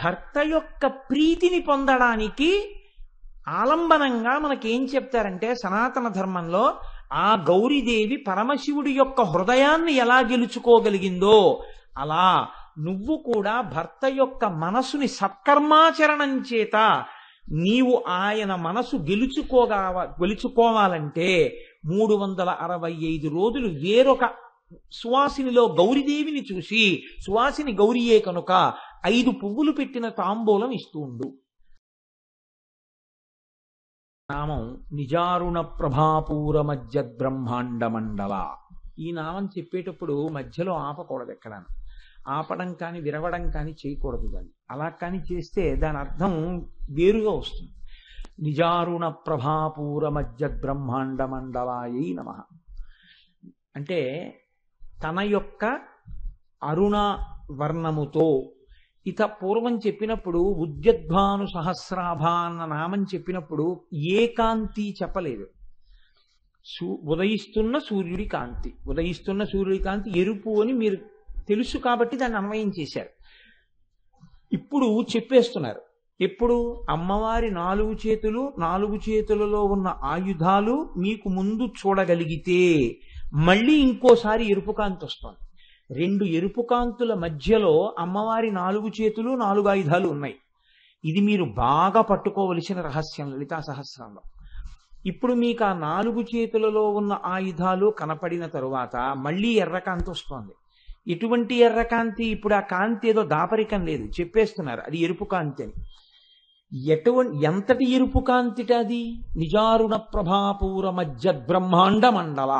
భర్త యొక్క ప్రీతిని పొందడానికి ఆలంబనంగా మనకేం చెప్తారంటే సనాతన ధర్మంలో ఆ గౌరీదేవి పరమశివుడి యొక్క హృదయాన్ని ఎలా గెలుచుకోగలిగిందో అలా నువ్వు కూడా భర్త యొక్క మనసుని సత్కర్మాచరణం చేత నీవు ఆయన మనసు గెలుచుకోవాలంటే 365 రోజులు వేరొక సువాసినిలో గౌరీదేవిని చూసి సువాసిని గౌరియే కనుక 5 పువ్వులు పెట్టిన తాంబూలం ఇస్తూ ఉండు. నామం నిజారుణ ప్రభాపూర మధ్య బ్రహ్మాండ మండల. ఈ నామం చెప్పేటప్పుడు మధ్యలో ఆపకూడదు, ఎక్కడా ఆపడం కానీ విరవడం కానీ చేయకూడదు. దాన్ని అలా కానీ చేస్తే దాని అర్థం వేరుగా వస్తుంది. నిజారుణ ప్రభాపూర మధ్య బ్రహ్మాండ మండలాయై నమః అంటే తన యొక్క అరుణ వర్ణముతో ఇత పూర్వం చెప్పినప్పుడు ఉద్యద్భాను సహస్రాభ అన్న నామం చెప్పినప్పుడు ఏ కాంతి చెప్పలేదు. ఉదయిస్తున్న సూర్యుడి కాంతి, ఉదయిస్తున్న సూర్యుడి కాంతి ఎరుపు అని మీరు తెలుసు కాబట్టి దాన్ని అన్వయం చేశారు. ఇప్పుడు చెప్పేస్తున్నారు. ఎప్పుడు అమ్మవారి 4 చేతులు, 4 చేతులలో ఉన్న ఆయుధాలు మీకు ముందు చూడగలిగితే మళ్ళీ ఇంకోసారి ఎరుపు కాంతి వస్తుంది. 2 ఎరుపు కాంతుల మధ్యలో అమ్మవారి 4 చేతులు, 4 ఆయుధాలు ఉన్నాయి. ఇది మీరు బాగా పట్టుకోవలసిన రహస్యం లలితా సహస్రంలో. ఇప్పుడు మీకు ఆ 4 చేతులలో ఉన్న ఆయుధాలు కనపడిన తరువాత మళ్ళీ ఎర్రకాంతి వస్తోంది. ఎటువంటి ఎర్రకాంతి? ఇప్పుడు ఆ కాంతి ఏదో దాపరికం లేదు, చెప్పేస్తున్నారు అది ఎరుపు కాంతి అని. ఎంతటి ఎరుపు కాంతిట అది? నిజారుణ ప్రభాపూర మధ్య బ్రహ్మాండ మండల.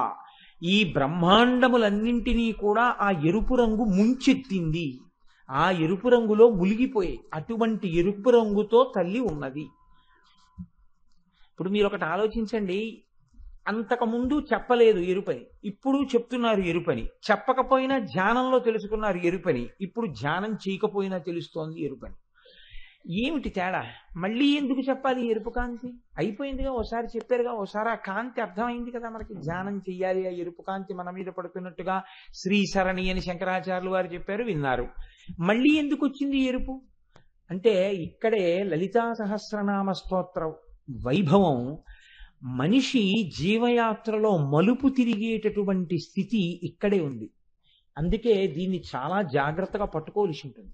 ఈ బ్రహ్మాండములన్నింటినీ కూడా ఆ ఎరుపు రంగు ముంచెత్తింది. ఆ ఎరుపు రంగులో మునిగిపోయాయి. అటువంటి ఎరుపు రంగుతో తల్లి ఉన్నది. ఇప్పుడు మీరు ఒకటి ఆలోచించండి, అంతకుముందు చెప్పలేదు ఎరుపని, ఇప్పుడు చెప్తున్నారు ఎరుపని. చెప్పకపోయినా ధ్యానంలో తెలుసుకున్నారు ఎరుపని, ఇప్పుడు ధ్యానం చేయకపోయినా తెలుస్తోంది ఎరుపని. ఏమిటి తేడా? మళ్ళీ ఎందుకు చెప్పాలి ఎరుపు కాంతి? అయిపోయిందిగా, ఓసారి చెప్పారుగా, ఓసారి ఆ కాంతి అర్థమైంది కదా మనకి. ధ్యానం చెయ్యాలి, ఆ ఎరుపు కాంతి మన మీద పడుతున్నట్టుగా శ్రీసరణి అని శంకరాచార్యులు వారు చెప్పారు, విన్నారు. మళ్ళీ ఎందుకు వచ్చింది ఎరుపు అంటే ఇక్కడే లలితా సహస్రనామ స్తోత్ర వైభవం. మనిషి జీవయాత్రలో మలుపు తిరిగేటటువంటి స్థితి ఇక్కడే ఉంది. అందుకే దీన్ని చాలా జాగ్రత్తగా పట్టుకోవలసి ఉంటుంది.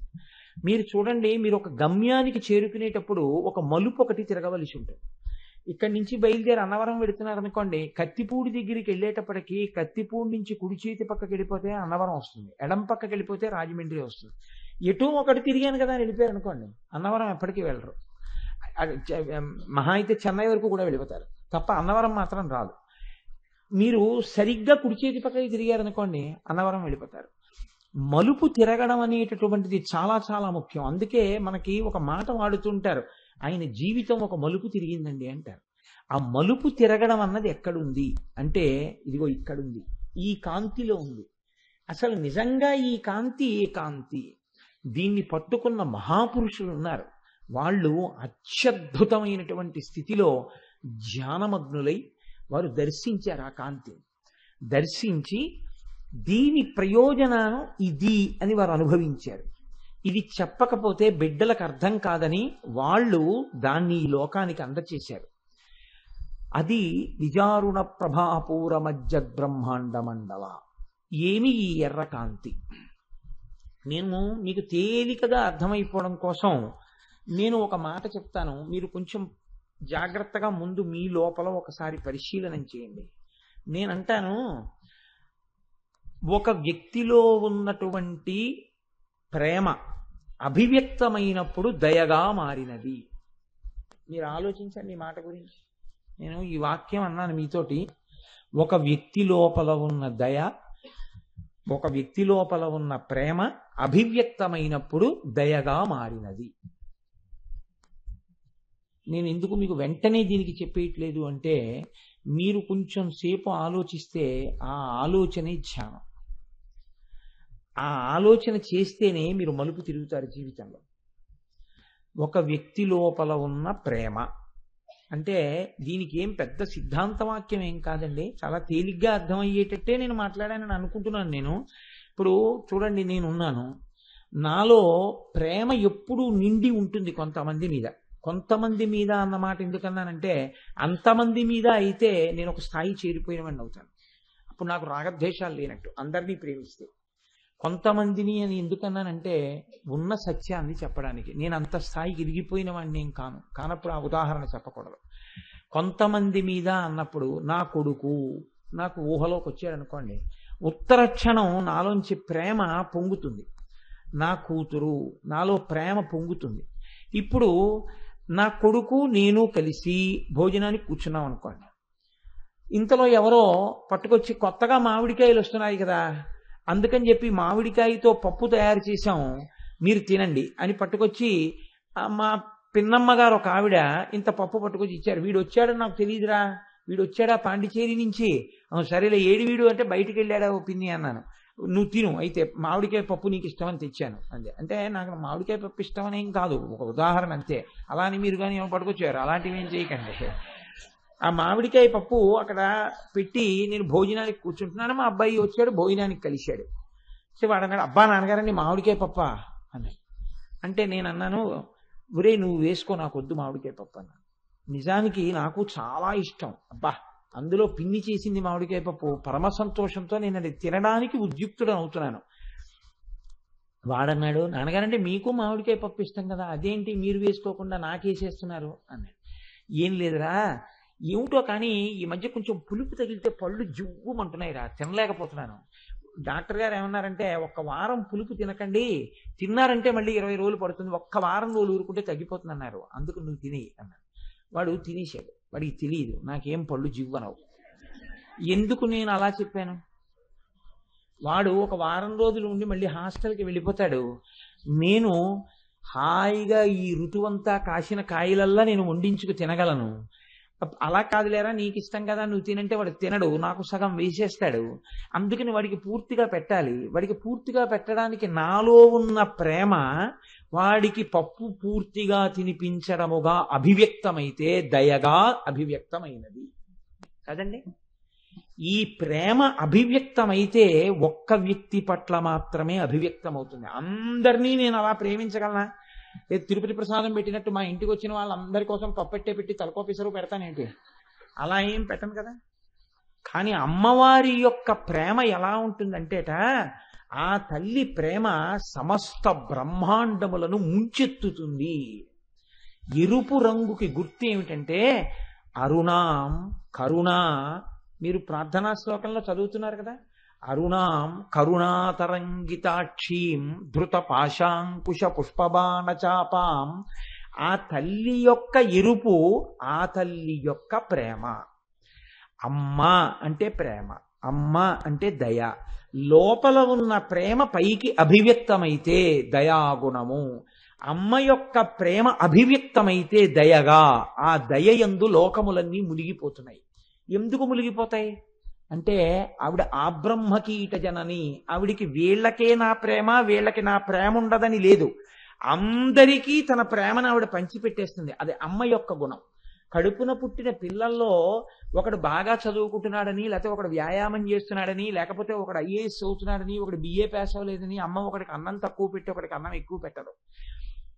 మీరు చూడండి, మీరు ఒక గమ్యానికి చేరుకునేటప్పుడు ఒక మలుపు ఒకటి తిరగవలసి ఉంటుంది. ఇక్కడి నుంచి బయలుదేరి అన్నవరం వెళుతున్నారు అనుకోండి, కత్తిపూడి దగ్గరికి వెళ్ళేటప్పటికి కత్తిపూడి నుంచి కుడి చేతి పక్కకి వెళ్ళిపోతే అన్నవరం వస్తుంది, ఎడం పక్కకి వెళ్ళిపోతే రాజమండ్రి వస్తుంది. ఎటో ఒకటి తిరిగాను కదా అని వెళ్ళిపోయారు అనుకోండి, అన్నవరం ఎప్పటికీ వెళ్ళరు. మహా అయితే చెన్నై వరకు కూడా వెళ్ళిపోతారు తప్ప అన్నవరం మాత్రం రాదు. మీరు సరిగ్గా కుడి చేతి పక్కకి తిరిగారనుకోండి, అన్నవరం వెళ్ళిపోతారు. మలుపు తిరగడం అనేటటువంటిది చాలా చాలా ముఖ్యం. అందుకే మనకి ఒక మాట వాడుతుంటారు, ఆయన జీవితం ఒక మలుపు తిరిగిందండి అంటారు. ఆ మలుపు తిరగడం అన్నది ఎక్కడుంది అంటే ఇదిగో ఇక్కడుంది, ఈ కాంతిలో ఉంది. అసలు నిజంగా ఈ కాంతి ఏ కాంతి? దీన్ని పట్టుకున్న మహాపురుషులు ఉన్నారు. వాళ్ళు అత్యద్భుతమైనటువంటి స్థితిలో ధ్యానమగ్నులై వారు దర్శించారు ఆ కాంతిని. దర్శించి దీని ప్రయోజనం ఇది అని వారు అనుభవించారు. ఇది చెప్పకపోతే బిడ్డలకు అర్థం కాదని వాళ్ళు దాన్ని ఈ లోకానికి అందచేశారు. అది నిజారుణ ప్రభాపూర మధ్య బ్రహ్మాండ మండల. ఏమి ఈ ఎర్రకాంతి? నేను మీకు తేలికగా అర్థమైపోవడం కోసం నేను ఒక మాట చెప్తాను, మీరు కొంచెం జాగ్రత్తగా ముందు మీ లోపల ఒకసారి పరిశీలన చేయండి. నేనంటాను, ఒక వ్యక్తిలో ఉన్నటువంటి ప్రేమ అభివ్యక్తమైనప్పుడు దయగా మారినది. మీరు ఆలోచించండి ఈ మాట గురించి. నేను ఈ వాక్యం అన్నాను మీతోటి, ఒక వ్యక్తి లోపల ఉన్న దయ, ఒక వ్యక్తి లోపల ఉన్న ప్రేమ అభివ్యక్తమైనప్పుడు దయగా మారినది. నేను ఎందుకు మీకు వెంటనే దీనికి చెప్పేయట్లేదు అంటే, మీరు కొంచెం సేపు ఆలోచిస్తే ఆ ఆలోచనే ధ్యానం. ఆ ఆలోచన చేస్తేనే మీరు మలుపు తిరుగుతారు జీవితంలో. ఒక వ్యక్తి లోపల ఉన్న ప్రేమ అంటే దీనికి ఏం పెద్ద సిద్ధాంత వాక్యం ఏం కాదండి, చాలా తేలిగ్గా అర్థమయ్యేటట్టే నేను మాట్లాడానని అనుకుంటున్నాను. నేను ఇప్పుడు చూడండి, నేనున్నాను, నాలో ప్రేమ ఎప్పుడూ నిండి ఉంటుంది కొంతమంది మీద. కొంతమంది మీద అన్నమాట ఎందుకన్నానంటే, అంతమంది మీద అయితే నేను ఒక స్థాయి చేరిపోయినవాడిని అవుతాను. అప్పుడు నాకు రాగద్వేషాలు లేనట్టు, అందరినీ ప్రేమిస్తే. కొంతమందిని అని ఎందుకన్నానంటే, ఉన్న సత్యాన్ని చెప్పడానికి. నేను అంత స్థాయికి ఎదిగిపోయిన వాడిని ఏం కానప్పుడు ఆ ఉదాహరణ చెప్పకూడదు. కొంతమంది మీద అన్నప్పుడు, నా కొడుకు నాకు ఊహలోకి వచ్చాడు అనుకోండి, ఉత్తర క్షణం నాలోంచి ప్రేమ పొంగుతుంది. నా కూతురు నాలో ప్రేమ పొంగుతుంది. ఇప్పుడు నా కొడుకు నేను కలిసి భోజనానికి కూర్చున్నాం అనుకోండి, ఇంతలో ఎవరో పట్టుకొచ్చి కొత్తగా మామిడికాయలు వస్తున్నాయి కదా, అందుకని చెప్పి మామిడికాయతో పప్పు తయారు చేశాం, మీరు తినండి అని పట్టుకొచ్చి మా పిన్నమ్మ గారు ఒక ఆవిడ ఇంత పప్పు పట్టుకొచ్చి ఇచ్చారు. వీడు వచ్చాడని నాకు తెలియదురా, వీడు వచ్చాడా పాండిచేరి నుంచి, సరేలే ఏడు వీడు అంటే బయటికి వెళ్ళాడా ఓ పిన్ని అన్నాను. నువ్వు తిను అయితే, మామిడికాయ పప్పు నీకు ఇష్టమని తెచ్చాను అంతే. అంటే నాకు మామిడికాయ పప్పు ఇష్టమని ఏం కాదు, ఒక ఉదాహరణ అంతే. అలా అని మీరు కానీ ఏమో పట్టుకొచ్చారు, అలాంటివి ఏం చేయకండి. ఆ మామిడికాయ పప్పు అక్కడ పెట్టి నేను భోజనానికి కూర్చుంటున్నాను, మా అబ్బాయి వచ్చాడు, భోజనానికి కలిశాడు. సో వాడు అన్నాడు, అబ్బా నాన్నగారండి మామిడికాయ పప్ప అన్నాడు. అంటే నేను అన్నాను, ఒరే నువ్వు వేసుకో, నాకు వద్దు మామిడికాయ పప్పు అన్నాను. నిజానికి నాకు చాలా ఇష్టం, అబ్బా అందులో పిన్ని చేసింది మామిడికాయ పప్పు, పరమ సంతోషంతో నేను అది తినడానికి ఉద్యుక్తుడని అవుతున్నాను. వాడన్నాడు, నాన్నగారంటే మీకు మామిడికాయ పప్పు ఇష్టం కదా, అదేంటి మీరు వేసుకోకుండా నాకేసేస్తున్నారు అన్నాడు. ఏం లేదురా, ఏమిటో కానీ ఈ మధ్య కొంచెం పులుపు తగిలితే పళ్ళు జువ్వుమంటున్నాయిరా, తినలేకపోతున్నాను. డాక్టర్ గారు ఏమన్నారంటే, ఒక్క వారం పులుపు తినకండి, తిన్నారంటే మళ్ళీ 20 రోజులు పడుతుంది, ఒక్క వారం రోజులు ఊరుకుంటే తగ్గిపోతుంది అన్నారు, అందుకు నువ్వు తిని అన్నాడు. వాడు తినేశాడు, వాడికి తెలియదు నాకేం పళ్ళు జివ్వనవు. ఎందుకు నేను అలా చెప్పాను? వాడు ఒక వారం రోజులు ఉండి మళ్ళీ హాస్టల్కి వెళ్ళిపోతాడు. నేను హాయిగా ఈ ఋతువంతా కాసిన కాయలల్లా నేను వండించుకు తినగలను. అలా కాదులేరా నీకు ఇష్టం కదా నువ్వు తినంటే వాడు తినడు, నాకు సగం వేసేస్తాడు. అందుకని వాడికి పూర్తిగా పెట్టాలి. వాడికి పూర్తిగా పెట్టడానికి నాలో ఉన్న ప్రేమ వాడికి పప్పు పూర్తిగా తినిపించడముగా అభివ్యక్తమైతే దయగా అభివ్యక్తమైనది కదండి. ఈ ప్రేమ అభివ్యక్తమైతే ఒక్క వ్యక్తి పట్ల మాత్రమే అభివ్యక్తమవుతుంది. అందరినీ నేను అలా ప్రేమించగలనా? తిరుపతి ప్రసాదం పెట్టినట్టు మా ఇంటికి వచ్చిన వాళ్ళందరి కోసం పప్పెట్టే పెట్టి తలకోపిసరు పెడతానేంటి? అలా ఏం పెట్టను కదా. కానీ అమ్మవారి యొక్క ప్రేమ ఎలా ఉంటుందంటేట, ఆ తల్లి ప్రేమ సమస్త బ్రహ్మాండములను ముంచెత్తుతుంది. ఎరుపు రంగుకి గుర్తు ఏమిటంటే అరుణాం కరుణ. మీరు ప్రార్థనా శ్లోకంలో చదువుతున్నారు కదా, అరుణాం కరుణాతరంగితాక్షీం ధృత పాశాంకుశ పుష్పబాణ చాపాం. ఆ తల్లి యొక్క ఎరుపు ఆ తల్లి యొక్క ప్రేమ. అమ్మ అంటే ప్రేమ, అమ్మ అంటే దయ. లోపల ఉన్న ప్రేమ పైకి అభివ్యక్తమైతే దయాగుణము. అమ్మ యొక్క ప్రేమ అభివ్యక్తమైతే దయగా. ఆ దయయందు లోకములన్నీ మునిగిపోతున్నాయి. ఎందుకు మునిగిపోతాయి అంటే, ఆవిడ ఆబ్రహ్మకీట జనని. ఆవిడికి వీళ్ళకే నా ప్రేమ వీళ్ళకి నా ప్రేమ ఉండదని లేదు, అందరికీ తన ప్రేమను ఆవిడ పంచిపెట్టేస్తుంది. అది అమ్మ యొక్క గుణం. కడుపున పుట్టిన పిల్లల్లో ఒకడు బాగా చదువుకుంటున్నాడని, లేకపోతే ఒకడు వ్యాయామం చేస్తున్నాడని, లేకపోతే ఒకడు ఐఏఎస్ అవుతున్నాడని, ఒకడు బిఏ పాస్ అవ్వలేదని అమ్మ ఒకడికి అన్నం తక్కువ పెట్టి ఒకడికి అన్నం ఎక్కువ పెట్టదు,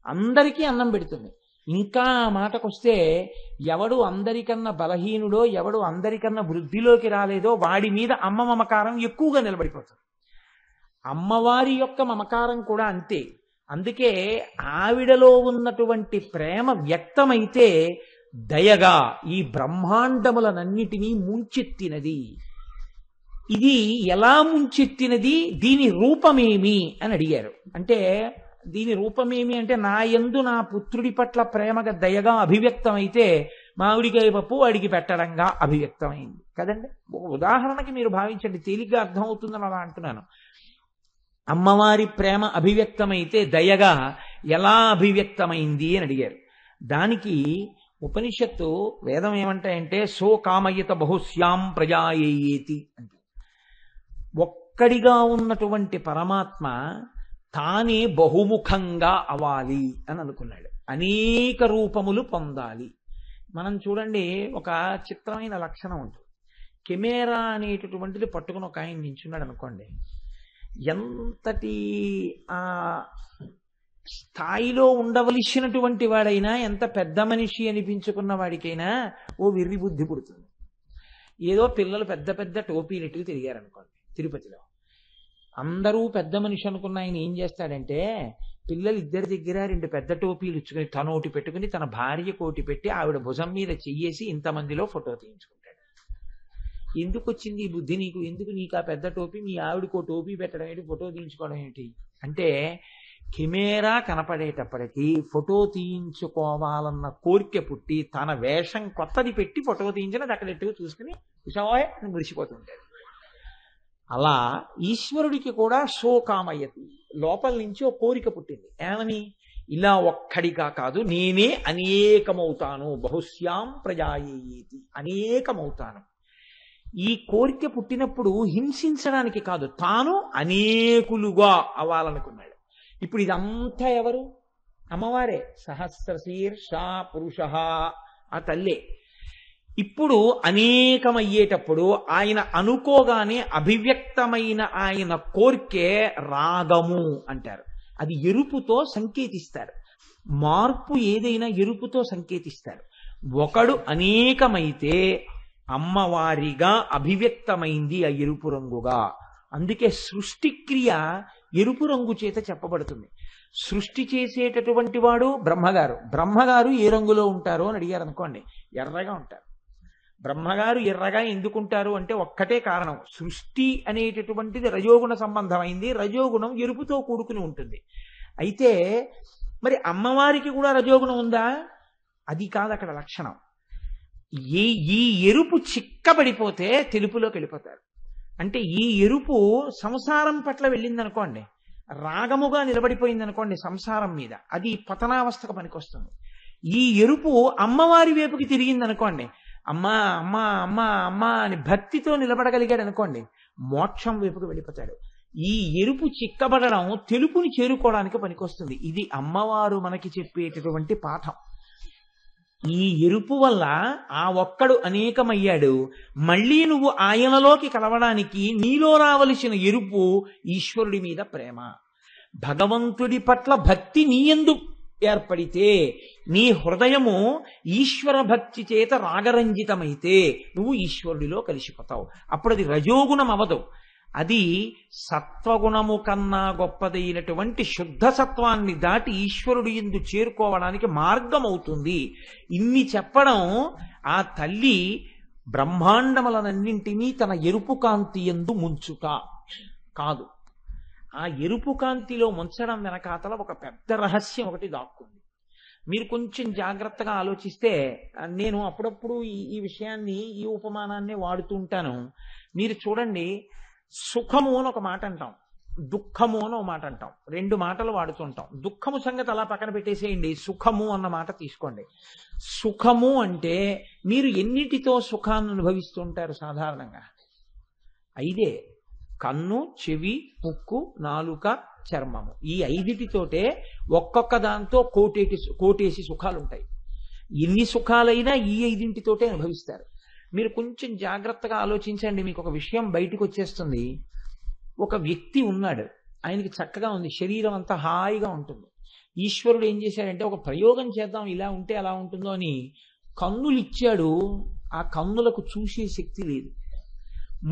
అందరికీ అన్నం పెడుతుంది. ఇంకా ఆ మాటకొస్తే, ఎవడు అందరికన్నా బలహీనుడో, ఎవడు అందరికన్నా వృద్ధిలోకి రాలేదో వాడి మీద అమ్మ మమకారం ఎక్కువగా నిలబడిపోతుంది. అమ్మవారి యొక్క మమకారం కూడా అంతే. అందుకే ఆవిడలో ఉన్నటువంటి ప్రేమ వ్యక్తమైతే దయగా ఈ బ్రహ్మాండములనన్నిటినీ ముంచెత్తినది. ఇది ఎలా ముంచెత్తినది, దీని రూపమేమి అని అడిగారు. అంటే దీని రూపమేమి అంటే, నా యందు నా పుత్రుడి పట్ల ప్రేమగా దయగా అభివ్యక్తమైతే మామిడికాయ పప్పు వాడికి పెట్టడంగా అభివ్యక్తమైంది కదండి. ఒక ఉదాహరణకి మీరు భావించండి, తేలిగ్గా అర్థమవుతుందని అలా అంటున్నాను. అమ్మవారి ప్రేమ అభివ్యక్తమైతే దయగా ఎలా అభివ్యక్తమైంది అని అడిగారు. దానికి ఉపనిషత్తు వేదం ఏమంటాయంటే, సో కామయత బహుశ్యాం ప్రజాయేతి అంటే, ఒక్కడిగా ఉన్నటువంటి పరమాత్మ తానే బహుముఖంగా అవ్వాలి అని అనుకున్నాడు, అనేక రూపములు పొందాలి. మనం చూడండి, ఒక చిత్రమైన లక్షణం ఉంటుంది. కెమెరా అనేటటువంటిది పట్టుకుని ఒక ఆయన నించున్నాడు అనుకోండి, ఎంతటి ఆ స్థాయిలో ఉండవలసినటువంటి వాడైనా, ఎంత పెద్ద మనిషి అనిపించుకున్న వాడికైనా ఓ వెర్రి బుద్ధి పుడుతుంది. ఏదో పిల్లలు పెద్ద పెద్ద టోపీలెట్టుకు తిరిగారనుకోండి తిరుపతిలో, అందరూ పెద్ద మనిషి అనుకున్న ఆయన ఏం చేస్తాడంటే, పిల్లలు ఇద్దరి దగ్గర 2 పెద్ద టోపీలు ఇచ్చుకుని తనోటి పెట్టుకుని తన భార్య కోటి పెట్టి ఆవిడ భుజం మీద చెయ్యేసి ఇంతమందిలో ఫోటో తీయించుకుంటాడు. ఎందుకు వచ్చింది ఈ బుద్ధి నీకు? ఎందుకు నీకు ఆ పెద్ద టోపీ, మీ ఆవిడకో టోపీ పెట్టడం ఏంటి, ఫోటో తీయించుకోవడం ఏంటి అంటే, కెమెరా కనపడేటప్పటికీ ఫోటో తీయించుకోవాలన్న కోరిక పుట్టి తన వేషం కొత్తది పెట్టి ఫోటో తీయించినది అక్కడ ఎట్టుకు చూసుకుని విషాయ్ అని మురిసిపోతుంటాడు. అలా ఈశ్వరుడికి కూడా శోకామయ్యతి, లోపల నుంచి ఒక కోరిక పుట్టింది. ఏమని? ఇలా ఒక్కడిగా కాదు, నేనే అనేకమవుతాను, బహుశ్యాం ప్రజాయేతి, అనేకమవుతాను. ఈ కోరిక పుట్టినప్పుడు హింసించడానికి కాదు, తాను అనేకులుగా అవ్వాలనుకున్నాడు. ఇప్పుడు ఇదంతా ఎవరు? అమ్మవారే. సహస్రశీర్ష పురుష, ఆ తల్లే. ఇప్పుడు అనేకమయ్యేటప్పుడు ఆయన అనుకోగానే అభివ్యక్తమైన ఆయన కోర్కే రాగము అంటారు. అది ఎరుపుతో సంకేతిస్తారు. మార్పు ఏదైనా ఎరుపుతో సంకేతిస్తారు. ఒకడు అనేకమైతే అమ్మవారిగా అభివ్యక్తమైంది ఆ ఎరుపు రంగుగా. అందుకే సృష్టిక్రియ ఎరుపు రంగు చేత చెప్పబడుతుంది. సృష్టి చేసేటటువంటి వాడు బ్రహ్మగారు. బ్రహ్మగారు ఏ రంగులో ఉంటారో అని అడిగారు అనుకోండి, ఎర్రగా ఉంటారు. బ్రహ్మగారు ఎర్రగా ఎందుకుంటారు అంటే ఒక్కటే కారణం, సృష్టి అనేటటువంటిది రజోగుణ సంబంధమైంది, రజోగుణం ఎరుపుతో కూడుకుని ఉంటుంది. అయితే మరి అమ్మవారికి కూడా రజోగుణం ఉందా? అది కాదు అక్కడ లక్షణం. ఈ ఎరుపు చిక్కబడిపోతే తెలుపులోకి వెళ్ళిపోతారు. అంటే ఈ ఎరుపు సంసారం పట్ల వెళ్ళిందనుకోండి, రాగముగా నిలబడిపోయింది అనుకోండి సంసారం మీద, అది పతనావస్థకు పనికొస్తుంది. ఈ ఎరుపు అమ్మవారి వైపుకి తిరిగింది అనుకోండి, అమ్మా అమ్మా అమ్మా అమ్మా అని భక్తితో నిలబడగలిగాడు అనుకోండి, మోక్షం వైపుకి వెళ్ళిపోతాడు. ఈ ఎరుపు చిక్కబడడం తెలుపుని చేరుకోవడానికి పనికొస్తుంది. ఇది అమ్మవారు మనకి చెప్పేటటువంటి పాఠం. ఈ ఎరుపు వల్ల ఆ ఒక్కడు అనేకమయ్యాడు. మళ్ళీ నువ్వు ఆయనలోకి కలవడానికి నీలో రావలసిన ఎరుపు ఈశ్వరుడి మీద ప్రేమ. భగవంతుడి పట్ల భక్తి నీయందు ఏర్పడితే, నీ హృదయము ఈశ్వర భక్తి చేత రాగరంజితమైతే నువ్వు ఈశ్వరుడిలో కలిసిపోతావు. అప్పుడు అది రజోగుణం అవదు, అది సత్వగుణము కన్నా గొప్పదైనటువంటి శుద్ధ సత్వాన్ని దాటి ఈశ్వరుడు యందు చేరుకోవడానికి మార్గం అవుతుంది. ఇన్ని చెప్పడం ఆ తల్లి బ్రహ్మాండములనన్నింటినీ తన ఎరుపు కాంతి యందు ముంచుట కాదు. ఆ ఎరుపు కాంతిలో ముంచడం వెనకాతల ఒక పెద్ద రహస్యం ఒకటి దాక్కుంది. మీరు కొంచెం జాగ్రత్తగా ఆలోచిస్తే, నేను అప్పుడప్పుడు ఈ విషయాన్ని, ఈ ఉపమానాన్ని వాడుతూ ఉంటాను. మీరు చూడండి, సుఖము అని ఒక మాట అంటాం, దుఃఖము అని ఒక మాట అంటాం. 2 మాటలు వాడుతుంటాం. దుఃఖము సంగతి అలా పక్కన పెట్టేసేయండి, సుఖము అన్న మాట తీసుకోండి. సుఖము అంటే మీరు ఎన్నిటితో సుఖాన్ని అనుభవిస్తుంటారు సాధారణంగా? 5: కన్ను, చెవి, ముక్కు, నాలుక, చర్మము. ఈ 5తోటే ఒక్కొక్క దాంతో కోటేసి సుఖాలు ఉంటాయి. ఎన్ని సుఖాలైనా ఈ 5తోటే అనుభవిస్తారు. మీరు కొంచెం జాగ్రత్తగా ఆలోచించండి, మీకు ఒక విషయం బయటకు వచ్చేస్తుంది. ఒక వ్యక్తి ఉన్నాడు, ఆయనకి చక్కగా ఉంది, శరీరం అంతా హాయిగా ఉంటుంది. ఈశ్వరుడు ఏం చేశాడంటే, ఒక ప్రయోగం చేద్దాం, ఇలా ఉంటే ఎలా ఉంటుందో అని కన్నులు ఇచ్చాడు. ఆ కన్నులకు చూసే శక్తి లేదు.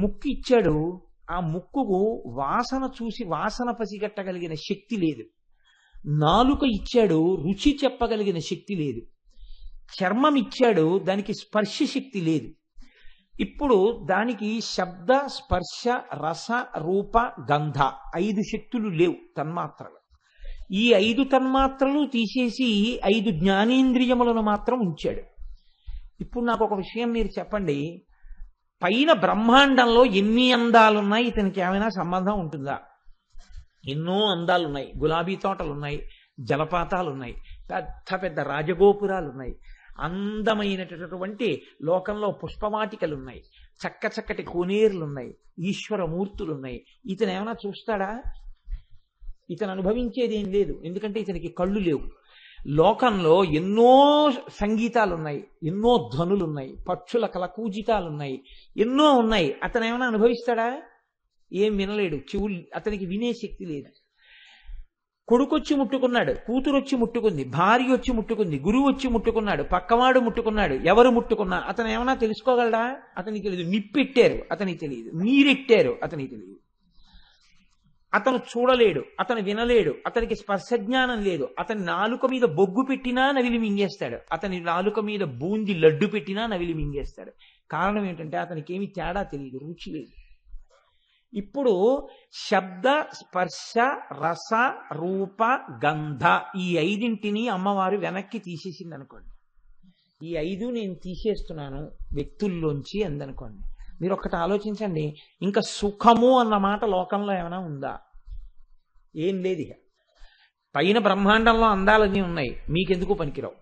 ముక్కు ఇచ్చాడు, ఆ ముక్కుకు వాసన చూసి వాసన పసిగట్టగలిగిన శక్తి లేదు. నాలుక ఇచ్చాడు, రుచి చెప్పగలిగిన శక్తి లేదు. చర్మం ఇచ్చాడు, దానికి స్పర్శ శక్తి లేదు. ఇప్పుడు దానికి శబ్ద, స్పర్శ, రస, రూప, గంధ 5 శక్తులు లేవు, తన్మాత్రలు. ఈ 5 తన్మాత్రలు తీసేసి 5 జ్ఞానేంద్రియములను మాత్రం ఉంచాడు. ఇప్పుడు నాకు ఒక విషయం మీరు చెప్పండి, పైన బ్రహ్మాండంలో ఎన్ని అందాలున్నాయి, ఇతనికి ఏమైనా సంబంధం ఉంటుందా? ఎన్నో అందాలున్నాయి. గులాబీ తోటలున్నాయి, జలపాతాలున్నాయి, పెద్ద పెద్ద రాజగోపురాలు ఉన్నాయి, అందమైనటువంటి లోకంలో పుష్పవాటికలున్నాయి, చక్కచక్కటి కోనేరులున్నాయి, ఈశ్వరమూర్తులున్నాయి. ఇతను ఏమైనా చూస్తాడా? ఇతను అనుభవించేది ఏం లేదు, ఎందుకంటే ఇతనికి కళ్ళు లేవు. లోకంలో ఎన్నో సంగీతాలున్నాయి, ఎన్నో ధ్వనులున్నాయి, పక్షుల కలకూజితాలున్నాయి, ఎన్నో ఉన్నాయి. అతను ఏమైనా అనుభవిస్తాడా? ఏం వినలేడు, చెవులు అతనికి వినే శక్తి లేదు. కొడుకొచ్చి ముట్టుకున్నాడు, కూతురు వచ్చి ముట్టుకుంది, భార్య వచ్చి ముట్టుకుంది, గురువు వచ్చి ముట్టుకున్నాడు, పక్కవాడు ముట్టుకున్నాడు, ఎవరు ముట్టుకున్నా అతను ఏమన్నా తెలుసుకోగలడా? అతనికి తెలియదు. నిప్పెట్టారు, అతనికి తెలియదు. నీరెట్టారు, అతనికి తెలియదు. అతను చూడలేడు, అతను వినలేడు, అతనికి స్పర్శజ్ఞానం లేదు. అతని నాలుక మీద బొగ్గు పెట్టినా నవిలి మింగేస్తాడు, అతని నాలుక మీద బూంది లడ్డు పెట్టినా నవిలి మింగేస్తాడు. కారణం ఏంటంటే అతనికి ఏమి తేడా తెలియదు, రుచి లేదు. ఇప్పుడు శబ్ద, స్పర్శ, రస, రూప, గంధ ఈ ఐదింటిని అమ్మవారు వెనక్కి తీసేసింది అనుకోండి. ఈ ఐదు నేను తీసేస్తున్నాను వ్యక్తుల్లోంచి అందనుకోండి. మీరు ఒక్కటి ఆలోచించండి, ఇంకా సుఖము అన్న మాట లోకంలో ఏమైనా ఉందా? ఏం లేదు. ఇక పైన బ్రహ్మాండంలో అందాలన్నీ ఉన్నాయి, మీకెందుకు పనికిరావు.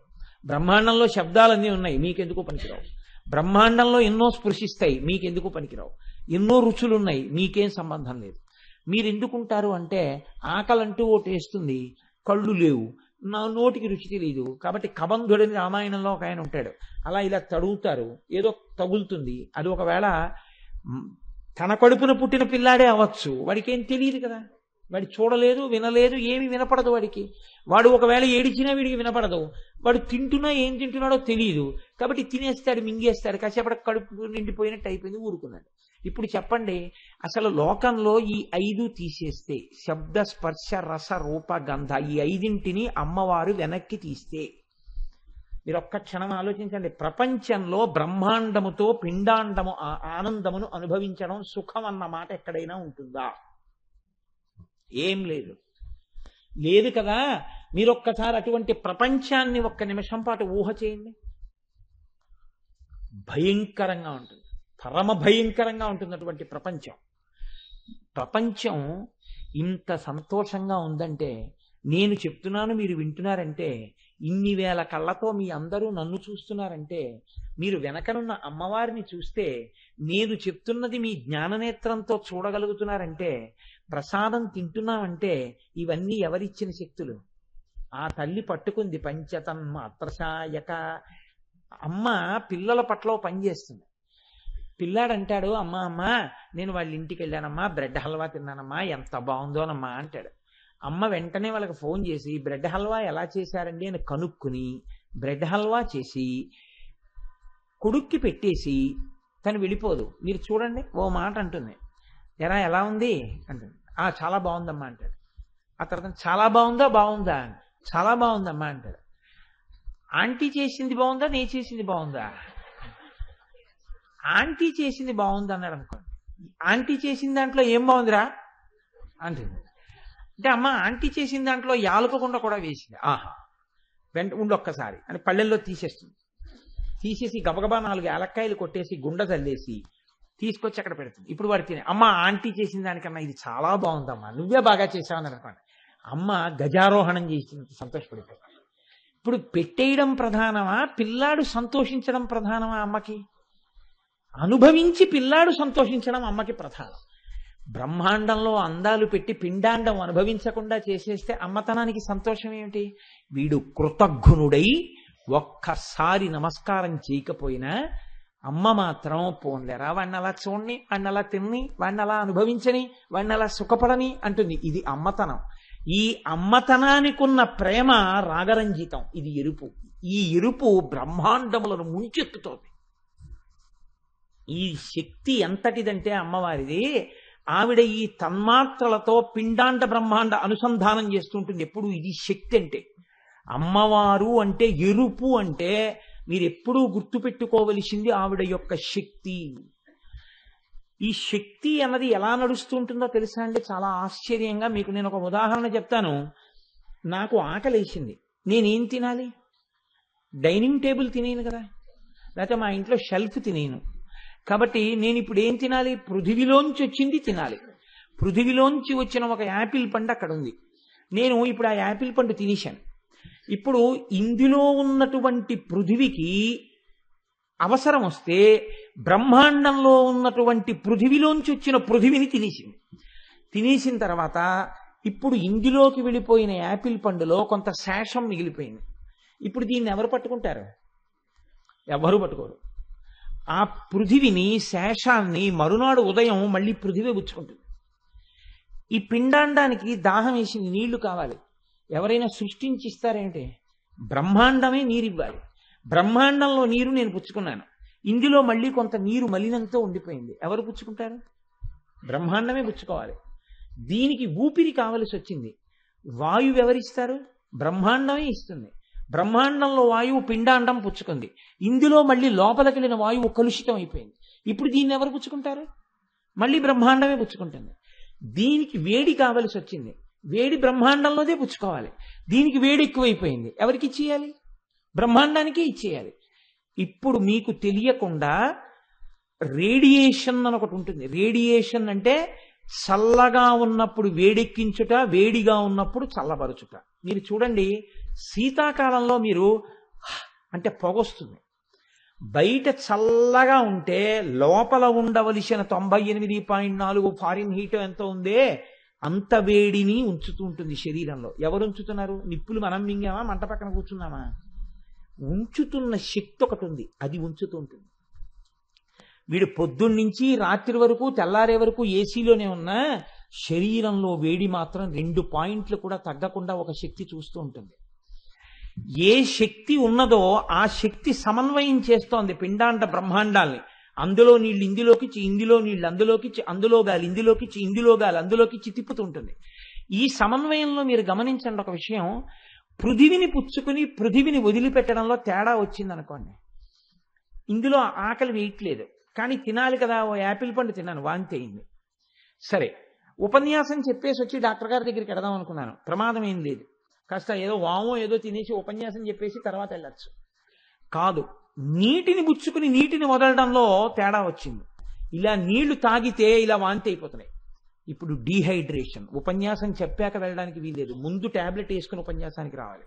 బ్రహ్మాండంలో శబ్దాలన్నీ ఉన్నాయి, మీకెందుకు పనికిరావు. బ్రహ్మాండంలో ఎన్నో స్పృశిస్తాయి, మీకెందుకు పనికిరావు. ఎన్నో రుచులున్నాయి, మీకేం సంబంధం లేదు. మీరు ఎందుకుంటారు అంటే ఆకలంటూ ఓటు వేస్తుంది, కళ్ళు లేవు, నా నోటికి రుచి తెలియదు. కాబట్టి కబంధుడని రామాయణంలో ఒక ఆయన ఉంటాడు, అలా ఇలా తడుగుతారు, ఏదో తగులుతుంది. అది ఒకవేళ తన కడుపున పుట్టిన పిల్లాడే అవ్వచ్చు, వాడికి ఏం తెలియదు కదా. వాడు చూడలేదు, వినలేదు, ఏమి వినపడదు వాడికి. వాడు ఒకవేళ ఏడిచినా వీడికి వినపడదు. వాడు తింటున్నా ఏం తింటున్నాడో తెలియదు, కాబట్టి తినేస్తాడు, మింగేస్తాడు. కాసేపటి కడుపు నిండిపోయినట్టు అయిపోయింది, ఊరుకున్నాడు. ఇప్పుడు చెప్పండి, అసలు లోకంలో ఈ ఐదు తీసేస్తే, శబ్ద, స్పర్శ, రస, రూప, గంధ ఈ ఐదింటిని అమ్మవారు వెనక్కి తీస్తే, మీరు ఒక్క క్షణం ఆలోచించండి, ప్రపంచంలో బ్రహ్మాండముతో పిండాండము ఆనందమును అనుభవించడం సుఖం అన్న మాట ఎక్కడైనా ఉంటుందా? ఏం లేదు, లేదు కదా. మీరొక్కసారి అటువంటి ప్రపంచాన్ని ఒక్క నిమిషం పాటు ఊహ చేయండి. భయంకరంగా ఉంటుంది, పరమ భయంకరంగా ఉంటుంది అటువంటి ప్రపంచం. ప్రపంచం ఇంత సంతోషంగా ఉందంటే, నేను చెప్తున్నాను మీరు వింటున్నారంటే, ఇన్ని వేల కళ్ళతో మీ అందరూ నన్ను చూస్తున్నారంటే, మీరు వెనకనున్న అమ్మవారిని చూస్తే, నేను చెప్తున్నది మీ జ్ఞాననేత్రంతో చూడగలుగుతున్నారంటే, ప్రసాదం తింటున్నామంటే, ఇవన్నీ ఎవరిచ్చిన శక్తులు? ఆ తల్లి పట్టుకుంది పంచతన్మాత్రసాయక. అమ్మ పిల్లల పట్ల పనిచేస్తుంది. పిల్లాడంటాడు, అమ్మా అమ్మా నేను వాళ్ళ ఇంటికి వెళ్ళానమ్మా, బ్రెడ్ హల్వా తిన్నానమ్మా, ఎంత బాగుందోనమ్మా అంటాడు. అమ్మ వెంటనే వాళ్ళకి ఫోన్ చేసి బ్రెడ్ హల్వా ఎలా చేశారండి అని కనుక్కుని బ్రెడ్ హల్వా చేసి కొడుక్కి పెట్టేసి తను వెళ్ళిపోదు. మీరు చూడండి, ఓ మాట అంటుంది, ఎలా ఉంది అంటుంది. చాలా బాగుందమ్మా అంటాడు. ఆ తర్వాత చాలా బాగుందా? బాగుందా? చాలా బాగుందమ్మా అంటాడు. ఆంటీ చేసింది బాగుందా, నేను చేసింది బాగుందా? ఆంటీ చేసింది బాగుంది అన్నాడు అనుకోండి. ఆంటీ చేసిన దాంట్లో ఏం బాగుందిరా అంటుంది. అంటే అమ్మ ఆంటీ చేసిన దాంట్లో యాలకకుండా కూడా వేసింది. వెంట ఉండొక్కసారి అని పళ్ళెల్లో తీసేస్తుంది. తీసేసి గబగబా 4 యాలక్కాయలు కొట్టేసి గుండె చల్లేసి తీసుకొచ్చి అక్కడ పెడుతుంది. ఇప్పుడు వాడు తినే, అమ్మ ఆంటీ చేసిన దానికన్నా ఇది చాలా బాగుందమ్మా, నువ్వే బాగా చేసావని అనుకోండి. అమ్మ గజారోహణం చేసినంత సంతోషపడిపోతుంది. ఇప్పుడు పెట్టేయడం ప్రధానమా, పిల్లాడు సంతోషించడం ప్రధానమా? అమ్మకి అనుభవించి పిల్లాడు సంతోషించడం అమ్మకి ప్రధానం. బ్రహ్మాండంలో అందాలు పెట్టి పిండాండం అనుభవించకుండా చేసేస్తే అమ్మతనానికి సంతోషం ఏమిటి? వీడు కృతజ్ఞుడై ఒక్కసారి నమస్కారం చేయకపోయినా అమ్మ మాత్రం పోన్లేరా, వాడిని అలా చూడని, వాడిని అలా తిని, వాడిని అలా అనుభవించని, వాడిని అలా సుఖపడని అంటుంది. ఇది అమ్మతనం. ఈ అమ్మతనానికి ఉన్న ప్రేమ రాగరంజితం. ఇది ఎరుపు. ఈ ఎరుపు బ్రహ్మాండములను ముంచెత్తుతోంది. ఈ శక్తి ఎంతటిదంటే అమ్మవారిది, ఆవిడ ఈ తన్మాత్రలతో పిండాండ బ్రహ్మాండ అనుసంధానం చేస్తుంటుంది ఎప్పుడు. ఇది శక్తి అంటే. అమ్మవారు అంటే ఎరుపు అంటే మీరు ఎప్పుడూ గుర్తుపెట్టుకోవలసింది ఆవిడ యొక్క శక్తి. ఈ శక్తి అన్నది ఎలా నడుస్తూ ఉంటుందో తెలుసా అండి? చాలా ఆశ్చర్యంగా మీకు నేను ఒక ఉదాహరణ చెప్తాను. నాకు ఆకలేసింది, నేనేం తినాలి? డైనింగ్ టేబుల్ తినేను కదా, లేకపోతే మా ఇంట్లో షెల్ఫ్ తినేను. కాబట్టి నేను ఇప్పుడు ఏం తినాలి? పృథివిలోంచి వచ్చింది తినాలి. పృథివిలోంచి వచ్చిన ఒక యాపిల్ పండు అక్కడ ఉంది. నేను ఇప్పుడు ఆ యాపిల్ పండు తినేశాను. ఇప్పుడు ఇందులో ఉన్నటువంటి పృథివికి అవసరం వస్తే బ్రహ్మాండంలో ఉన్నటువంటి పృథివిలోంచి వచ్చిన పృథివిని తినేసింది. తినేసిన తర్వాత ఇప్పుడు ఇందులోకి వెళ్ళిపోయిన యాపిల్ పండులో కొంత శేషం మిగిలిపోయింది. ఇప్పుడు దీన్ని ఎవరు పట్టుకుంటారు? ఎవరు పట్టుకోరు. ఆ పృథివిని, శేషాన్ని మరునాడు ఉదయం మళ్ళీ పృథివీ పుచ్చుకుంటుంది. ఈ పిండాండానికి దాహం వేసింది, నీళ్లు కావాలి. ఎవరైనా సృష్టించి ఇస్తారేంటి? బ్రహ్మాండమే నీరు ఇవ్వాలి. బ్రహ్మాండంలో నీరు నేను పుచ్చుకున్నాను, ఇందులో మళ్ళీ కొంత నీరు మలినంతో ఉండిపోయింది. ఎవరు పుచ్చుకుంటారు? బ్రహ్మాండమే పుచ్చుకోవాలి. దీనికి ఊపిరి కావలసి వచ్చింది. వాయువు ఎవరిస్తారు? బ్రహ్మాండమే ఇస్తుంది. బ్రహ్మాండంలో వాయువు పిండాండం పుచ్చుకుంది, ఇందులో మళ్ళీ లోపలికి వెళ్ళిన వాయువు కలుషితం అయిపోయింది. ఇప్పుడు దీన్ని ఎవరు పుచ్చుకుంటారు? మళ్ళీ బ్రహ్మాండమే పుచ్చుకుంటుంది. దీనికి వేడి కావలసి వచ్చింది, వేడి బ్రహ్మాండంలోదే పుచ్చుకోవాలి. దీనికి వేడి ఎక్కువైపోయింది, ఎవరికి ఇచ్చేయాలి? బ్రహ్మాండానికే ఇచ్చేయాలి. ఇప్పుడు మీకు తెలియకుండా రేడియేషన్ అని ఒకటి ఉంటుంది. రేడియేషన్ అంటే చల్లగా ఉన్నప్పుడు వేడెక్కించుట, వేడిగా ఉన్నప్పుడు చల్లబరుచుట. మీరు చూడండి, శీతాకాలంలో మీరు అంటే పొగొస్తుంది. బయట చల్లగా ఉంటే లోపల ఉండవలసిన 98.4 ఫారిన్ హీట్ ఎంత ఉందే అంత వేడిని ఉంచుతూ ఉంటుంది శరీరంలో. ఎవరు ఉంచుతున్నారు? నిప్పులు మనం మింగామా, మంట పక్కన కూర్చున్నామా? ఉంచుతున్న శక్తి ఒకటి ఉంది, అది ఉంచుతూ ఉంటుంది. వీడు పొద్దున్నుంచి రాత్రి వరకు తెల్లారే వరకు ఏసీలోనే ఉన్నా శరీరంలో వేడి మాత్రం 2 పాయింట్లు కూడా తగ్గకుండా ఒక శక్తి చూస్తూ ఉంటుంది. ఏ శక్తి ఉన్నదో ఆ శక్తి సమన్వయం చేస్తోంది పిండాండ బ్రహ్మాండాల్ని. అందులో నీళ్ళు ఇందులోకి, ఇందులో నీళ్ళు అందులోకి, అందులో గాలి ఇందులోకి, ఇందులో గాలి అందులోకి తిప్పుతుంటుంది. ఈ సమన్వయంలో మీరు గమనించండి ఒక విషయం. పృథివిని పుచ్చుకుని పృథివిని వదిలిపెట్టడంలో తేడా వచ్చిందనుకోండి, ఇందులో ఆకలి వేయట్లేదు, కానీ తినాలి కదా, ఓ యాపిల్ పండు తిన్నాను, వాంతి అయింది. సరే, ఉపన్యాసం చెప్పేసి వచ్చి డాక్టర్ గారి దగ్గరికి వెడదాం అనుకున్నాను, ప్రమాదం ఏం లేదు, కాస్త ఏదో వామో ఏదో తినేసి ఉపన్యాసం చెప్పేసి తర్వాత వెళ్ళచ్చు. కాదు, నీటిని పుచ్చుకుని నీటిని వదలడంలో తేడా వచ్చింది. ఇలా నీళ్లు తాగితే ఇలా వాంతి అయిపోతున్నాయి. ఇప్పుడు డీహైడ్రేషన్. ఉపన్యాసం చెప్పాక వెళ్ళడానికి వీల్లేదు, ముందు టాబ్లెట్ వేసుకుని ఉపన్యాసానికి రావాలి.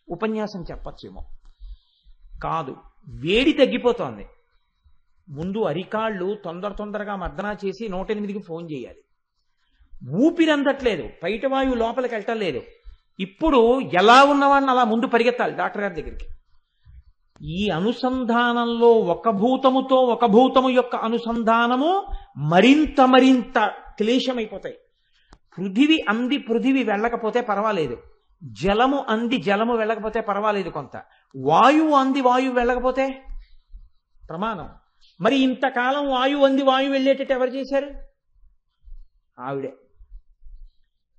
ఉపన్యాసం చెప్పచ్చేమో, కాదు, వేడి తగ్గిపోతోంది. ముందు అరికాళ్ళు తొందరగా మర్దనా చేసి 108కి ఫోన్ చేయాలి. ఊపిరందట్లేదు, బయట వాయువు లోపలికి వెళ్ళలేదు. ఇప్పుడు ఎలా ఉన్నవాడిని అలా ముందు పరిగెత్తాలి డాక్టర్ గారి దగ్గరికి. ఈ అనుసంధానంలో ఒక భూతముతో ఒక భూతము యొక్క అనుసంధానము మరింత క్లేశమైపోతాయి. పృథివి అంది పృథివి వెళ్ళకపోతే పర్వాలేదు, జలము అంది జలము వెళ్ళకపోతే పర్వాలేదు, కొంత వాయువు అంది వాయువు వెళ్ళకపోతే ప్రమాదం. మరి ఇంతకాలం వాయువు అంది వాయువు వెళ్ళేటట్టు ఎవరు చేశారు? ఆవిడే.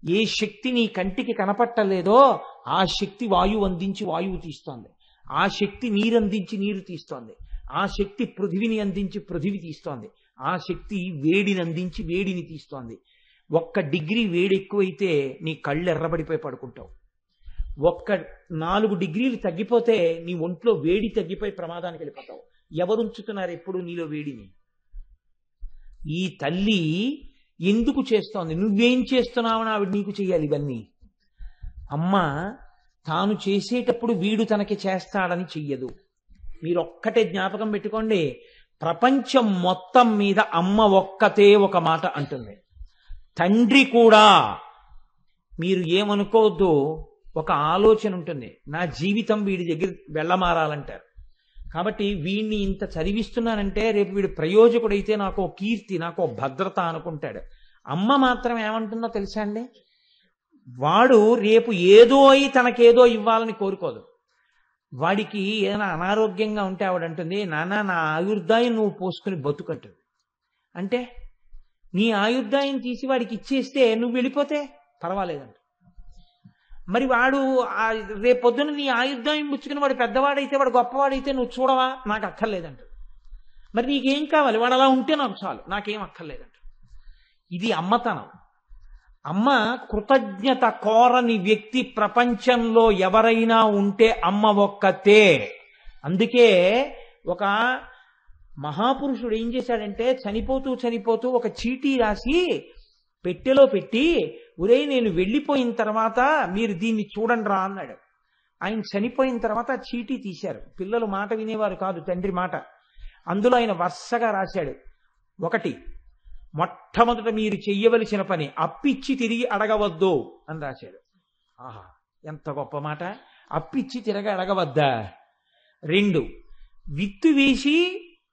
ఏ శక్తి నీ కంటికి కనపట్టలేదో ఆ శక్తి వాయువు అందించి వాయువు తీస్తోంది, ఆ శక్తి నీరు అందించి నీరు తీస్తోంది, ఆ శక్తి పృథివిని అందించి పృథివి తీస్తోంది, ఆ శక్తి వేడిని అందించి వేడిని తీస్తోంది. 1 డిగ్రీ వేడి ఎక్కువైతే నీ కళ్ళు ఎర్రబడిపోయి పడుకుంటావు. 4 డిగ్రీలు తగ్గిపోతే నీ ఒంట్లో వేడి తగ్గిపోయి ప్రమాదానికి వెళ్ళిపోతావు. ఎవరుంచుతున్నారు ఎప్పుడు నీలో వేడిని? ఈ తల్లి ఎందుకు చేస్తోంది? నువ్వేం చేస్తున్నావని ఆవిడ నీకు చెయ్యాలి ఇవన్నీ. అమ్మ తాను చేసేటప్పుడు వీడు తనకి చేస్తాడని చెయ్యదు. మీరొక్కటే జ్ఞాపకం పెట్టుకోండి, ప్రపంచం మొత్తం మీద అమ్మ ఒక్కతే ఒక మాట అంటుంది. తండ్రి కూడా, మీరు ఏమనుకోవద్దు, ఒక ఆలోచన ఉంటుంది, నా జీవితం వీడి దగ్గర వెళ్ళమారాలంటారు. కాబట్టి వీడిని ఇంత చదివిస్తున్నానంటే రేపు వీడు ప్రయోజకుడైతే నాకు కీర్తి, నాకు భద్రత అనుకుంటాడు. అమ్మ మాత్రం ఏమంటుందో తెలుసా అండి? వాడు రేపు ఏదో అయి తనకేదో ఇవ్వాలని కోరుకోదు. వాడికి ఏదైనా అనారోగ్యంగా ఉంటే ఆవిడంటుంది, నాన్న నా ఆయుర్దాయం నువ్వు పోసుకుని బతుకంటుంది. అంటే నీ ఆయుర్దాయం తీసి వాడికి ఇచ్చేస్తే నువ్వు వెళ్ళిపోతే పర్వాలేదంట. మరి వాడు రేపొద్దున నీ ఆయుర్దాయం పుచ్చుకుని వాడు పెద్దవాడైతే, వాడు గొప్పవాడైతే నువ్వు చూడవా? నాకు అక్కర్లేదంట. మరి నీకేం కావాలి? వాడు అలా ఉంటే నాకు చాలు, నాకేం అక్కర్లేదంట. ఇది అమ్మతనం. అమ్మ కృతజ్ఞత కోరని వ్యక్తి ప్రపంచంలో ఎవరైనా ఉంటే అమ్మ ఒక్కతే. అందుకే ఒక మహాపురుషుడు ఏం చేశాడంటే, చనిపోతూ ఒక చీటీ రాసి పెట్టెలో పెట్టి, ఒరే నేను వెళ్ళిపోయిన తర్వాత మీరు దీన్ని చూడండి రా అన్నాడు. ఆయన చనిపోయిన తర్వాత చీటీ తీశారు. పిల్లలు మాట వినేవారు కాదు, తండ్రి మాట. అందులో ఆయన వరుసగా రాశాడు. 1, మొట్టమొదట మీరు చెయ్యవలసిన పని అప్పిచ్చి తిరిగి అడగవద్దు అని రాశాడు. ఆహా, ఎంత గొప్ప మాట! అప్పిచ్చి తిరిగి అడగవద్దా? 2, విత్తు వేసి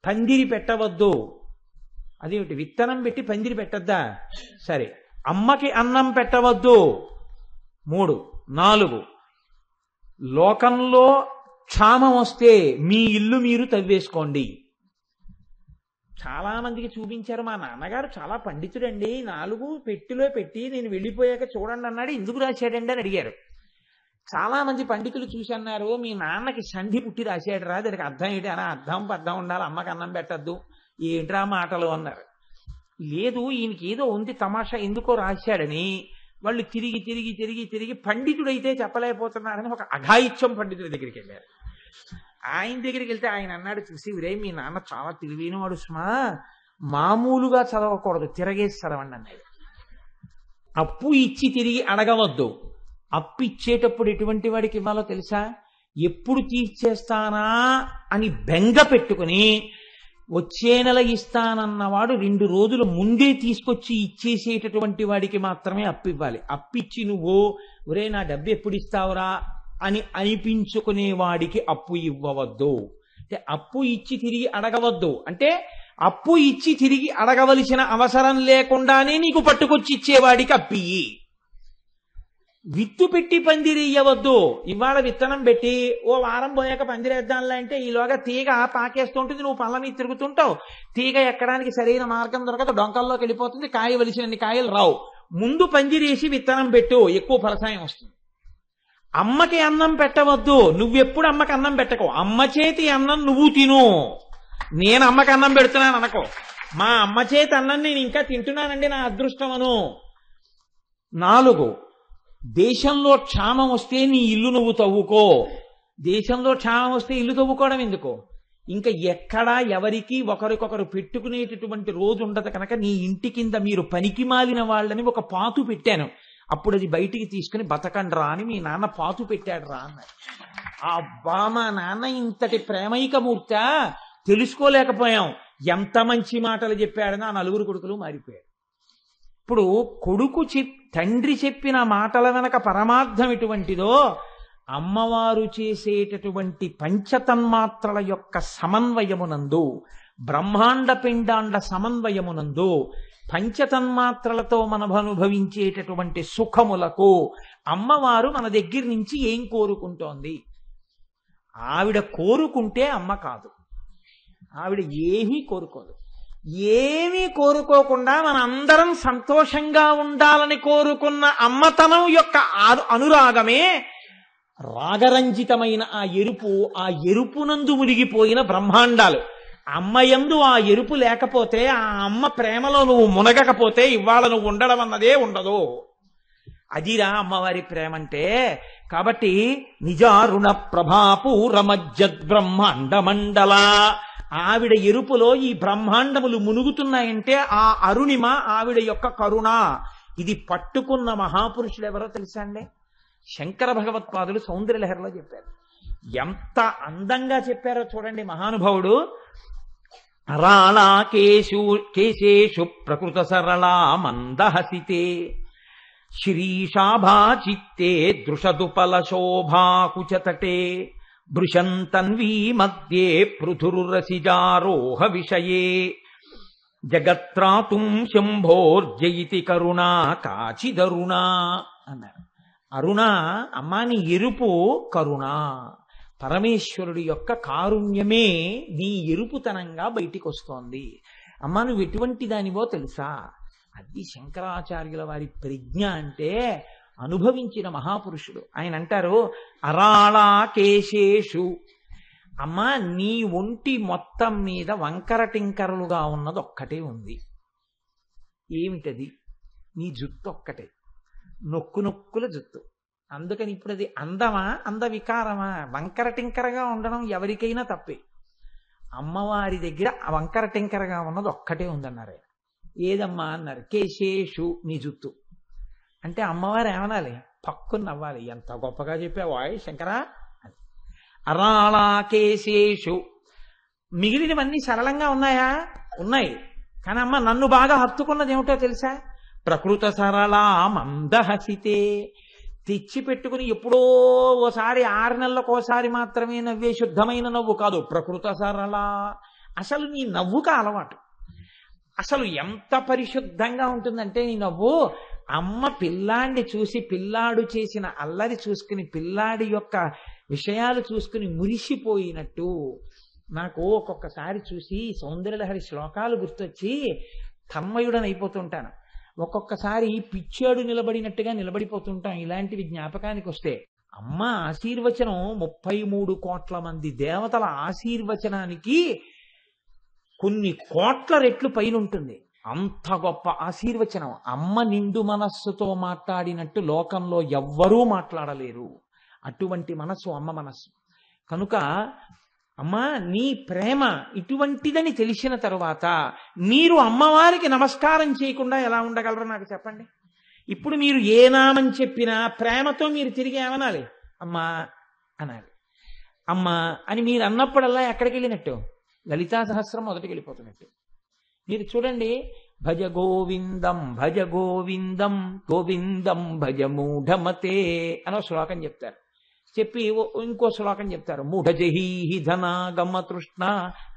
పందిరి పెట్టవద్దు. అదేమిటి, విత్తనం పెట్టి పందిరి పెట్టద్దా? సరే, అమ్మకి అన్నం పెట్టవద్దు. 3. 4. లోకంలో క్షామం వస్తే మీ ఇల్లు మీరు తవ్వేసుకోండి. చాలా మందికి చూపించారు. మా నాన్నగారు చాలా పండితుడండి, 4 పెట్టిలో పెట్టి నేను వెళ్ళిపోయాక చూడండి అన్నాడు, ఎందుకు రాశాడండి అని అడిగారు. చాలా మంది పండితులు చూసి అన్నారు, మీ నాన్నకి సంధి పుట్టి రాశాడు రా, దానికి అర్థం ఏంటి అని. అర్థం ఉండాలి, అమ్మకి అన్నం పెట్టద్దు, ఏంట్రా మాటలు అన్నారు. లేదు, ఈయనకి ఏదో ఉంది తమాషా, ఎందుకో రాశాడని వాళ్ళు తిరిగి తిరిగి తిరిగి తిరిగి పండితుడైతే చెప్పలేకపోతున్నాడని ఒక అఘాయిత్యం పండితుడి దగ్గరికి వెళ్ళారు. ఆయన దగ్గరికి వెళ్తే ఆయన అన్నాడు చూసి, విరే మీ నాన్న చాలా తెలివైన వాడు సుమా, మామూలుగా చదవకూడదు, తిరగేసి చదవండి అన్నాడు. అప్పు ఇచ్చి తిరిగి అడగవద్దు. అప్పు ఇచ్చేటప్పుడు ఎటువంటి వాడికి ఇవ్వాలో తెలుసా? ఎప్పుడు తీర్చేస్తానా అని బెంగ పెట్టుకుని వచ్చే నెల ఇస్తానన్నవాడు 2 రోజుల ముందే తీసుకొచ్చి ఇచ్చేసేటటువంటి వాడికి మాత్రమే అప్పు ఇవ్వాలి. అప్పిచ్చి నువ్వు ఒరే నా డబ్బు ఎప్పుడు ఇస్తావురా అని అనిపించుకునే వాడికి అప్పు ఇవ్వవద్దు. అంటే అప్పు ఇచ్చి తిరిగి అడగవద్దు అంటే అప్పు ఇచ్చి తిరిగి అడగవలసిన అవసరం లేకుండానే నీకు పట్టుకొచ్చి ఇచ్చేవాడికి అప్పియ్యి. విత్తు పెట్టి పందిరేయవద్దు. ఇవాళ విత్తనం పెట్టి ఓ వారం పోయాక పందిరేద్దాంలా అంటే ఈలోగా తీగ పాకేస్తుంటుంది, నువ్వు పళ్ళ మీద తిరుగుతుంటావు, తీగ ఎక్కడానికి సరైన మార్గం దొరకదు, డొంకల్లోకి వెళ్ళిపోతుంది, కాయ వలిసినన్ని కాయలు రావు. ముందు పందిరేసి విత్తనం పెట్టు, ఎక్కువ ఫలసాయం వస్తుంది. అమ్మకి అన్నం పెట్టవద్దు. నువ్వెప్పుడు అమ్మకి అన్నం పెట్టకు. అమ్మ చేతి అన్నం నువ్వు తిను, నేను అమ్మకి అన్నం పెడుతున్నాను అనుకో. మా అమ్మ చేతి అన్నం నేను ఇంకా తింటున్నానండి, నా అదృష్టం అను. 4. దేశంలో క్షామం వస్తే నీ ఇల్లు నువ్వు తవ్వుకో. దేశంలో క్షామం వస్తే ఇల్లు తవ్వుకోవడం ఎందుకో? ఇంకా ఎక్కడా ఎవరికి ఒకరికొకరు పెట్టుకునేటటువంటి రోజు ఉండదు కనుక నీ ఇంటి కింద మీరు పనికి మాలిన వాళ్ళని ఒక పాతు పెట్టాను, అప్పుడు అది బయటికి తీసుకుని బతకండి రా అని మీ నాన్న పాతు పెట్టాడు రా అన్నాడు. అబ్బా, మా నాన్న ఇంతటి ప్రేమైకమూర్త తెలుసుకోలేకపోయాం, ఎంత మంచి మాటలు చెప్పాడని ఆ 4 కొడుకులు మారిపోయాడు. ఇప్పుడు కొడుకు తండ్రి చెప్పిన మాటల వెనక పరమార్థం ఎటువంటిదో, అమ్మవారు చేసేటటువంటి పంచతన్మాత్రల యొక్క సమన్వయమునందు, బ్రహ్మాండ పిండాండ సమన్వయమునందు, పంచతన్మాత్రలతో మనం అనుభవించేటటువంటి సుఖములకు అమ్మవారు మన దగ్గర నుంచి ఏం కోరుకుంటోంది? ఆవిడ కోరుకుంటే అమ్మ కాదు, ఆవిడ ఏమీ కోరుకోదు. ఏమీ కోరుకోకుండా మన అందరం సంతోషంగా ఉండాలని కోరుకున్న అమ్మతనం యొక్క అనురాగమే రాగరంజితమైన ఆ ఎరుపునందు మునిగిపోయిన బ్రహ్మాండాలు. అమ్మయందు ఆ ఎరుపు లేకపోతే, ఆ అమ్మ ప్రేమలో నువ్వు మునగకపోతే ఇవాళ నువ్వు ఉండడం అన్నదే ఉండదు. అదిరా అమ్మవారి ప్రేమ అంటే. కాబట్టి నిజారుణ ప్రభాపూరమజ్జద్బ్రహ్మాండ మండల, ఆవిడ ఎరుపులో ఈ బ్రహ్మాండములు మునుగుతున్నాయంటే ఆ అరుణిమ ఆవిడ యొక్క కరుణ. ఇది పట్టుకున్న మహాపురుషులు ఎవరో తెలుసా అండి? శంకర భగవత్పాదులు సౌందర్యలహరిలో చెప్పారు. ఎంత అందంగా చెప్పారో చూడండి మహానుభావుడు. రాళా కేశేషు ప్రకృత సరళా మందహసితే శిరీషాభా చిత్తే దృషదుపల శోభాకుచతటే భృశంతన్వీ మధ్యే పృథురురసిజారోహ విషయే జగత్రాతుం శంభోర్జయితి కరుణా కాచిదరుణా అన్నారు. అరుణ, అమ్మాని ఎరుపు కరుణ, పరమేశ్వరుడి యొక్క కారుణ్యమే నీ ఎరుపుతనంగా బయటికి వస్తోంది. అమ్మా నువ్వు ఎటువంటి దానివో తెలుసా? అది శంకరాచార్యుల వారి ప్రజ్ఞ అంటే అనుభవించిన మహాపురుషుడు. ఆయన అంటారు, అరాళా కేశేషు, అమ్మా నీ ఒంటి మొత్తం మీద వంకర టింకరలుగా ఉన్నది ఒక్కటే ఉంది. ఏమిటది? నీ జుట్టు ఒక్కటే, నొక్కుల జుట్టు. అందుకని ఇప్పుడు అది అందమా అందవికారమా? వంకర టింకరగా ఉండడం ఎవరికైనా తప్పే. అమ్మవారి దగ్గర వంకర టింకరగా ఉన్నది ఒక్కటే ఉందన్నారు. ఏదమ్మా అన్నారు. కేశేషు, నీ జుట్టు అంటే అమ్మవారు ఏమనాలి? పక్కుని నవ్వాలి. ఎంత గొప్పగా చెప్పావు శంకరా అని. అరాళా కేశేషు, మిగిలినవన్నీ సరళంగా ఉన్నాయా? ఉన్నాయి. కానీ అమ్మ నన్ను బాగా హత్తుకున్నది ఏమిటో తెలుసా? ప్రకృత సరళా మందహసితే, తెచ్చి పెట్టుకుని ఎప్పుడో ఓసారి 6 నెలలకోసారి మాత్రమే నవ్వే శుద్ధమైన నవ్వు కాదు. ప్రకృత సరళ, అసలు నీ నవ్వుక అలవాటు. అసలు ఎంత పరిశుద్ధంగా ఉంటుందంటే నీ నవ్వు, అమ్మ పిల్లాడిని చూసి పిల్లాడు చేసిన అల్లరి చూసుకుని పిల్లాడి యొక్క విషయాలు చూసుకుని మురిసిపోయినట్టు. నాకు ఒక్కొక్కసారి చూసి సౌందర్యలహరి శ్లోకాలు గుర్తొచ్చి తన్మయుడని అయిపోతుంటాను. ఒక్కొక్కసారి పిచ్చాడు నిలబడినట్టుగా నిలబడిపోతుంటాం ఇలాంటివి జ్ఞాపకానికి వస్తే. అమ్మ ఆశీర్వచనం 33 కోట్ల మంది దేవతల ఆశీర్వచనానికి కొన్ని కోట్ల రెట్లు పైన ఉంటుంది. అంత గొప్ప ఆశీర్వచనం. అమ్మ నిండు మనస్సుతో మాట్లాడినట్టు లోకంలో ఎవ్వరూ మాట్లాడలేరు. అటువంటి మనస్సు అమ్మ మనస్సు. కనుక అమ్మా నీ ప్రేమ ఇటువంటిదని తెలిసిన తరువాత మీరు అమ్మవారికి నమస్కారం చేయకుండా ఎలా ఉండగలరో నాకు చెప్పండి. ఇప్పుడు మీరు ఏ నామం చెప్పినా ప్రేమతో మీరు తిరిగి ఏమనాలి? అమ్మా అనాలి. అమ్మా అని మీరు అన్నప్పుడల్లా ఎక్కడికి వెళ్ళినట్టు? లలితా సహస్రం మొదటికి వెళ్ళిపోతున్నట్టు. మీరు చూడండి, భజ గోవిందం భజ గోవిందం గోవిందం భజ మూఢమతే అనో శ్లోకం చెప్తారు. చెప్పి ఇంకో శ్లోకం చెప్తారు, మూఢజహీహి ధనాగమ తృష్ణ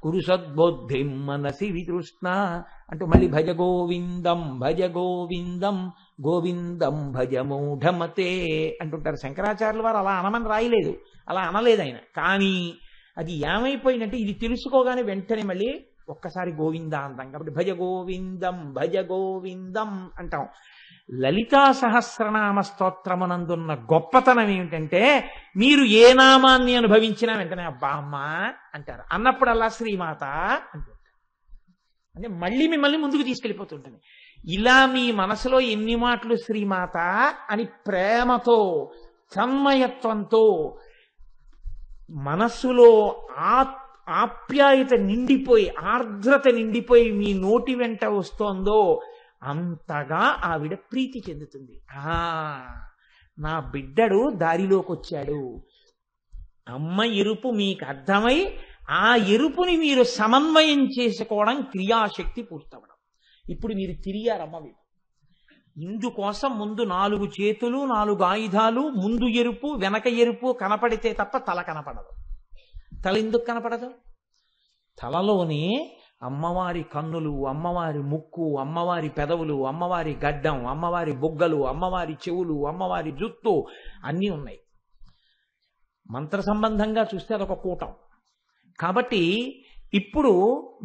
కురు సద్బుద్ధిం మనసి వితృష్ణ అంటూ మళ్ళీ భజ గోవిందం గోవిందం భజ మూఢమతే అంటుంటారు. శంకరాచార్యుల వారు అలా అనమని రాయలేదు, అలా అనలేదు ఆయన. కానీ అది ఏమైపోయిందంటే ఇది తెలుసుకోగానే వెంటనే మళ్ళీ ఒక్కసారి గోవింద అంటాం. కాబట్టి భజ గోవిందం అంటాం. లలితా సహస్రనామ స్తోత్రమునందున్న గొప్పతనం ఏమిటంటే మీరు ఏ నామాన్ని అనుభవించినా వెంటనే అబ్బా అమ్మ అంటారు. అన్నప్పుడల్లా శ్రీమాత అంటారు. అంటే మళ్ళీ మిమ్మల్ని ముందుకు తీసుకెళ్ళిపోతుంటుంది. ఇలా మీ మనసులో ఎన్ని మాటలు శ్రీమాత అని ప్రేమతో తన్మయత్వంతో మనస్సులో ఆప్యాయత నిండిపోయి ఆర్ద్రత నిండిపోయి మీ నోటి వెంట వస్తోందో అంతగా ఆవిడ ప్రీతి చెందుతుంది. నా బిడ్డడు దారిలోకి వచ్చాడు. అమ్మ ఎరుపు మీకు అర్థమై ఆ ఎరుపుని మీరు సమన్వయం చేసుకోవడం క్రియాశక్తి పూర్తవడం. ఇప్పుడు మీరు తిరిగారమ్మ వైపు. ఇందుకోసం ముందు 4 చేతులు 4 ఆయుధాలు, ముందు ఎరుపు వెనక ఎరుపు కనపడితే తప్ప తల కనపడదు. తల ఎందుకు కనపడదు? తలలోనే అమ్మవారి కన్నులు, అమ్మవారి ముక్కు, అమ్మవారి పెదవులు, అమ్మవారి గడ్డం, అమ్మవారి బుగ్గలు, అమ్మవారి చెవులు, అమ్మవారి జుత్తు అన్నీ ఉన్నాయి. మంత్ర సంబంధంగా చూస్తే అదొక కూటం. కాబట్టి ఇప్పుడు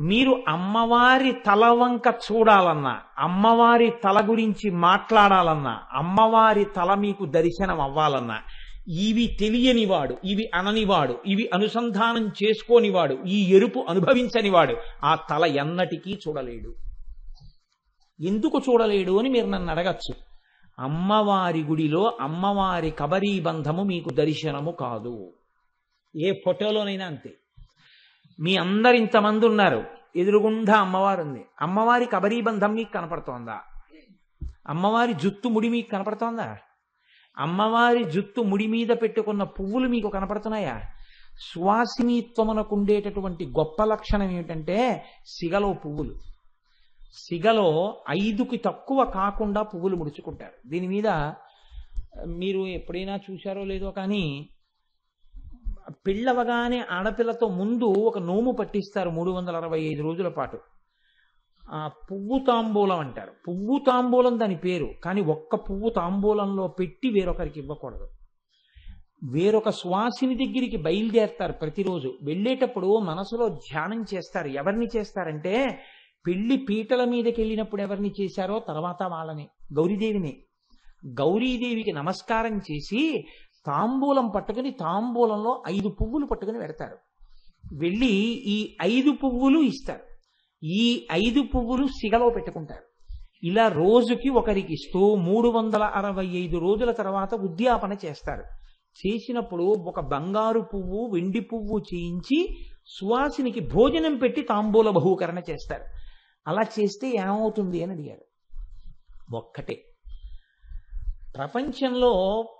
మీరు అమ్మవారి తల వంక చూడాలన్నా, అమ్మవారి తల గురించి మాట్లాడాలన్నా, అమ్మవారి తల మీకు దర్శనం అవ్వాలన్నా, ఇవి తెలియనివాడు, ఇవి అననివాడు, ఇవి అనుసంధానం చేసుకోనివాడు, ఈ ఎరుపు అనుభవించనివాడు ఆ తల ఎన్నటికీ చూడలేడు. ఎందుకు చూడలేడు అని మీరు నన్ను అడగచ్చు. అమ్మవారి గుడిలో అమ్మవారి కబరీ బంధము మీకు దర్శనము కాదు. ఏ ఫోటోలోనైనా అంతే. మీ అందరు ఇంతమంది ఉన్నారు, ఎదురుగుండా అమ్మవారు ఉంది. అమ్మవారి కబరీ బంధం మీకు కనపడుతోందా? అమ్మవారి జుత్తు ముడి మీకు కనపడుతోందా? అమ్మవారి జుత్తు ముడి మీద పెట్టుకున్న పువ్వులు మీకు కనపడుతున్నాయా? సువాసినీత్వమునకు ఉండేటటువంటి గొప్ప లక్షణం ఏమిటంటే సిగలో పువ్వులు. సిగలో 5కి తక్కువ కాకుండా పువ్వులు ముడుచుకుంటారు. దీని మీద మీరు ఎప్పుడైనా చూశారో లేదో కానీ పెళ్ళవగానే ఆడపిల్లతో ముందు ఒక నోము పట్టిస్తారు 365 రోజుల పాటు. ఆ పువ్వు తాంబూలం అంటారు. పువ్వు తాంబూలం దాని పేరు, కానీ ఒక్క పువ్వు తాంబూలంలో పెట్టి వేరొకరికి ఇవ్వకూడదు. వేరొక సువాసిని దగ్గరికి బయలుదేరతారు. ప్రతిరోజు వెళ్ళేటప్పుడు మనసులో ధ్యానం చేస్తారు. ఎవరిని చేస్తారంటే పెళ్లి పీటల మీదకి వెళ్ళినప్పుడు ఎవరిని చేశారో తర్వాత వాళ్ళని, గౌరీదేవిని. గౌరీదేవికి నమస్కారం చేసి తాంబూలం పట్టుకుని తాంబూలంలో 5 పువ్వులు పట్టుకుని పెడతారు. వెళ్ళి ఈ 5 పువ్వులు ఇస్తారు. ఈ 5 పువ్వులు సిగలో పెట్టుకుంటారు. ఇలా రోజుకి ఒకరికి ఇస్తూ 365 రోజుల తర్వాత ఉద్యాపన చేస్తారు. చేసినప్పుడు ఒక బంగారు పువ్వు వెండి పువ్వు చేయించి సువాసినికి భోజనం పెట్టి తాంబూల బహూకరణ చేస్తారు. అలా చేస్తే ఏమవుతుంది అని అడిగారు. ఒక్కటే, ప్రపంచంలో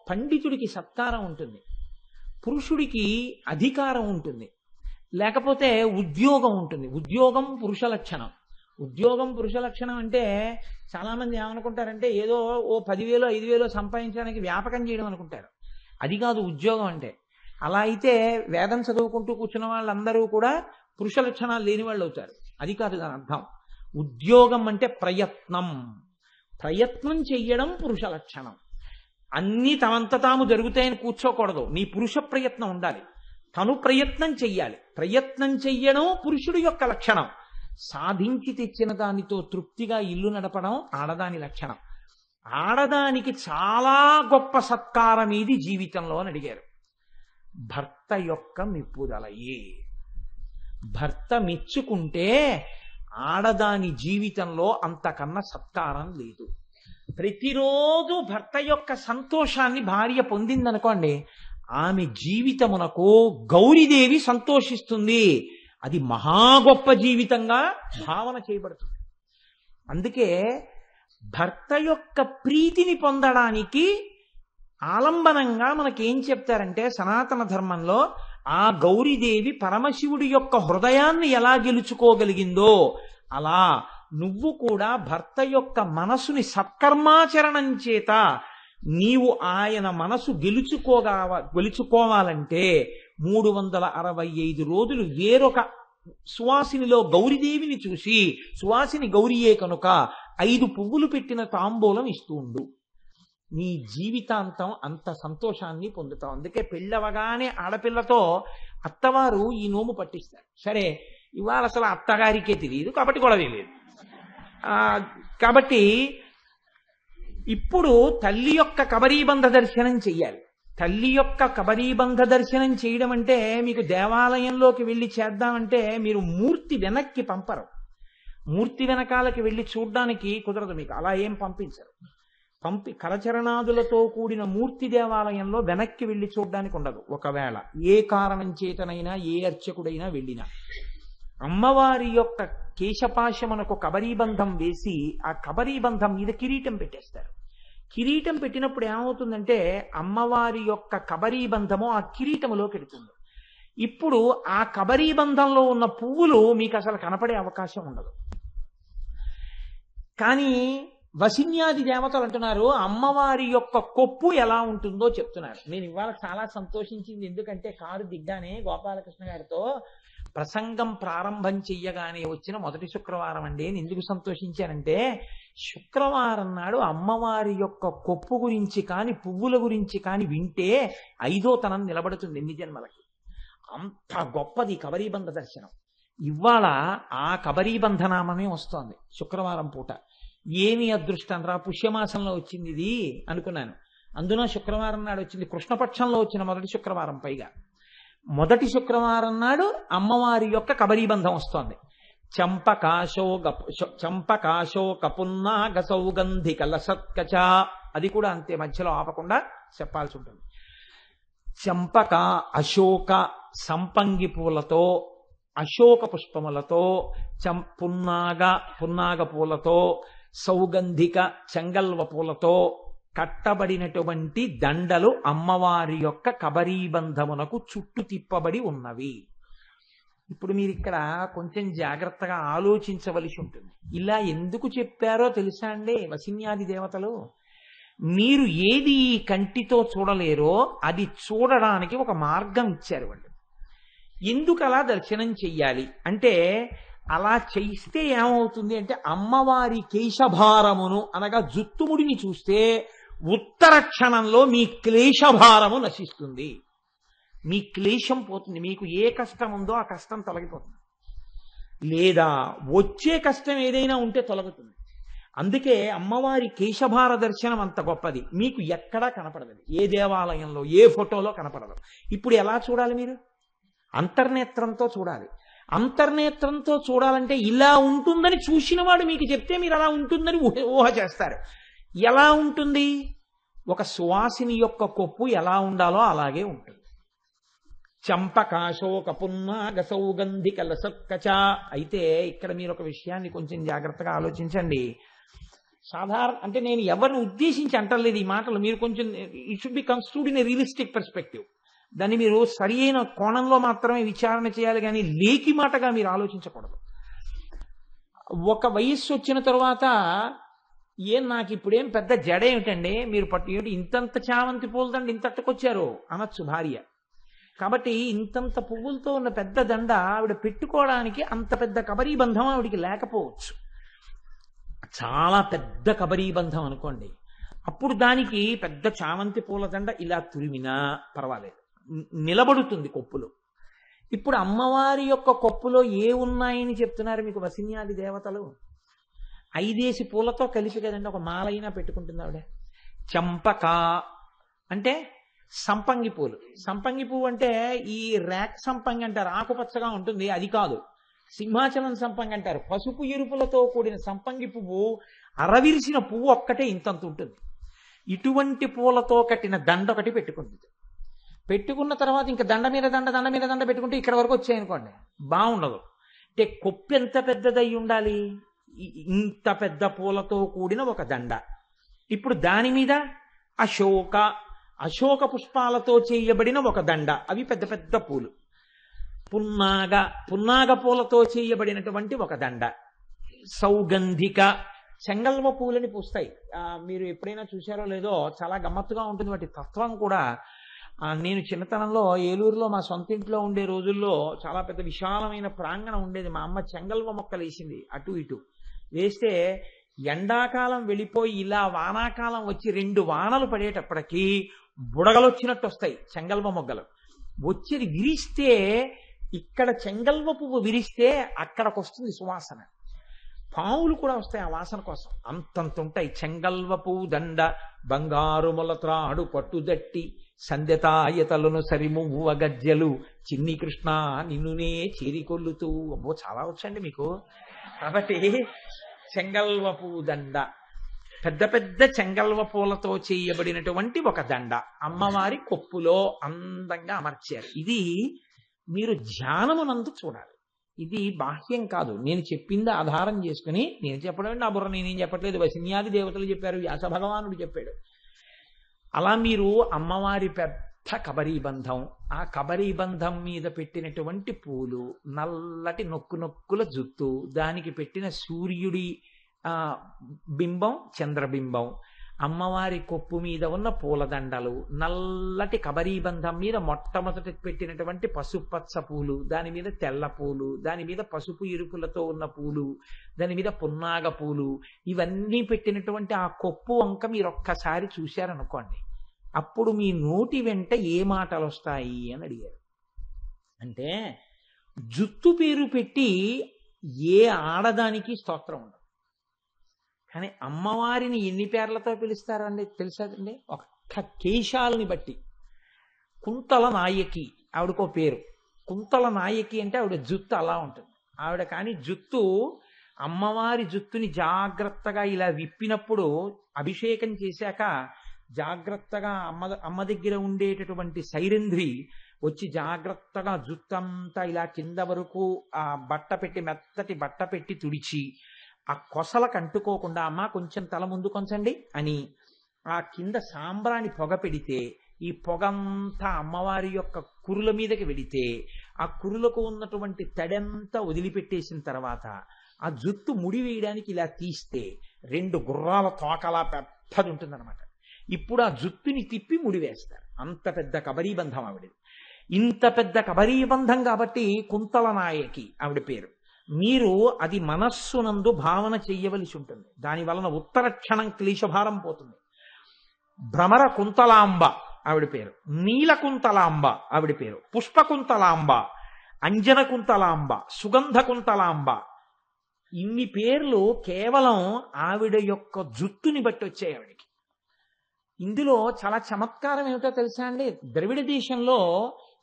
పండితుడికి సత్కారం ఉంటుంది, పురుషుడికి అధికారం ఉంటుంది, లేకపోతే ఉద్యోగం ఉంటుంది. ఉద్యోగం పురుష లక్షణం. ఉద్యోగం పురుష లక్షణం అంటే చాలామంది ఏమనుకుంటారంటే ఏదో ఓ 10,000 5,000 సంపాదించడానికి వ్యాపకం చేయడం అనుకుంటారు. అది కాదు ఉద్యోగం అంటే. అలా అయితే వేదం చదువుకుంటూ కూర్చున్న వాళ్ళందరూ కూడా పురుష లక్షణాలు లేని వాళ్ళు అవుతారు. అది కాదు దాని అర్థం. ఉద్యోగం అంటే ప్రయత్నం. ప్రయత్నం చెయ్యడం పురుష లక్షణం. అన్నీ తమంత తాము జరుగుతాయని కూర్చోకూడదు. నీ పురుష ప్రయత్నం ఉండాలి. తను ప్రయత్నం చెయ్యాలి. ప్రయత్నం చెయ్యడం పురుషుడి యొక్క లక్షణం. సాధించి తెచ్చిన దానితో తృప్తిగా ఇల్లు నడపడం ఆడదాని లక్షణం. ఆడదానికి చాలా గొప్ప సత్కారం ఇది జీవితంలో అని అడిగారు. భర్త యొక్క మెప్పుదలయే. భర్త మెచ్చుకుంటే ఆడదాని జీవితంలో అంతకన్నా సత్కారం లేదు. ప్రతిరోజు భర్త యొక్క సంతోషాన్ని భార్య పొందిందనుకోండి, ఆమె జీవితమునకు గౌరీదేవి సంతోషిస్తుంది. అది మహా గొప్ప జీవితంగా భావన చేయబడుతుంది. అందుకే భర్త యొక్క ప్రీతిని పొందడానికి ఆలంబనంగా మనకేం చెప్తారంటే సనాతన ధర్మంలో, ఆ గౌరీదేవి పరమశివుడి యొక్క హృదయాన్ని ఎలా గెలుచుకోగలిగిందో అలా నువ్వు కూడా భర్త యొక్క మనసుని సత్కర్మాచరణం చేత నీవు ఆయన మనసు గెలుచుకోవాలంటే 365 రోజులు వేరొక సువాసినిలో గౌరీదేవిని చూసి, సువాసిని గౌరీయే కనుక 5 పువ్వులు పెట్టిన తాంబూలం ఇస్తూ ఉండు. నీ జీవితాంతం అంత సంతోషాన్ని పొందుతావు. అందుకే పెళ్ళవగానే ఆడపిల్లతో అత్తవారు ఈ నోము పట్టిస్తారు. సరే, ఇవాళ అసలు అత్తగారికే తెలియదు కాబట్టి గొడవే లేదు. కాబట్టి ఇప్పుడు తల్లి యొక్క కబరీబంధ దర్శనం చెయ్యాలి. తల్లి యొక్క కబరీబంధ దర్శనం చేయడం అంటే మీకు దేవాలయంలోకి వెళ్ళి చేద్దామంటే మీరు మూర్తి వెనక్కి పంపరు. మూర్తి వెనకాలకి వెళ్ళి చూడ్డానికి కుదరదు. మీకు అలా ఏం పంపించరు. కరచరణాదులతో కూడిన మూర్తి దేవాలయంలో వెనక్కి వెళ్ళి చూడ్డానికి ఉండదు. ఒకవేళ ఏ కారణం చేతనైనా ఏ అర్చకుడైనా వెళ్ళినా అమ్మవారి యొక్క కేశపాశమునకు కబరీబంధం వేసి ఆ కబరీబంధం మీద కిరీటం పెట్టేస్తారు. కిరీటం పెట్టినప్పుడు ఏమవుతుందంటే అమ్మవారి యొక్క కబరీబంధము ఆ కిరీటములోకి వెళుతుంది. ఇప్పుడు ఆ కబరీబంధంలో ఉన్న పువ్వులు మీకు అసలు కనపడే అవకాశం ఉండదు. కానీ వసిన్యాది దేవతలు అంటున్నారు అమ్మవారి యొక్క కొప్పు ఎలా ఉంటుందో చెప్తున్నారు. నేను ఇవాళ చాలా సంతోషించింది. ఎందుకంటే కారు దిగ్గానే గోపాలకృష్ణ గారితో ప్రసంగం ప్రారంభం చెయ్యగానే వచ్చిన మొదటి శుక్రవారం అండి. నేను ఎందుకు సంతోషించానంటే శుక్రవారం నాడు అమ్మవారి యొక్క కొప్పు గురించి కానీ పువ్వుల గురించి కానీ వింటే 5వ తనం నిలబడుతుంది ఎన్ని జన్మలకి. అంత గొప్పది కబరీబంధ దర్శనం. ఇవాళ ఆ కబరీబంధనామమే వస్తోంది శుక్రవారం పూట. ఏమి అదృష్టం రా, పుష్యమాసంలో వచ్చింది ఇది అనుకున్నాను. అందున శుక్రవారం నాడు వచ్చింది. కృష్ణపక్షంలో వచ్చిన మొదటి శుక్రవారం. పైగా మొదటి శుక్రవారం నాడు అమ్మవారి యొక్క కబరీబంధం వస్తోంది. చంపకాశో కపున్నాగ సౌగంధి కలసత్కచ. అది కూడా అంతే, మధ్యలో ఆపకుండా చెప్పాల్సి ఉంటుంది. చంపక అశోక సంపంగి పూలతో, అశోక పుష్పములతో, పున్నాగ పూలతో, సౌగంధిక చెంగల్వ పూలతో కట్టబడినటువంటి దండలు అమ్మవారి యొక్క కబరీబంధమునకు చుట్టు తిప్పబడి ఉన్నవి. ఇప్పుడు మీరు ఇక్కడ కొంచెం జాగ్రత్తగా ఆలోచించవలసి ఉంటుంది. ఇలా ఎందుకు చెప్పారో తెలుసా అండి వసిన్యాది దేవతలు? మీరు ఏది ఈ కంటితో చూడలేరో అది చూడడానికి ఒక మార్గం ఇచ్చారు వాళ్ళు. ఎందుకు అలా దర్శనం చెయ్యాలి అంటే, అలా చేయిస్తే ఏమవుతుంది అంటే అమ్మవారి కేశభారమును అనగా జుత్తుముడిని చూస్తే ఉత్తర క్షణంలో మీ క్లేశభారము నశిస్తుంది. మీ క్లేశం పోతుంది. మీకు ఏ కష్టం ఉందో ఆ కష్టం తొలగిపోతుంది. లేదా వచ్చే కష్టం ఏదైనా ఉంటే తొలగుతుంది. అందుకే అమ్మవారి కేశభార దర్శనం అంత గొప్పది. మీకు ఎక్కడా కనపడదు. ఏ దేవాలయంలో ఏ ఫోటోలో కనపడదు. ఇప్పుడు ఎలా చూడాలి? మీరు అంతర్నేత్రంతో చూడాలి. అంతర్నేత్రంతో చూడాలంటే ఇలా ఉంటుందని చూసినవాడు మీకు చెప్తే మీరు అలా ఉంటుందని ఊహ చేస్తారు. ఎలా ఉంటుంది? ఒక సువాసిని యొక్క కొప్పు ఎలా ఉండాలో అలాగే ఉంటుంది. చంపకాశోక పున్నాగ సౌగంధి కలసత్కచ. అయితే ఇక్కడ మీరు ఒక విషయాన్ని కొంచెం జాగ్రత్తగా ఆలోచించండి. సాధారణ అంటే నేను ఎవరిని ఉద్దేశించి అంటలేదు ఈ మాటలు. మీరు కొంచెం it should be construed in a realistic perspective. దాన్ని మీరు సరి అయిన కోణంలో మాత్రమే విచారణ చేయాలి, కానీ లేకి మాటగా మీరు ఆలోచించకూడదు. ఒక వయస్సు వచ్చిన తర్వాత నాకు ఇప్పుడేం పెద్ద జడ ఏమిటండి, మీరు ఏమిటి ఇంతంత చామంతి పూలదండ ఇంతట్టుకొచ్చారు అనొచ్చు భార్య. కాబట్టి ఇంతంత పువ్వులతో ఉన్న పెద్ద దండ ఆవిడ పెట్టుకోవడానికి అంత పెద్ద కబరీబంధం ఆవిడికి లేకపోవచ్చు. చాలా పెద్ద కబరీబంధం అనుకోండి, అప్పుడు దానికి పెద్ద చామంతి పూలదండ ఇలా తురిమినా పర్వాలేదు, నిలబడుతుంది కొప్పులో. ఇప్పుడు అమ్మవారి యొక్క కొప్పులో ఏ ఉన్నాయని చెప్తున్నారు మీకు వసిన్యాది దేవతలు? 5 పూలతో కలిపి కదండి ఒక మాలైనా పెట్టుకుంటుంది ఆవిడ. చంపక అంటే సంపంగి పూలు. సంపంగి పువ్వు అంటే ఈ రేక్ సంపంగి అంటారు, ఆకుపచ్చగా ఉంటుంది, అది కాదు. సింహాచలం సంపంగి అంటారు, పసుపు ఎరుపులతో కూడిన సంపంగి పువ్వు, అరవిరిసిన పువ్వు ఒక్కటే ఇంతంత ఉంటుంది. ఇటువంటి పూలతో కట్టిన దండ ఒకటి పెట్టుకుంటుంది. పెట్టుకున్న తర్వాత ఇంకా దండ మీద దండ పెట్టుకుంటే ఇక్కడ వరకు వచ్చాయనుకోండి, బాగుండదు. అంటే కొప్పు ఎంత పెద్దదై ఉండాలి? ఇంత పెద్ద పూలతో కూడిన ఒక దండ. ఇప్పుడు దాని మీద అశోక పుష్పాలతో చేయబడిన ఒక దండ, అవి పెద్ద పెద్ద పూలు. పున్నాగ పూలతో చేయబడినటువంటి ఒక దండ. సౌగంధిక, చెంగల్వ పూలని పూస్తాయి. మీరు ఎప్పుడైనా చూశారో లేదో, చాలా గమ్మత్తుగా ఉంటుంది వాటి తత్వం కూడా. నేను చిన్నతనంలో ఏలూరులో మా సొంత ఇంట్లో ఉండే రోజుల్లో చాలా పెద్ద విశాలమైన ప్రాంగణం ఉండేది. మా అమ్మ చెంగల్వ మొక్కలు వేసింది, అటు ఇటు వేస్తే ఎండాకాలం వెళ్ళిపోయి ఇలా వానాకాలం వచ్చి 2 వానలు పడేటప్పటికీ బుడగలు వచ్చినట్టు వస్తాయి చెంగల్వ మొగ్గలు. వచ్చేది విరిస్తే, ఇక్కడ చెంగల్వ పువ్వు విరిస్తే అక్కడికి వస్తుంది సువాసన. పావులు కూడా వస్తాయి ఆ వాసన కోసం, అంతంత ఉంటాయి. చెంగల్వ పువ్వు దండ బంగారు మొలత్రాడు పట్టుదట్టి సంధ్యతాయతలను సరిమువ్వ గజ్జలు చిన్ని కృష్ణ నిన్నునే చేరికొల్లుతూ. అబ్బో చాలా వచ్చండి మీకు. కాబట్టి చెంగల్వ పువ్వు దండ, పెద్ద పెద్ద చెంగల్వ పూలతో చేయబడినటువంటి ఒక దండ అమ్మవారి కొప్పులో అందంగా అమర్చారు. ఇది మీరు ధ్యానమునందు చూడాలి. ఇది బాహ్యం కాదు, నేను చెప్పింది ఆధారం చేసుకుని నేను చెప్పడం నా బుర్ర నేనేం చెప్పట్లేదు, వసిన్యాది దేవతలు చెప్పారు, వ్యాస భగవానుడు చెప్పాడు. అలా మీరు అమ్మవారి పెద్ద కబరీబంధం, ఆ కబరీబంధం మీద పెట్టినటువంటి పూలు, నల్లటి నొక్కుల జుత్తు, దానికి పెట్టిన సూర్యుడి బింబం, చంద్రబింబం, అమ్మవారి కొప్పు మీద ఉన్న పూలదండలు, నల్లటి కబరీబంధం మీద మొట్టమొదటి పెట్టినటువంటి పసుపచ్చ పూలు, దాని మీద తెల్ల పూలు, దాని మీద పసుపు ఎరుపులతో ఉన్న పూలు, దాని మీద పున్నాగ పూలు, ఇవన్నీ పెట్టినటువంటి ఆ కొప్పు వంక మీరు ఒక్కసారి చూశారనుకోండి, అప్పుడు మీ నోటి వెంట ఏ మాటలు వస్తాయి అని అడిగారు. అంటే జుత్తు పేరు పెట్టి ఏ ఆడదానికి స్తోత్రం ఉండదు, కానీ అమ్మవారిని ఎన్ని పేర్లతో పిలుస్తారండి తెలుసండి? ఒక్క కేశాలని బట్టి. కుంతల నాయకి ఆవిడకో పేరు. కుంతల నాయకి అంటే ఆవిడ జుత్తు అలా ఉంటుంది ఆవిడ. కానీ జుత్తు, అమ్మవారి జుత్తుని జాగ్రత్తగా ఇలా విప్పినప్పుడు, అభిషేకం చేశాక జాగ్రత్తగా అమ్మ దగ్గర ఉండేటటువంటి సైరంధ్రి వచ్చి జాగ్రత్తగా జుత్తంతా ఇలా కింద వరకు ఆ మెత్తటి బట్ట పెట్టి తుడిచి, ఆ కొసలకు అంటుకోకుండా అమ్మ కొంచెం తల ముందు కొంచండి అని ఆ కింద సాంబ్రాణి పొగ పెడితే, ఈ పొగంతా అమ్మవారి యొక్క కురుల మీదకి వెడితే, ఆ కురులకు ఉన్నటువంటి తడంతా వదిలిపెట్టేసిన తర్వాత ఆ జుత్తు ముడి వేయడానికి ఇలా తీస్తే 2 గుర్రాల తోకలా పెద్దది ఉంటుందన్నమాట. ఇప్పుడు ఆ జుత్తుని తిప్పి ముడివేస్తారు. అంత పెద్ద కబరీబంధం ఆవిడది. ఇంత పెద్ద కబరీబంధం కాబట్టి కుంతల నాయకి ఆవిడ పేరు. మీరు అది మనస్సునందు భావన చెయ్యవలసి ఉంటుంది. దాని వలన ఉత్తర క్షణం క్లేశభారం పోతుంది. భ్రమర కుంతలాంబ ఆవిడ పేరు, నీల కుంతలాంబ ఆవిడ పేరు, పుష్పకుంతలాంబ, అంజన కుంతలాంబ, సుగంధ కుంతలాంబ. ఇన్ని పేర్లు కేవలం ఆవిడ యొక్క జుత్తుని బట్టి వచ్చాయి ఆవిడకి. ఇందులో చాలా చమత్కారం ఏమిటో తెలుసా అండి? ద్రవిడ దేశంలో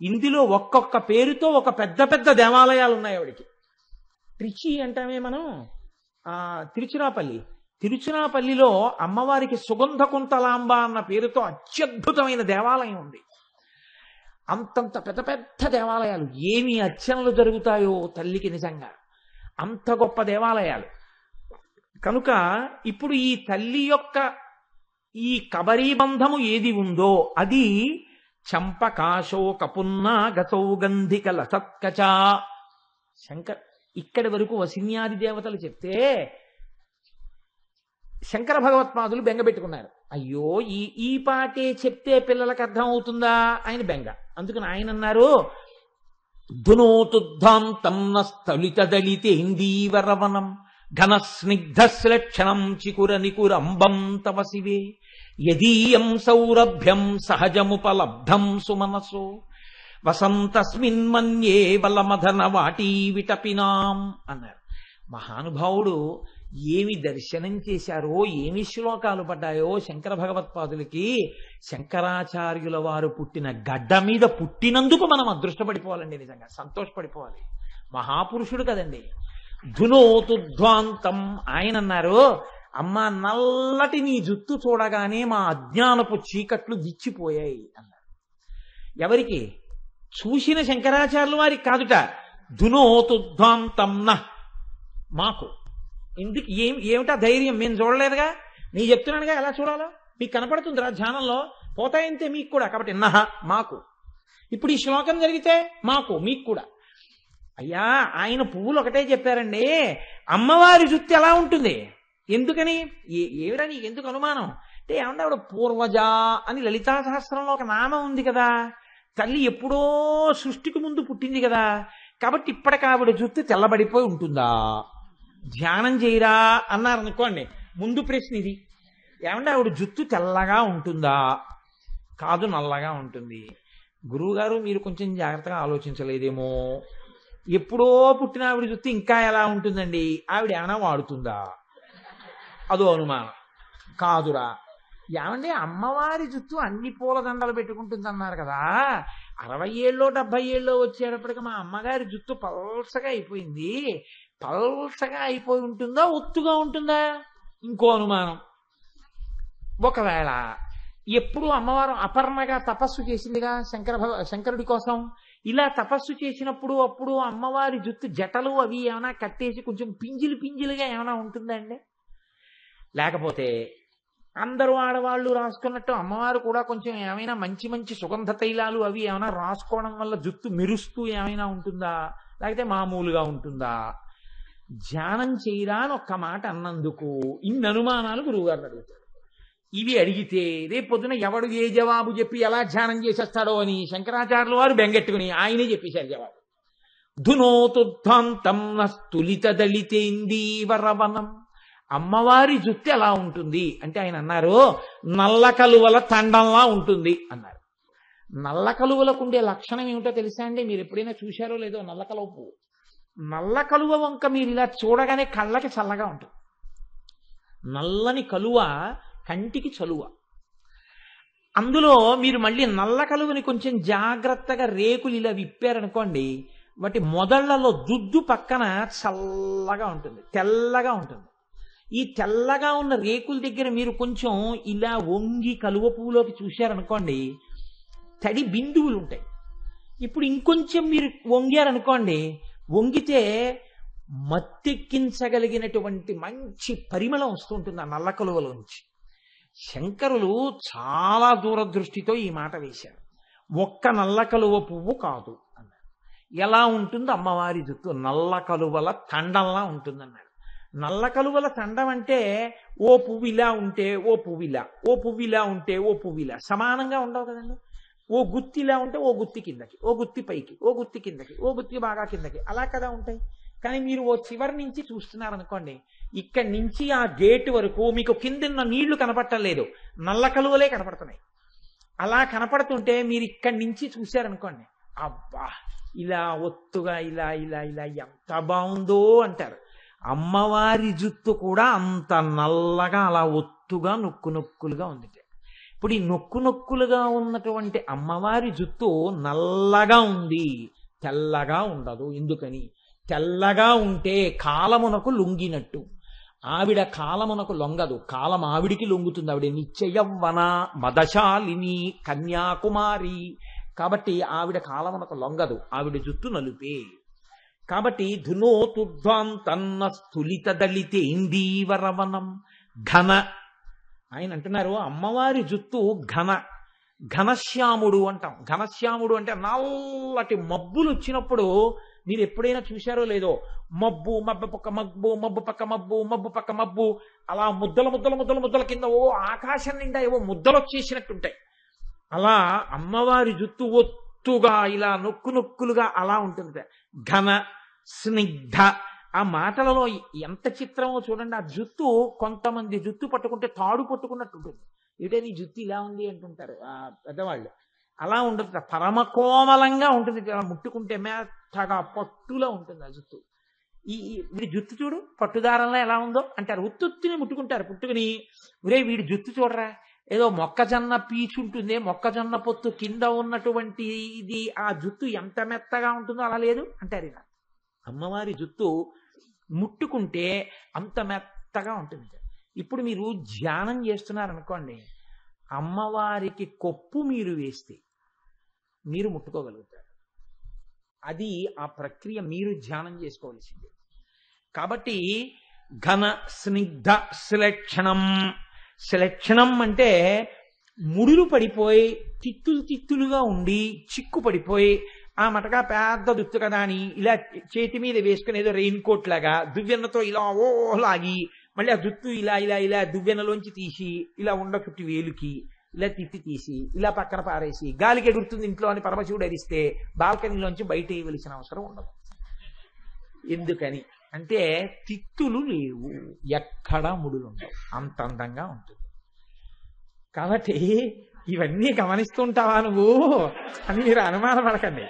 ఇందులో ఒక్కొక్క పేరుతో ఒక పెద్ద పెద్ద దేవాలయాలు ఉన్నాయి ఆవిడకి. ట్రిచి అంటామే మనం, తిరుచిరాపల్లిలో అమ్మవారికి సుగంధ కుంతలాంబ అన్న పేరుతో అత్యద్భుతమైన దేవాలయం ఉంది. అంతంత పెద్ద పెద్ద దేవాలయాలు, ఏమి అర్చనలు జరుగుతాయో తల్లికి నిజంగా, అంత గొప్ప దేవాలయాలు. కనుక ఇప్పుడు ఈ తల్లి యొక్క ఈ కబరీబంధము ఏది ఉందో అది చంపకాశోక పున్నాగ సౌగంధిక లసత్కచ. ఇక్కడి వరకు వసిన్యాది దేవతలు చెప్తే శంకర భగవత్పాదులు బెంగపెట్టుకున్నారు. అయ్యో ఈ పాటే చెప్తే పిల్లలకు అర్థం అవుతుందా ఆయన బెంగ. అందుకని ఆయన అన్నారు, ధునోతుద్ధాంతం స్థలిత దళితేందీవరవనం ఘన స్నిగ్ధశ్లక్షణం చికుర నికురంబం తవ శివే యదీయం సౌరభ్యం సహజముపలబ్ధం సుమనసో వసంతస్మిన్మన్యే వలమధన వాటీ విటపినాం అన్నారు. మహానుభావుడు ఏమి దర్శనం చేశారో, ఏమి శ్లోకాలు పడ్డాయో శంకర భగవత్పాదులకి. శంకరాచార్యుల వారు పుట్టిన గడ్డ మీద పుట్టినందుకు మనం అదృష్టపడిపోవాలండి, నిజంగా సంతోషపడిపోవాలి. మహాపురుషుడు కదండి. ధునోతుధ్వాంతం ఆయన అన్నారు, అమ్మ నల్లటి నీ జుత్తు చూడగానే మా అజ్ఞానపు చీకట్లు విచ్చిపోయాయి అన్నారు. ఎవరికి? చూసిన శంకరాచార్యుల వారికి కాదుట. ధునోతుధ్వాంతం మాకు ఎందుకు ఏమిటా ధైర్యం? మేము చూడలేదుగా, నీ చెప్తున్నానుగా ఎలా చూడాలో. మీకు కనపడుతుందిరా ధ్యానంలో, పోతాయంతే మీకు కూడా. కాబట్టి మాకు ఇప్పుడు ఈ శ్లోకం జరిగితే మాకు మీకు కూడా. అయ్యా ఆయన పువ్వులు ఒకటే చెప్పారండి, అమ్మవారి జుత్తు ఎలా ఉంటుంది ఎందుకని? ఏమిరా నీకు ఎందుకు అనుమానం అంటే, ఏమంటే ఆవిడ పూర్వజ అని లలితా సహస్రంలో ఒక నామం ఉంది కదా, తల్లి ఎప్పుడో సృష్టికి ముందు పుట్టింది కదా, కాబట్టి ఇప్పటికి ఆవిడ జుత్తు తెల్లబడిపోయి ఉంటుందా? ధ్యానం చేయరా అన్నారు అనుకోండి, ముందు ప్రశ్న ఇది. ఏమంటే ఆవిడ జుత్తు తెల్లగా ఉంటుందా? కాదు, నల్లగా ఉంటుంది. గురువుగారు మీరు కొంచెం జాగ్రత్తగా ఆలోచించలేదేమో, ఎప్పుడో పుట్టిన ఆవిడ జుత్తు ఇంకా ఎలా ఉంటుందండి? ఆవిడ ఏమైనా వాడుతుందా? అదో అనుమానం. కాదురా, ఏమంటే అమ్మవారి జుత్తు అన్ని పూల దండలు పెట్టుకుంటుంది అన్నారు కదా, 60 ఏళ్ళో 70 ఏళ్ళో వచ్చేటప్పటికి మా అమ్మగారి జుత్తు పల్సగా అయిపోయింది, పల్సగా అయిపోయి ఉంటుందా, ఒత్తుగా ఉంటుందా? ఇంకో అనుమానం. ఒకవేళ ఎప్పుడు అమ్మవారు అపర్ణగా తపస్సు చేసిందిగా శంకరుడి కోసం, ఇలా తపస్సు చేసినప్పుడు అప్పుడు అమ్మవారి జుత్తు జటలు అవి ఏమైనా కట్టేసి కొంచెం పింజిలుగా ఏమైనా ఉంటుందండి? లేకపోతే అందరూ ఆడవాళ్ళు రాసుకున్నట్టు అమ్మవారు కూడా కొంచెం ఏమైనా మంచి మంచి సుగంధ తైలాలు అవి ఏమైనా రాసుకోవడం వల్ల జుత్తు మెరుస్తూ ఏమైనా ఉంటుందా? లేకపోతే మామూలుగా ఉంటుందా? ధ్యానం చేయరా అని ఒక్క మాట అన్నందుకు ఇన్ని అనుమానాలు గురువుగారిని అడుగుతారు. ఇవి అడిగితే రేపు పొద్దున ఎవడు ఏ జవాబు చెప్పి ఎలా ధ్యానం చేసేస్తాడో అని శంకరాచార్యుల వారు బెంగెట్టుకుని ఆయనే చెప్పేశారు జవాబు. ధునోతుధ్వాంతం స్తులిత దళితేందీవరవనం. అమ్మవారి జుత్తు ఎలా ఉంటుంది అంటే ఆయన అన్నారు, నల్ల కలువల తండంలా ఉంటుంది అన్నారు. నల్ల కలువలకు ఉండే లక్షణం ఏమిటో తెలుసా అండి? మీరు ఎప్పుడైనా చూశారో లేదో నల్ల కలువ పువ్వు. నల్ల కలువ వంక మీరు ఇలా చూడగానే కళ్ళకి చల్లగా ఉంటుంది. నల్లని కలువ కంటికి చలువ. అందులో మీరు మళ్ళీ నల్ల కలువని కొంచెం జాగ్రత్తగా రేకులు ఇలా విప్పారనుకోండి, వాటి మొదళ్లలో దుద్దు పక్కన చల్లగా ఉంటుంది, తెల్లగా ఉంటుంది. ఈ తెల్లగా ఉన్న రేకుల దగ్గర మీరు కొంచెం ఇలా వంగి కలువ పువ్వులోకి చూశారనుకోండి, తడి బిందువులు ఉంటాయి. ఇప్పుడు ఇంకొంచెం మీరు వంగారనుకోండి, వంగితే మత్తెక్కించగలిగినటువంటి మంచి పరిమళం వస్తుంటుంది ఆ నల్ల కలువలోంచి. శంకరులు చాలా దూరదృష్టితో ఈ మాట వేశారు. ఒక్క నల్ల కలువ పువ్వు కాదు అన్నారు. ఎలా ఉంటుంది అమ్మవారి జుత్తు? నల్ల కలువల తండంలా ఉంటుందన్నారు. నల్ల కలువల తండం అంటే ఓ పువ్వు ఇలా ఉంటే ఓ పువ్వు ఇలా, ఓ పువ్వు ఇలా ఉంటే ఓ పువ్వు ఇలా సమానంగా ఉండవు కదండి. ఓ గుత్తి ఇలా ఉంటే ఓ గుత్తి కిందకి, ఓ గుత్తి పైకి, ఓ గుత్తి కిందకి, ఓ గుత్తి బాగా కిందకి, అలా కదా ఉంటాయి. కానీ మీరు ఓ చివరి నుంచి చూస్తున్నారనుకోండి, ఇక్కడి నుంచి ఆ గేటు వరకు మీకు కిందన్న నీళ్లు కనపడటలేదు, నల్ల కలువలే కనపడుతున్నాయి. అలా కనపడుతుంటే మీరు ఇక్కడి నుంచి చూశారనుకోండి, అబ్బా ఇలా ఒత్తుగా ఇలా ఇలా ఇలా ఎంత బాగుందో అంటారు. అమ్మవారి జుత్తు కూడా అంత నల్లగా అలా ఒత్తుగా నొక్కు నొక్కులుగా ఉంది. ఇప్పుడు ఈ నొక్కు నొక్కులుగా ఉన్నటువంటి అమ్మవారి జుత్తు నల్లగా ఉంది, తెల్లగా ఉండదు. ఎందుకని? తెల్లగా ఉంటే కాలమునకు లొంగినట్టు, ఆవిడ కాలమునకు లొంగదు, కాలం ఆవిడికి లొంగుతుంది. ఆవిడ నిత్యయవ్వన మదశాలిని కన్యాకుమారి, కాబట్టి ఆవిడ కాలమునకు లొంగదు, ఆవిడ జుత్తు నలుపే. కాబట్టి ధునోతుధ్వాంతన్న స్థులిత దళితేందీవరవనం ఘన. ఆయన అంటున్నారు అమ్మవారి జుత్తు ఘనశ్యాముడు అంటాం. ఘనశ్యాముడు అంటే నల్లటి మబ్బులు వచ్చినప్పుడు మీరు ఎప్పుడైనా చూశారో లేదో, మబ్బు పక్క మబ్బు, మబ్బు పక్క మబ్బు, మబ్బు పక్క మబ్బు, అలా ముద్దల కింద ఓ ఆకాశం నిండా ఏవో ముద్దలు వచ్చేసినట్టుంటాయి. అలా అమ్మవారి జుత్తు ఒత్తుగా ఇలా నొక్కు నొక్కులుగా అలా ఉంటుంది. ఘన స్నిగ్ధ ఆ మాటలలో ఎంత చిత్రమో చూడండి. ఆ జుత్తు, కొంతమంది జుత్తు పట్టుకుంటే తాడు పట్టుకున్నట్టు ఉంటుంది. ఏమిటే నీ జుత్తు ఇలా ఉంది అంటుంటారు ఆ పెద్దవాళ్ళు. అలా ఉండదు, పరమ కోమలంగా ఉంటుంది. అలా ముట్టుకుంటే మెత్తగా పట్టులా ఉంటుంది ఆ జుత్తు. వీడి జుత్తు చూడు పట్టుదారంలో ఎలా ఉందో అంటారు. ఉత్తుత్తిని ముట్టుకుంటారు. పుట్టుకుని వీడి జుత్తు చూడరా, ఏదో మొక్కజొన్న పీచు ఉంటుంది, మొక్కజొన్న పొత్తు కింద ఉన్నటువంటి ఇది, ఆ జుత్తు ఎంత మెత్తగా ఉంటుందో అలా లేదు అంటారు. ఇలా అమ్మవారి జుత్తు ముట్టుకుంటే అంత మెత్తగా ఉంటుంది. ఇప్పుడు మీరు ధ్యానం చేస్తున్నారనుకోండి, అమ్మవారికి కొప్పు మీరు వేస్తే మీరు ముట్టుకోగలుగుతారు. అది ఆ ప్రక్రియ మీరు ధ్యానం చేసుకోవలసింది. కాబట్టి ఘన స్నిగ్ధ శ్లేక్షణం. శ్లేక్షణం అంటే ముడులు పడిపోయి తిత్తులుగా ఉండి చిక్కు పడిపోయి ఆ మటగా పెద్ద దుత్తు కదా అని ఇలా చేతి మీద వేసుకుని ఏదో రెయిన్ కోట్ లాగా దువ్వెన్నతో ఇలా ఓ లాగి మళ్ళీ ఆ జుత్తు ఇలా ఇలా ఇలా దువ్వెనలోంచి తీసి ఇలా ఉండ చుట్టి వేలుకి ఇలా తిత్తి తీసి ఇలా పక్కన పారేసి గాలికి ఎగురుతుంది ఇంట్లో అని పరమశివుడు అరిస్తే బాల్కనీలోంచి బయట వేయవలసిన అవసరం ఉండదు. ఎందుకని అంటే తిత్తులు లేవు, ఎక్కడా ముడులు ఉండవు, అంత అందంగా ఉంటుంది. కాబట్టి ఇవన్నీ గమనిస్తుంటావా నువ్వు అని మీరు అనుమాన పడకండి.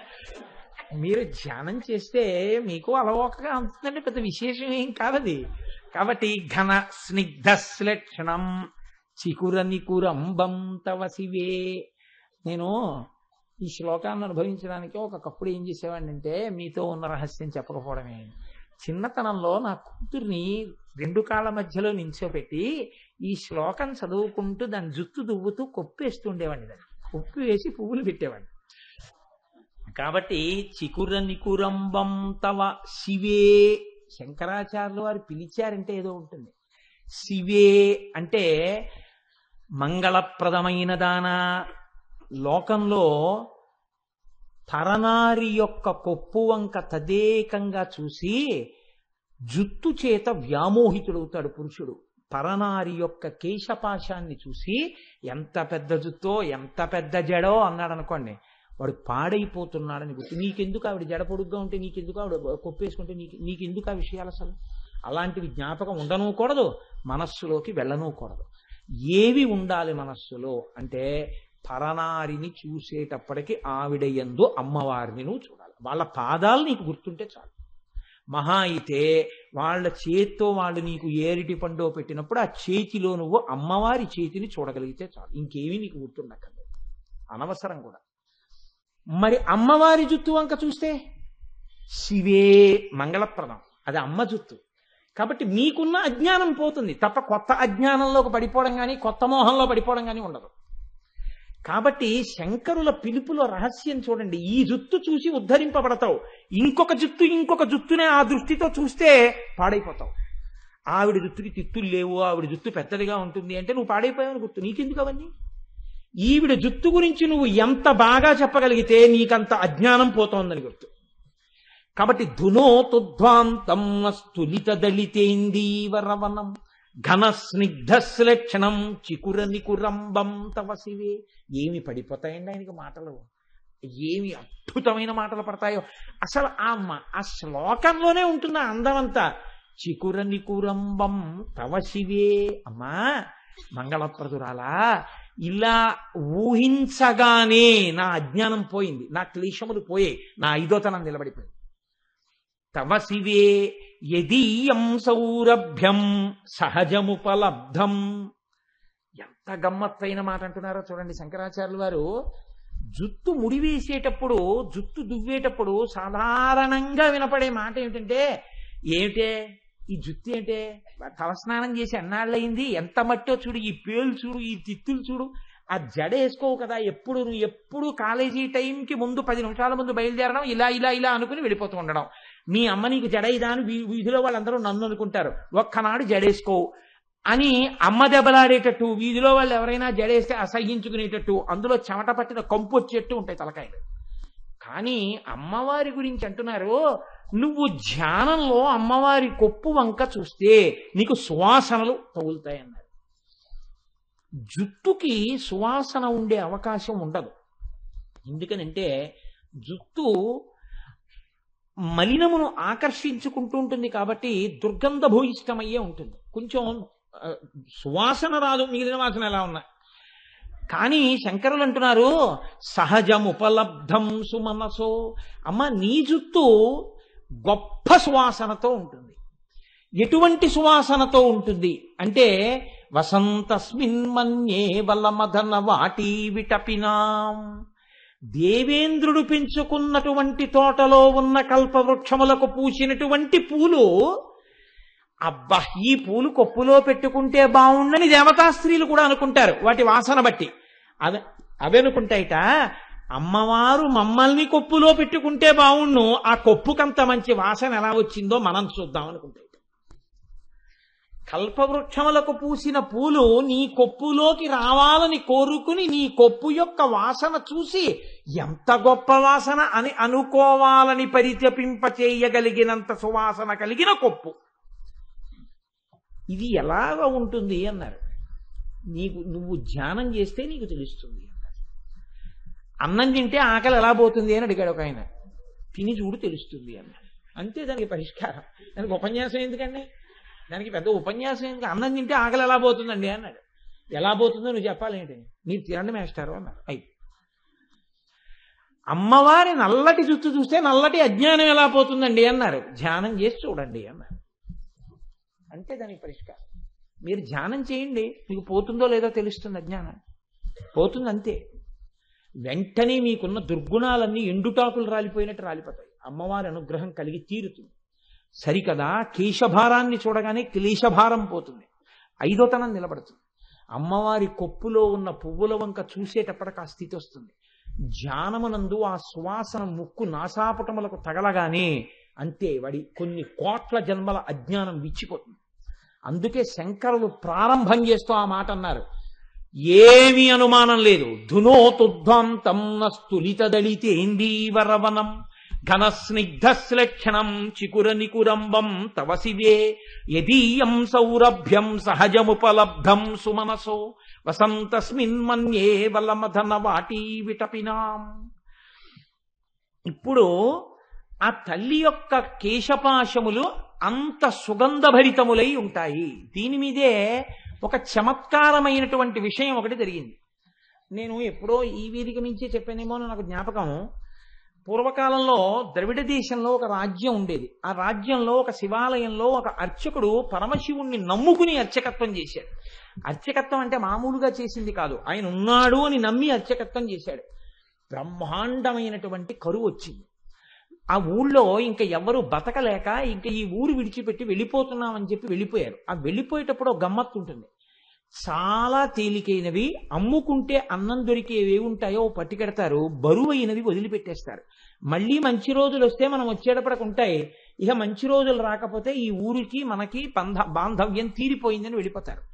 మీరు ధ్యానం చేస్తే మీకు అలవోకగా అందుతుందంటే పెద్ద విశేషం ఏం కాదది. కాబట్టి ఘన స్నిగ్ధ శ్లేక్షణం చికుర నికురంబం తవ శివే. నేను ఈ శ్లోకాన్ని అనుభవించడానికి ఒకప్పుడు ఏం చేసేవాడిని అంటే, మీతో ఉన్న రహస్యం చెప్పకపోవడమే. చిన్నతనంలో నా కూతుర్ని 2 కాళ్ళ మధ్యలో నించోపెట్టి ఈ శ్లోకం చదువుకుంటూ దాని జుత్తు దువ్వుతూ కొప్పేస్తూ ఉండేవాడిని. దాన్ని కొప్పి వేసి పువ్వులు పెట్టేవాడిని. కాబట్టి చికుర నికురంబం తవ శివే. శంకరాచార్యులు వారు పిలిచారంటే ఏదో ఉంటుంది. శివే అంటే మంగళప్రదమైన దానా. లోకంలో తరనారి యొక్క కొప్పు వంక తదేకంగా చూసి జుత్తు చేత వ్యామోహితుడవుతాడు పురుషుడు. పరనారి యొక్క కేశపాశాన్ని చూసి ఎంత పెద్ద జుత్తో ఎంత పెద్ద జడో అన్నాడు అనుకోండి, వాడు పాడైపోతున్నాడని గుర్తు. నీకెందుకు ఆవిడ జడ పొడుగ్గా ఉంటే, నీకెందుకు ఆవిడ కొప్పేసుకుంటే, నీకెందుకు ఆ విషయాలు అసలు అలాంటివి జ్ఞాపకం ఉండనూకూడదు, మనస్సులోకి వెళ్ళనూకూడదు. ఏవి ఉండాలి మనస్సులో అంటే, పరనారిని చూసేటప్పటికి ఆవిడ యందు అమ్మవారిని నువ్వు చూడాలి. వాళ్ళ పాదాలు నీకు గుర్తుంటే చాలు. మహా అయితే వాళ్ళ చేత్తో వాళ్ళు నీకు ఏరిటి పండో పెట్టినప్పుడు ఆ చేతిలో నువ్వు అమ్మవారి చేతిని చూడగలిగితే చాలు. ఇంకేమీ నీకు గుర్తుండక్కర్లేదు, అనవసరం కూడా. మరి అమ్మవారి జుత్తు వంక చూస్తే శివే మంగళప్రదం, అది అమ్మ జుత్తు. కాబట్టి మీకున్న అజ్ఞానం పోతుంది తప్ప కొత్త అజ్ఞానంలోకి పడిపోవడం కానీ కొత్త మోహంలో పడిపోవడం కానీ ఉండదు. కాబట్టి శంకరుల పిలుపులో రహస్యం చూడండి. ఈ జుత్తు చూసి ఉద్ధరింపబడతావు. ఇంకొక జుత్తునే ఆ దృష్టితో చూస్తే పాడైపోతావు. ఆవిడ జుత్తుకి తిత్తులు లేవు, ఆవిడ జుత్తు పెద్దదిగా ఉంటుంది అంటే నువ్వు పాడైపోయావని గుర్తు. నీకెందుకు అవన్నీ? ఈవిడ జుత్తు గురించి నువ్వు ఎంత బాగా చెప్పగలిగితే నీకంత అజ్ఞానం పోతోందని గుర్తు. కాబట్టి ధునోతుధ్వాంతం స్థులిత దళితేందీవరవనం ఘన స్నిగ్ధ శ్లేక్షణం చికుర నికురంబం తవ శివే. ఏమి పడిపోతాయండి ఆయనకి మాటలు, ఏమి అద్భుతమైన మాటలు పడతాయో. అసలు ఆ శ్లోకంలోనే ఉంటుంది ఆ అందమంతా. చికుర నికురంబం తవ శివే. అమ్మా మంగళప్రదురాలా, ఇలా ఊహించగానే నా అజ్ఞానం పోయింది, నా క్లేశములు పోయాయి, నా ఐదోతనం నిలబడిపోయింది. తవ శివే యదీయం సౌరభ్యం సహజముపలబ్ధం. ఎంత గమ్మత్తైన మాట అంటున్నారో చూడండి శంకరాచార్యులు వారు. జుత్తు ముడివేసేటప్పుడు, జుత్తు దువ్వేటప్పుడు సాధారణంగా వినపడే మాట ఏమిటంటే, ఏమిటే ఈ జుత్తు ఏంటే, తలస్నానం చేసి ఎన్నాళ్ళయింది, ఎంత మట్టో చూడు, ఈ పేలు చూడు, ఈ తిత్తులు చూడు, ఆ జడ వేసుకోవు కదా, ఎప్పుడు కాలేజీ టైంకి ముందు 10 నిమిషాల ముందు బయలుదేరడం, ఇలా ఇలా ఇలా అనుకుని వెళ్ళిపోతూ ఉండడం. మీ అమ్మ నీకు జడ ఇదా అని వీధిలో వాళ్ళందరూ నన్ను అనుకుంటారు, ఒక్కనాడు జడేసుకోవు అని అమ్మ దెబ్బలాడేటట్టు, వీధిలో వాళ్ళు ఎవరైనా జడేస్తే అసహ్యించుకునేటట్టు, అందులో చెమట పట్టిన కంపు వచ్చేట్టు ఉంటాయి తలకాయలు. కానీ అమ్మవారి గురించి అంటున్నారు, నువ్వు ధ్యానంలో అమ్మవారి కొప్పు వంక చూస్తే నీకు సువాసనలు తగులుతాయన్నారు. జుట్టుకి సువాసన ఉండే అవకాశం ఉండదు. ఎందుకనంటే జుట్టు మలినమును ఆకర్షించుకుంటూ ఉంటుంది కాబట్టి దుర్గంధభూయిష్టమయ్యే ఉంటుంది. కొంచెం సువాసన రాదు, మిగిలిన వాసన ఎలా ఉన్నా. కానీ శంకరులు అంటున్నారు సహజముపలబ్ధం సుమనసో. అమ్మ నీ జుత్తు గొప్ప సువాసనతో ఉంటుంది. ఎటువంటి సువాసనతో ఉంటుంది అంటే వసంతస్మిన్ మన్యే వలమదన వాటి విటపినాం. దేవేంద్రుడు పెంచుకున్నటువంటి తోటలో ఉన్న కల్పవృక్షములకు పూసినటువంటి పూలు, అబ్బా ఈ పూలు కొప్పులో పెట్టుకుంటే బాగుండని దేవతా స్త్రీలు కూడా అనుకుంటారు వాటి వాసన బట్టి. అవి అనుకుంటాయిట అమ్మవారు మమ్మల్ని కొప్పులో పెట్టుకుంటే బాగుండు, ఆ కొప్పుకంత మంచి వాసన ఎలా వచ్చిందో మనం చూద్దాం అనుకుంటాయి. కల్పవృక్షములకు పూసిన పూలు నీ కొప్పులోకి రావాలని కోరుకుని నీ కొప్పు యొక్క వాసన చూసి ఎంత గొప్ప వాసన అని అనుకోవాలని పరితపింపచేయగలిగినంత సువాసన కలిగిన కొప్పు. ఇది ఎలాగ ఉంటుంది అన్నారు. నువ్వు ధ్యానం చేస్తే నీకు తెలుస్తుంది అన్నారు. అన్నం తింటే ఆకలి ఎలా పోతుంది అని అడిగాడు ఒక ఆయన. తిని చూడు తెలుస్తుంది అన్నారు. అంతే దానికి పరిష్కారం. దానికి ఉపన్యాసం ఎందుకండి, దానికి పెద్ద ఉపన్యాసం ఎందుకు? అన్నం తింటే ఆకలి ఎలా పోతుందండి అన్నాడు. ఎలా పోతుందో నువ్వు చెప్పాలేంటి, మీరు తినండి మేస్టారు అన్నారు. అమ్మవారి నల్లటి జుత్తు చూస్తే నల్లటి అజ్ఞానం ఎలా పోతుందండి అన్నారు. ధ్యానం చేసి చూడండి అన్నారు. అంటే దానికి పరిష్కారం. మీరు ధ్యానం చేయండి, మీకు పోతుందో లేదో తెలుస్తుంది. అజ్ఞానం పోతుంది అంతే. వెంటనే మీకున్న దుర్గుణాలన్నీ ఎండుటాకులు రాలిపోయినట్టు రాలిపోతాయి. అమ్మవారి అనుగ్రహం కలిగి తీరుతుంది. సరికదా కేశభారాన్ని చూడగానే క్లేశభారం పోతుంది, ఐదోతనం నిలబడుతుంది. అమ్మవారి కొప్పులో ఉన్న పువ్వుల వంక చూసేటప్పటికి ఆ స్థితి వస్తుంది. ధ్యానమునందు ఆ సువాసన ముక్కు నాసాపుటములకు తగలగానే అంతే వాడి కొన్ని కోట్ల జన్మల అజ్ఞానం విచ్చిపోతుంది. అందుకే శంకరులు ప్రారంభం చేస్తూ ఆ మాట అన్నారు, ఏమీ అనుమానం లేదు. ధునోతుధ్వాంతం నస్తులిత దళితేందీవరవనం ఘనస్నిగ్ధశ్లక్షణం చికుర నికురంబం తవ శివే యదీయం సౌరభ్యం సహజముపలబ్ధం సుమనసో వసంతస్మిన్ మన్యే వలమధన వాటి విటపినాం. ఇప్పుడు ఆ తల్లి యొక్క కేశపాశములు అంత సుగంధభరితములై ఉంటాయి. దీని మీదే ఒక చమత్కారమైనటువంటి విషయం ఒకటి జరిగింది. నేను ఎప్పుడో ఈ వేదిక నుంచే చెప్పానేమో నాకు జ్ఞాపకం. పూర్వకాలంలో ద్రవిడ దేశంలో ఒక రాజ్యం ఉండేది. ఆ రాజ్యంలో ఒక శివాలయంలో ఒక అర్చకుడు పరమశివుణ్ణి నమ్ముకుని అర్చకత్వం చేశాడు. అర్చకత్వం అంటే మామూలుగా చేసింది కాదు, ఆయన ఉన్నాడు అని నమ్మి అర్చకత్వం చేశాడు. బ్రహ్మాండమైనటువంటి కరువు వచ్చింది. ఆ ఊళ్ళో ఇంకా ఎవరు బతకలేక ఇంకా ఈ ఊరు విడిచిపెట్టి వెళ్ళిపోతున్నామని చెప్పి వెళ్ళిపోయారు. ఆ వెళ్ళిపోయేటప్పుడు ఒక గమ్మత్తు ఉంటుంది. చాలా తేలికైనవి అమ్ముకుంటే అన్నం దొరికేవి ఉంటాయో పట్టుకెడతారు, బరువైనవి వదిలిపెట్టేస్తారు. మళ్ళీ మంచి రోజులు వస్తే మనం వచ్చేటప్పటికి ఉంటాయి. ఇక మంచి రోజులు రాకపోతే ఈ ఊరికి మనకి బాంధవ్యం తీరిపోయిందని వెళ్ళిపోతారు.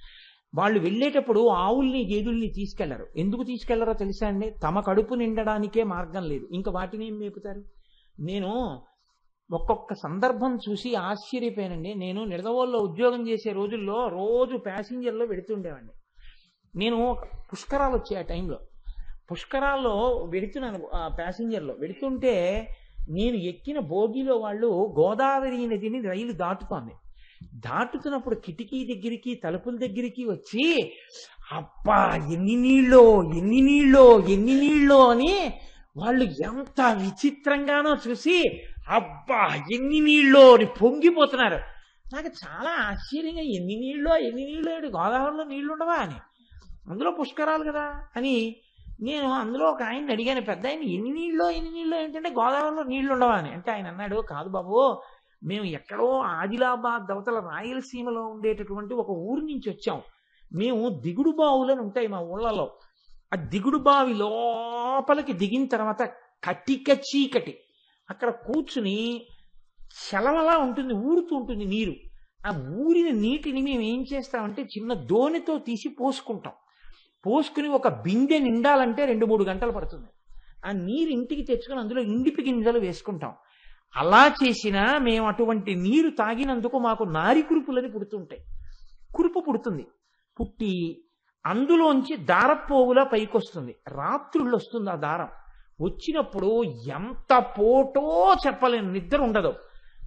వాళ్ళు వెళ్ళేటప్పుడు ఆవుల్ని గేదుల్ని తీసుకెళ్లరు. ఎందుకు తీసుకెళ్లరో తెలుసా అండి? తమ కడుపు నిండడానికే మార్గం లేదు, ఇంకా వాటిని ఏం మేపుతారు. నేను ఒక్కొక్క సందర్భం చూసి ఆశ్చర్యపోయానండి. నేను నిడదవోల్లో ఉద్యోగం చేసే రోజుల్లో రోజు ప్యాసింజర్లో వెడుతుండేవాడిని. నేను పుష్కరాలు వచ్చాయి ఆ టైంలో. పుష్కరాల్లో వెడుతున్నాను, ప్యాసింజర్లో వెడుతుంటే నేను ఎక్కిన బోగిలో వాళ్ళు గోదావరి నదిని రైలు దాటుతోంది. దాటుతున్నప్పుడు కిటికీ దగ్గరికి తలుపుల దగ్గరికి వచ్చి అబ్బా ఎన్ని నీళ్ళో ఎన్ని నీళ్ళో ఎన్ని నీళ్ళో అని వాళ్ళు ఎంత విచిత్రంగానో చూసి అబ్బా ఎన్ని నీళ్ళో అని పొంగిపోతున్నారు. నాకు చాలా ఆశ్చర్యంగా ఎన్ని నీళ్ళో గోదావరిలో నీళ్లు ఉండవా అని, అందులో పుష్కరాలు కదా అని నేను అందులో ఒక ఆయన్ని అడిగాను, పెద్ద ఆయన ఎన్ని నీళ్ళో ఏంటంటే గోదావరిలో నీళ్లు ఉండవా అని. అంటే ఆయన అన్నాడు, కాదు బాబు, మేము ఎక్కడో ఆదిలాబాద్ దవతల రాయలసీమలో ఉండేటటువంటి ఒక ఊరి నుంచి వచ్చాం. మేము దిగుడు బావులని ఉంటాయి మా ఊళ్ళలో. ఆ దిగుడు బావి లోపలికి దిగిన తర్వాత కటిక చీకటి, అక్కడ కూర్చుని చలవలా ఉంటుంది, ఊరుతూ ఉంటుంది నీరు. ఆ ఊరిన నీటిని మేము ఏం చేస్తామంటే చిన్న దోణితో తీసి పోసుకుంటాం. పోసుకుని ఒక బిందె నిండాలంటే 2-3 గంటలు పడుతుంది. ఆ నీరు ఇంటికి తెచ్చుకుని అందులో ఇండిపి గింజలు వేసుకుంటాం. అలా చేసినా మేము అటువంటి నీరు తాగినందుకు మాకు నారి కురుపులని పుడుతుంటాయి. కురుపు పుడుతుంది, పుట్టి అందులోంచి దారపోగులా పైకొస్తుంది. రాత్రుళ్ళు వస్తుంది ఆ దారం. వచ్చినప్పుడు ఎంత పోటో చెప్పలేను, నిద్ర ఉండదు.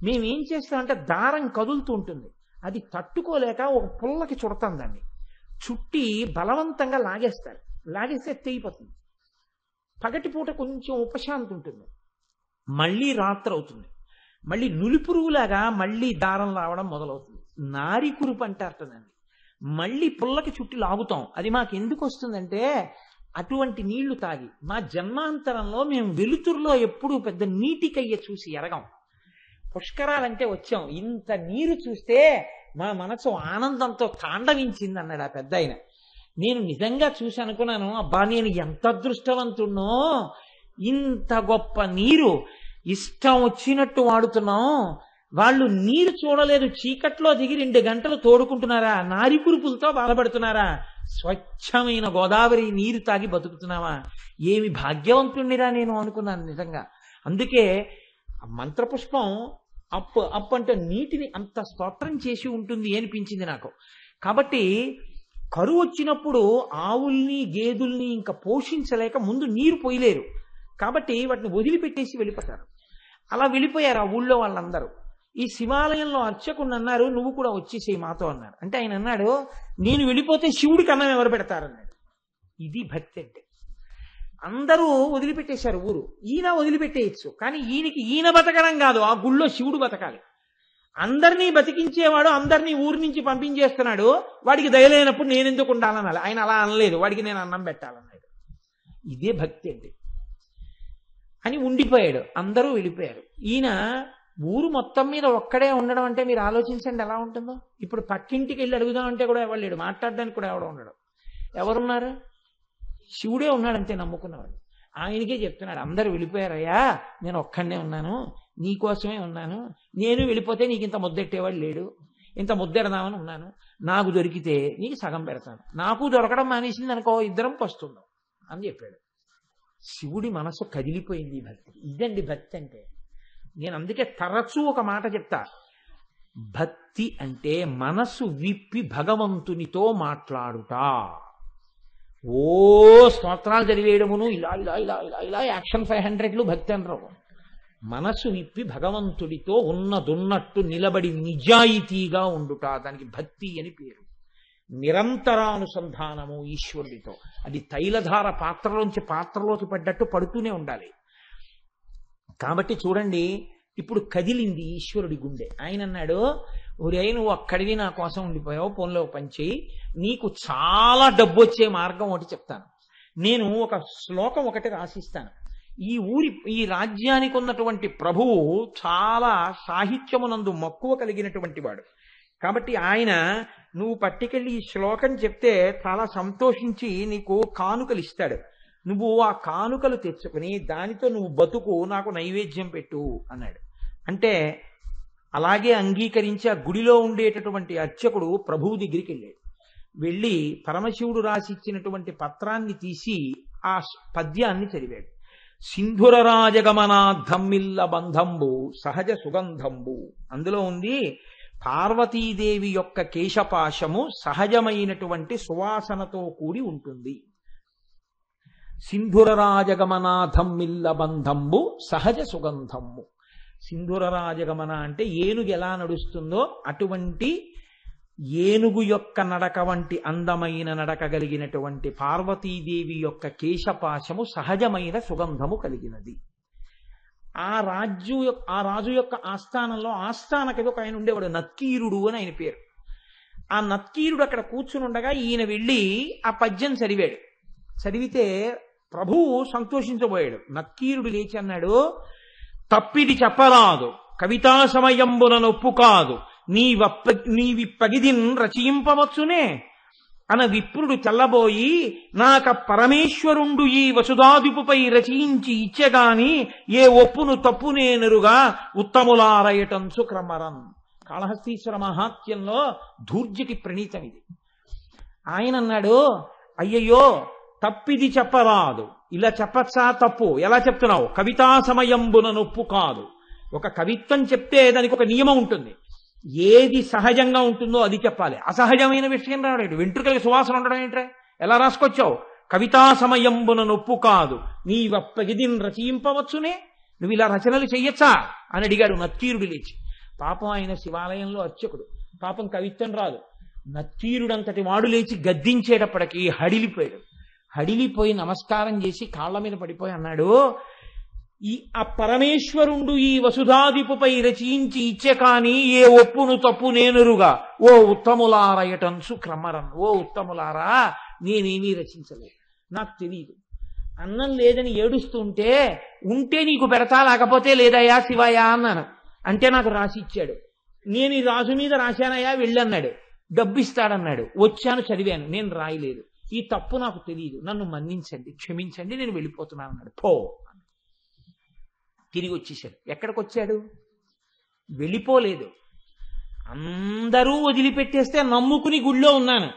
మేమేం చేస్తామంటే దారం కదులుతూ ఉంటుంది, అది తట్టుకోలేక ఒక పుల్లకి చుడతాం, దాన్ని చుట్టి బలవంతంగా లాగేస్తారు. లాగేస్తే తెగిపోతుంది. పగటిపూట కొంచెం ఉపశాంతి ఉంటుంది. మళ్ళీ రాత్రి అవుతుంది, మళ్ళీ నులిపురుగులాగా మళ్ళీ దారం రావడం మొదలవుతుంది. నారి కురుపు అంటారు దాన్ని. మళ్ళీ పుల్లకి చుట్టి లాగుతాం. అది మాకు ఎందుకు వస్తుందంటే అటువంటి నీళ్లు తాగి మా జన్మాంతరంలో మేము వెలుతురులో ఎప్పుడూ పెద్ద నీటికయ్య చూసి ఎరగం. పుష్కరాలంటే వచ్చాం, ఇంత నీరు చూస్తే మా మనసు ఆనందంతో తాండవించింది అన్నాడు ఆ పెద్ద ఆయన. నేను నిజంగా చూసి అనుకున్నాను, అబ్బా నేను ఎంత అదృష్టవంతున్నో, ఇంత గొప్ప నీరు ఇష్టం వచ్చినట్టు వాడుతున్నాం. వాళ్ళు నీరు చూడలేదు, చీకట్లో దిగి 2 గంటలు తోడుకుంటున్నారా, నారి కురుపులతో బాధపడుతున్నారా, స్వచ్ఛమైన గోదావరి నీరు తాగి బతుకుతున్నావా, ఏమి భాగ్యవంతుణ్ణిరా నేను అనుకున్నాను నిజంగా. అందుకే మంత్రపుష్పం అప్పు అంటే నీటిని అంత స్తోత్రం చేసి ఉంటుంది అనిపించింది నాకు. కాబట్టి కరువు వచ్చినప్పుడు ఆవుల్ని గేదుల్ని ఇంకా పోషించలేక ముందు నీరు పోయలేరు, కాబట్టి వాటిని వదిలిపెట్టేసి వెళ్ళిపోతారు. అలా వెళ్ళిపోయారు ఆ ఊళ్ళో వాళ్ళందరూ. ఈ శివాలయంలో అర్చకుడు అన్నారు, నువ్వు కూడా వచ్చేసేయి మాతో అన్నారు. అంటే ఆయన అన్నాడు, నేను వెళ్ళిపోతే శివుడికి అన్నం ఎవరు పెడతారన్నాడు. ఇది భక్తి అంటే. అందరూ వదిలిపెట్టేశారు ఊరు, ఈయన వదిలిపెట్టేయచ్చు, కానీ ఈయన బతకడం కాదు, ఆ గుళ్ళో శివుడు బతకాలి. అందరినీ బతికించేవాడు అందరినీ ఊరి నుంచి పంపించేస్తున్నాడు, వాడికి దయలేనప్పుడు నేనెందుకు ఉండాలనాలి. ఆయన అలా అనలేదు, వాడికి నేను అన్నం పెట్టాలన్నాడు. ఇదే భక్తి అండి అని ఉండిపోయాడు. అందరూ వెళ్ళిపోయారు. ఈయన ఊరు మొత్తం మీద ఒక్కడే ఉండడం అంటే మీరు ఆలోచించండి ఎలా ఉంటుందో. ఇప్పుడు పక్కింటికి వెళ్ళి అడుగుదామంటే కూడా ఎవరు లేడు, మాట్లాడడానికి కూడా ఎవడో ఉండడు. ఎవరున్నారు? శివుడే ఉన్నాడంతే నమ్ముకున్నవాడు. ఆయనకే చెప్తున్నాడు, అందరూ వెళ్ళిపోయారయ్యా, నేను ఒక్కడనే ఉన్నాను, నీకోసమే ఉన్నాను. నేను వెళ్ళిపోతే నీకు ఇంత ముద్దెట్టేవాడు లేడు, ఇంత ముద్దెడదామని ఉన్నాను. నాకు దొరికితే నీకు సగం పెడతాను, నాకు దొరకడం మానేసింది అనుకో, ఇద్దరం పస్తుందాం అని చెప్పాడు. శివుడి మనసు కదిలిపోయింది. భక్తి ఇదండి భక్తి అంటే. నేను అందుకే తరచూ ఒక మాట చెప్తా, భక్తి అంటే మనసు విప్పి భగవంతునితో మాట్లాడుట. ఓ స్తోత్రాలు చదివేయడమును ఇలా ఇలా ఇలా ఇలా ఇలా యాక్షన్ 500లు భక్తి అనరు. మనసు విప్పి భగవంతుడితో ఉన్నదున్నట్టు నిలబడి నిజాయితీగా ఉండుట, దానికి భక్తి అని పేరు. నిరంతరానుసంధానము ఈశ్వరుడితో. అది తైలధార పాత్రలోంచి పాత్రలోకి పడ్డట్టు పడుతూనే ఉండాలి. కాబట్టి చూడండి, ఇప్పుడు కదిలింది ఈశ్వరుడి గుండె. ఆయన అన్నాడు, ఒరే నువ్వు అక్కడివి నా కోసం ఉండిపోయావు, ఫోన్లో పనిచేయి, నీకు చాలా డబ్బు వచ్చే మార్గం ఒకటి చెప్తాను. నేను ఒక శ్లోకం ఒకటి రాసిస్తాను. ఈ రాజ్యానికి ఉన్నటువంటి ప్రభువు చాలా సాహిత్యమునందు మక్కువ కలిగినటువంటి వాడు. కాబట్టి ఆయన నువ్వు పట్టుకెళ్ళి ఈ శ్లోకం చెప్తే చాలా సంతోషించి నీకు కానుకలు ఇస్తాడు. నువ్వు ఆ కానుకలు తెచ్చుకుని దానితో నువ్వు బతుకు, నాకు నైవేద్యం పెట్టు అన్నాడు. అంటే అలాగే అంగీకరించి ఆ గుడిలో ఉండేటటువంటి అర్చకుడు ప్రభువు దగ్గరికి వెళ్ళాడు. వెళ్ళి పరమశివుడు రాసి ఇచ్చినటువంటి పత్రాన్ని తీసి ఆ పద్యాన్ని చదివాడు. సింధుర రాజగమనాద్ధమ్మిల్ల బంధంబు సహజ సుగంధంబు. అందులో ఉంది, పార్వతీదేవి యొక్క కేశపాశము సహజమైనటువంటి సువాసనతో కూడి ఉంటుంది. సింధుర రాజగమనాథమ్మిల్ల బంధంబు సహజ సుగంధంబు. సింధుర రాజగమన అంటే ఏనుగు ఎలా నడుస్తుందో అటువంటి ఏనుగు యొక్క నడక వంటి అందమైన నడక కలిగినటువంటి పార్వతీదేవి యొక్క కేశపాశము సహజమైన సుగంధము కలిగినది. ఆ రాజు యొక్క ఆస్థానంలో ఆస్థానకది ఒక ఆయన ఉండేవాడు, నత్కీరుడు అని ఆయన పేరు. ఆ నత్కీరుడు అక్కడ కూర్చుని ఉండగా ఈయన వెళ్ళి ఆ పద్యం చదివాడు. చదివితే ప్రభువు సంతోషించబోయాడు. నత్కీరుడు లేచి అన్నాడు, తప్పిది చెప్పరాదు, కవితా సమయంబున నొప్పు కాదు, నీవిప్పగిదిన్ రచయింపవచ్చునే అన విప్రుడు తెల్లబోయి, నాక పరమేశ్వరుండు ఈ వసుధాదిపుపై రచయించి ఇచ్చెగాని ఏ ఒప్పును తప్పునేనరుగా ఉత్తములారయటం సుక్రమరన్. కాళహస్తీశ్వర మహాత్యంలో ధూర్జటి ప్రణీతం ఇది. ఆయన అన్నాడు, అయ్యయ్యో తప్పిది చెప్పరాదు, ఇలా చెప్పచ్చా? తప్పు ఎలా చెప్తున్నావు? కవితా సమయంబున నొప్పు కాదు. ఒక కవిత్వం చెప్తే దానికి ఒక నియమం ఉంటుంది, ఏది సహజంగా ఉంటుందో అది చెప్పాలి. అసహజమైన విషయం రావడం, వెంట్రుకలకి సువాసన ఉండడం ఏంట్రా, ఎలా రాసుకొచ్చావు? కవితా సమయంబున నొప్పు కాదు నీవప్పగిదిన్ రచయింపవచ్చునే, నువ్వు ఇలా రచనలు చెయ్యొచ్చా అని అడిగాడు నత్తీరుడు లేచి. పాపం ఆయన శివాలయంలో అర్చకుడు, పాపం కవిత్వం రాదు. నత్తీరుడంతటి వాడు లేచి గద్దించేటప్పటికి హడిలిపోయాడు. హడిలిపోయి నమస్కారం చేసి కాళ్ల మీద పడిపోయి అన్నాడు, ఆ పరమేశ్వరుండు ఈ వసుధాదిపుపై రచించి ఇచ్చే కాని ఏ ఒప్పును తప్పు నేనురుగా ఓ ఉత్తములారయటన్సు క్రమరన్. ఓ ఉత్తములారా, నేనేమీ రచించలేదు, నాకు తెలియదు. అన్నం లేదని ఏడుస్తుంటే ఉంటే నీకు పెడతా, లేకపోతే లేదయ్యా శివయ్యా అన్నాను. అంటే నాకు రాసి ఇచ్చాడు. నేను ఈ రాజు మీద రాశానయ్యా వెళ్ళన్నాడు. డబ్బిస్తాడన్నాడు. వచ్చాను, చదివాను, నేను రాయలేదు. ఈ తప్పు నాకు తెలియదు, నన్ను మన్నించండి, క్షమించండి, నేను వెళ్ళిపోతున్నాను అన్నాడు. పో. తిరిగి వచ్చేసాడు. ఎక్కడికి వచ్చాడు? వెళ్ళిపోలేదు. అందరూ వదిలిపెట్టేస్తే నమ్ముకుని గుళ్ళో ఉన్నాను,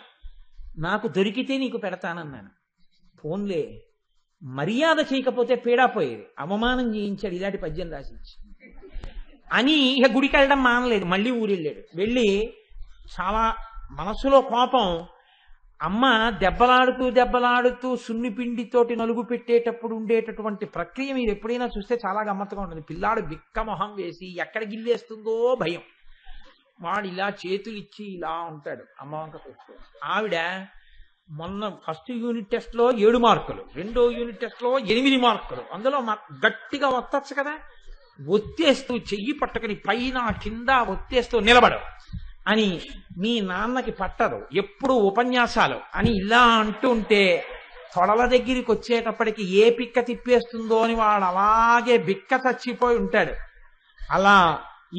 నాకు దొరికితే నీకు పెడతానన్నాను. ఫోన్లే, మర్యాద చేయకపోతే పీడాపోయేది, అవమానం చేయించాడు, ఇలాంటి పద్యం రాసించి అని. ఇక గుడికి వెళ్ళడం మానలేదు, మళ్ళీ ఊరెళ్ళాడు. వెళ్ళి చాలా మనసులో కోపం. అమ్మ దెబ్బలాడుతూ సున్నిపిండితోటి నలుగు పెట్టేటప్పుడు ఉండేటటువంటి ప్రక్రియ మీరు ఎప్పుడైనా చూస్తే చాలా గమ్మత్తుగా ఉంటుంది. పిల్లాడు బిక్క మొహం వేసి ఎక్కడ గిల్లేస్తుందో భయం. వాడు ఇలా చేతులు ఇచ్చి ఇలా ఉంటాడు అమ్మ వంక చూస్తూ. ఆవిడ మొన్న ఫస్ట్ యూనిట్ టెస్ట్ లో 7 మార్కులు, రెండో యూనిట్ టెస్ట్ లో 8 మార్కులు. అందులో గట్టిగా ఒత్తచ్చు కదా, ఒత్తేస్తూ చెయ్యి పట్టుకుని పైన కింద ఒత్తేస్తూ నిలబడు అని, మీ నాన్నకి పట్టదు ఎప్పుడు ఉపన్యాసాలు అని ఇలా అంటుంటే తొడల దగ్గరికి వచ్చేటప్పటికి ఏ పిక్క తిప్పేస్తుందో అని వాడు అలాగే బిక్క చచ్చిపోయి ఉంటాడు. అలా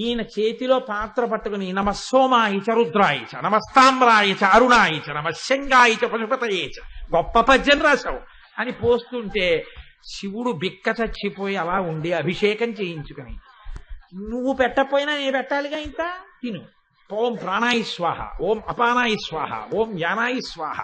ఈయన చేతిలో పాత్ర పట్టుకుని నమస్సోమాయిచ రుద్రాయిచ నమస్తామ్రాయిచ అరుణాయిచ నమశంగాయిచ పశుపతయేచ, గొప్ప పద్యం రాశావు అని పోస్తుంటే శివుడు బిక్క చచ్చిపోయి అలా ఉండి అభిషేకం చేయించుకుని, నువ్వు పెట్టకపోయినా నేను పెట్టాలిగా, ఇంత తిను, ఓం ప్రాణాయి స్వాహ, ఓం అపానాయి స్వాహ, ఓం యానాయి స్వాహ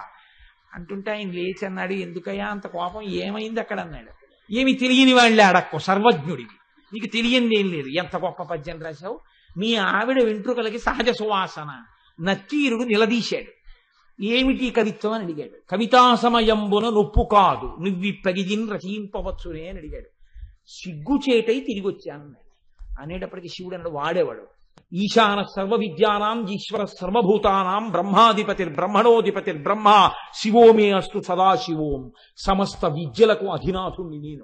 అంటుంటే ఆయన లేచి అన్నాడు, ఎందుకయ్యా అంత కోపం, ఏమైంది అక్కడ అన్నాడు. ఏమి తెలియని వాళ్ళే అడక్కు, సర్వజ్ఞుడివి, నీకు తెలియంది ఏం లేదు, ఎంత గొప్ప పద్యం రాశావు. మీ ఆవిడ వెంట్రుకలకి సహజ సువాసన. నత్తీరుడు నిలదీశాడు, ఏమిటి కవిత్వం అని అడిగాడు. కవితా సమయంబున నొప్పు కాదు నువ్విప్పగిదిన్ రచయింపవచ్చునే అని అడిగాడు. సిగ్గుచేటై తిరిగి వచ్చానన్నాడు. అనేటప్పటికీ శివుడు అన్నాడు, వాడేవాడు ఈశాన సర్వ విద్యానాం ఈశ్వర సర్వభూతానాం బ్రహ్మాధిపతిర్ బ్రహ్మ శివోమే అస్తు సదాశివోం, సమస్త విద్యలకు అధినాథుణ్ణి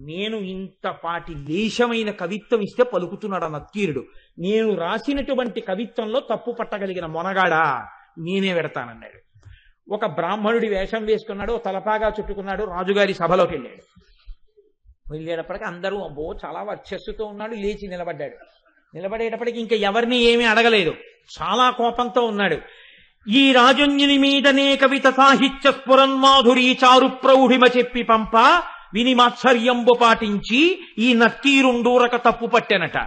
నేను ఇంతపాటి లేశమైన కవిత్వం ఇస్తే పలుకుతున్నాడు నత్తీరుడు. నేను రాసినటువంటి కవిత్వంలో తప్పు పట్టగలిగిన మొనగాడా నేనే పెడతానన్నాడు. ఒక బ్రాహ్మణుడి వేషం వేసుకున్నాడు, తలపాగా చుట్టుకున్నాడు, రాజుగారి సభలోకి వెళ్ళాడు. వెళ్ళేటప్పటికి అందరూ అబ్బో చాలా వర్చస్సుతో ఉన్నాడు, లేచి నిలబడ్డాడు. నిలబడేటప్పటికి ఇంకా ఎవరిని ఏమీ అడగలేదు, చాలా కోపంతో ఉన్నాడు. ఈ రాజన్యుని మీదనే కవిత సాహిత్య స్ఫురన్మాధురీ చారు ప్రౌఢిమ చెప్పి పంప విని మాత్సర్యంబు పాటించి ఈ నత్తీరుండూరక తప్పు పట్టెనట.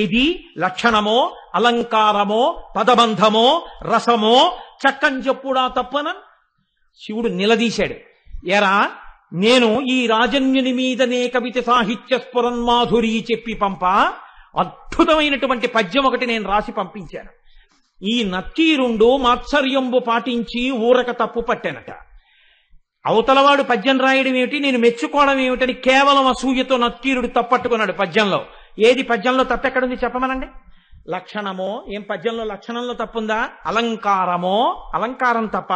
ఏది లక్షణమో అలంకారమో పదబంధమో రసమో చక్కని చెప్పుడా తప్పనన్. శివుడు నిలదీశాడు, ఎరా నేను ఈ రాజన్యుని మీదనే కవిత సాహిత్య స్ఫురన్మాధురీ చెప్పి పంప అద్భుతమైనటువంటి పద్యం ఒకటి నేను రాసి పంపించాను. ఈ నత్తీరుండు మాత్సర్యంబు పాటించి ఊరక తప్పు పట్టానట. అవతలవాడు పద్యం రాయడం ఏమిటి, నేను మెచ్చుకోవడం ఏమిటని కేవలం అసూయతో నత్తీరుడు తప్పట్టుకున్నాడు పద్యంలో. ఏది పద్యంలో తప్పెక్కడుంది చెప్పమనండి. లక్షణమో, ఏం పద్యంలో లక్షణంలో తప్పుందా? అలంకారమో, అలంకారం తప్ప.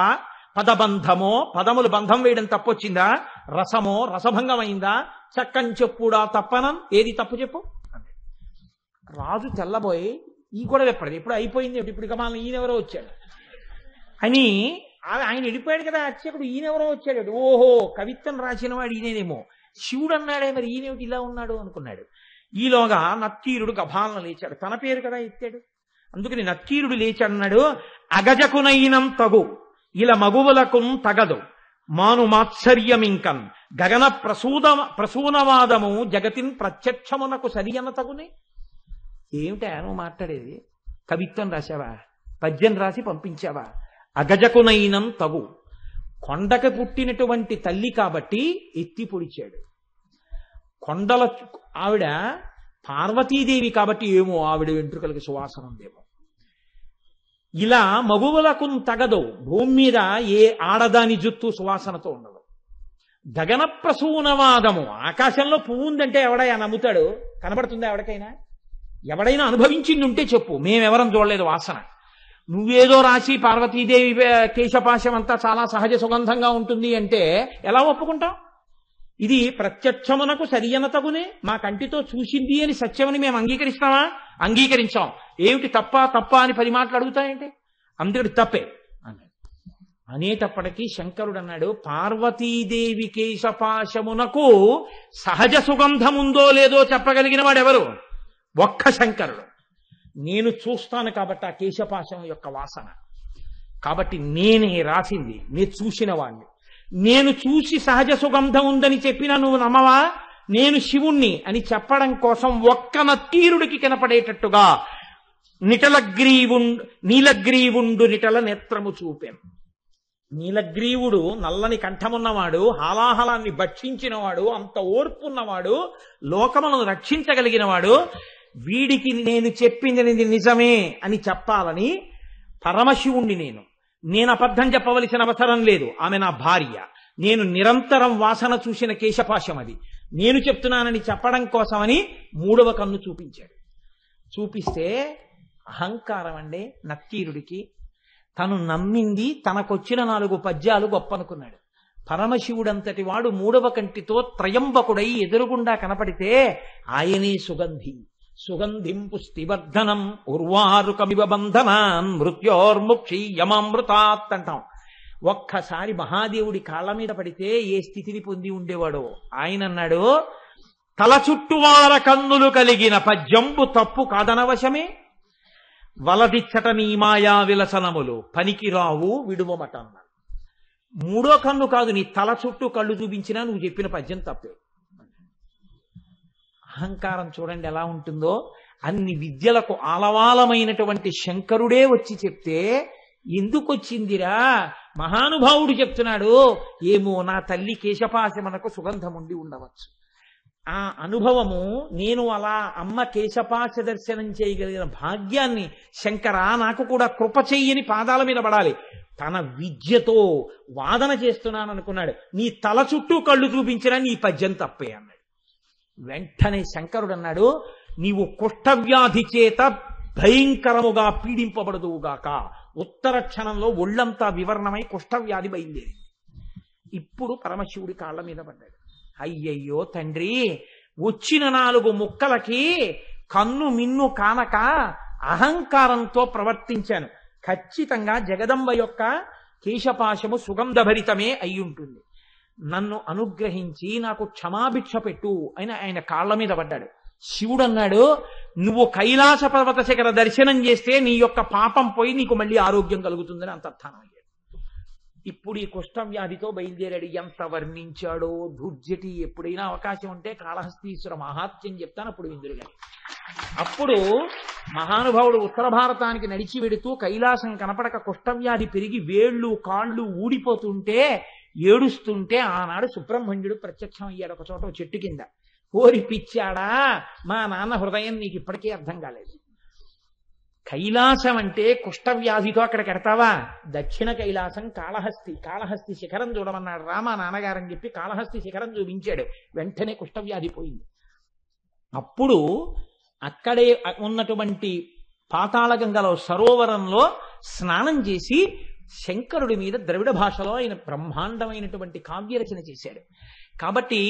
పదబంధమో, పదములు బంధం వేయడం తప్పొచ్చిందా? రసమో, రసభంగం అయిందా? చక్కని చెప్పుడా తప్పనం, ఏది తప్పు చెప్పు. రాజు తెల్లబోయి ఈ కూడా ఎప్పటిది ఎప్పుడు అయిపోయింది, ఇప్పుడు ఇక మన ఈయనెవరో వచ్చాడు అని ఆయన వెళ్ళిపోయాడు కదా అర్చకుడు, ఈయనెవరో వచ్చాడు. ఓహో కవిత్వం రాసిన వాడు ఈయనేమో. శివుడు అన్నాడే, మరి ఈయనేమిటి ఇలా ఉన్నాడు అనుకున్నాడు. ఈలోగా నత్తీరుడు గభాలను లేచాడు, తన పేరు కదా ఎత్తాడు. అందుకని నత్తీరుడు లేచాడన్నాడు, అగజకునైనం తగు ఇలా మగువులకు తగదు మాను మాత్సర్యమింకన్ గగన ప్రసూనవాదము జగతిన్ ప్రత్యక్షమునకు సరియన తగునే. ఏమిటా నువ్వు మాట్లాడేది? కవిత్వం రాశావా? పద్యం రాసి పంపించావా? అగజకునైనం తగు, కొండకి పుట్టినటువంటి తల్లి కాబట్టి ఎత్తి పొడిచాడు. కొండల ఆవిడ పార్వతీదేవి కాబట్టి ఏమో ఆవిడ వెంట్రుకలకి సువాసన ఉందేమో. ఇలా మగువులకు తగదు, భూమి మీద ఏ ఆడదాని జుత్తు సువాసనతో ఉండదు. గగన ప్రసూనవాదము. ఆకాశంలో పువ్వు ఉందంటే ఎవడైనా నమ్ముతాడు? కనబడుతుందా ఎవరికైనా? ఎవడైనా అనుభవించింది ఉంటే చెప్పు. మేమెవరం చూడలేదు వాసన. నువ్వేదో రాసి పార్వతీదేవి కేశపాశం అంతా చాలా సహజ సుగంధంగా ఉంటుంది అంటే ఎలా ఒప్పుకుంటాం? ఇది ప్రత్యక్షమునకు సరియనతగునే, మా కంటితో చూసింది అని సత్యమని మేము అంగీకరిస్తామా? అంగీకరించాం. ఏమిటి తప్ప అని 10 మాటలు అడుగుతాయంటే అందుకని తప్పే అన్నాడు. అనేటప్పటికీ శంకరుడు అన్నాడు, పార్వతీదేవి కేశపాశమునకు సహజ సుగంధముందో లేదో చెప్పగలిగిన వాడెవరు? ఒక్క శంకరుడు. నేను చూస్తాను కాబట్టి ఆ కేశపాశం యొక్క వాసన. కాబట్టి నేనే రాసింది, నేను చూసిన వాణ్ణి. నేను చూసి సహజ సుగంధం ఉందని చెప్పినా నువ్వు నమ్మవా? నేను శివుణ్ణి అని చెప్పడం కోసం ఒక్క నత్తీరుడికి కనపడేటట్టుగా నీలగ్రీవుండు నిటల నేత్రము చూపాం. నీలగ్రీవుడు నల్లని కంఠమున్నవాడు, హాలాహలాన్ని భక్షించినవాడు, అంత ఓర్పున్నవాడు, లోకములను రక్షించగలిగినవాడు. వీడికి నేను చెప్పింది నిజమే అని చెప్పాలని పరమశివుణ్ణి నేను అబద్ధం చెప్పవలసిన అవసరం లేదు. ఆమె నా భార్య. నేను నిరంతరం వాసన చూసిన కేశపాశం అది. నేను చెప్తున్నానని చెప్పడం కోసమని 3వ కన్ను చూపించాడు. చూపిస్తే అహంకారం అండి నత్తీరుడికి. తను నమ్మింది, తనకొచ్చిన 4 పద్యాలు గొప్పనుకున్నాడు. పరమశివుడంతటి వాడు 3వ కంటితో త్రయంబకుడై ఎదురుగుండా కనపడితే ఆయనే సుగంధిం పుష్టివర్ధనం ఉర్వారుకమివ బంధనాన్ మృత్యోర్ముక్షీయమామృతాత్ అంటాం. ఒక్కసారి మహాదేవుడి కాళ్ళ మీద పడితే ఏ స్థితిని పొంది ఉండేవాడో ఆయన అన్నాడు, తల చుట్టువార కన్నులు కలిగిన పద్యంబు తప్పు కాదనవశమే, వలదిచ్చట నీ మాయా విలసనములు పనికిరావు విడువమట అన్నాడు. 3వ కన్ను కాదు, నీ తల చుట్టూ కళ్ళు చూపించినా నువ్వు చెప్పిన పద్యం తప్పే. అహంకారం చూడండి ఎలా ఉంటుందో. అన్ని విద్యలకు ఆలవాలమైనటువంటి శంకరుడే వచ్చి చెప్తే ఎందుకు వచ్చిందిరా? మహానుభావుడు చెప్తున్నాడు, ఏమో నా తల్లి కేశపాశమునకు సుగంధం ఉండి ఉండవచ్చు. ఆ అనుభవము, నేను అలా అమ్మ కేశపాశ దర్శనం చేయగలిగిన భాగ్యాన్ని శంకరా నాకు కూడా కృప చెయ్యని పాదాల మీద పడాలి. తన విద్యతో వాదన చేస్తున్నాను అనుకున్నాడు. నీ తల చుట్టూ కళ్ళు చూపించినా నీ పద్యం తప్పే అన్నాడు. వెంటనే శంకరుడు అన్నాడు, నీవు కుష్ఠవ్యాధి చేత భయంకరముగా పీడింపబడదువుగాక. ఉత్తర క్షణంలో ఒళ్ళంతా వివరణమై కుష్ఠవ్యాధి బయలుదేరింది. ఇప్పుడు పరమశివుడి కాళ్ళ మీద పడ్డాడు. అయ్యయ్యో తండ్రి, వచ్చిన 4 ముక్కలకి కన్ను మిన్ను కానక అహంకారంతో ప్రవర్తించాను. ఖచ్చితంగా జగదంబ యొక్క కేశపాశము సుగంధభరితమే అయ్యుంటుంది. నన్ను అనుగ్రహించి నాకు క్షమాభిక్ష పెట్టు అని ఆయన కాళ్ళ మీద పడ్డాడు. శివుడు అన్నాడు, నువ్వు కైలాస పర్వత శిఖర దర్శనం చేస్తే నీ యొక్క పాపం పోయి నీకు మళ్ళీ ఆరోగ్యం కలుగుతుందని అంతర్థానం అయ్యాడు. ఇప్పుడు ఈ కుష్ఠవ్యాధితో బయలుదేరాడు. ఎంత వర్ణించాడో దుర్జటి. ఎప్పుడైనా అవకాశం ఉంటే కాళహస్తీశ్వర మహాత్మ్యం చెప్తాను, అప్పుడు విందురుగా. అప్పుడు మహానుభావుడు ఉత్తర భారతానికి నడిచి వెడుతూ కైలాసం కనపడక కుష్ఠవ్యాధి పెరిగి వేళ్ళు కాళ్ళు ఊడిపోతుంటే ఏడుస్తుంటే ఆనాడు సుబ్రహ్మణ్యుడు ప్రత్యక్షం అయ్యాడు ఒక చోట చెట్టు కింద. ఓరి పిచ్చాడా, మా నాన్న హృదయం నీకు ఇప్పటికీ అర్థం కాలేదు. కైలాసం అంటే కుష్ఠవ్యాధితో అక్కడికి ఎడతావా? దక్షిణ కైలాసం కాళహస్తి శిఖరం చూడమన్నాడు రామ నాన్నగారని చెప్పి కాళహస్తి శిఖరం చూపించాడు. వెంటనే కుష్ఠవ్యాధి పోయింది. అప్పుడు అక్కడే ఉన్నటువంటి పాతాళగంగలో సరోవరంలో స్నానం చేసి శంకరుడి మీద ద్రవిడ భాషలో ఆయన బ్రహ్మాండమైనటువంటి కావ్యరచన చేశాడు. కాబట్టి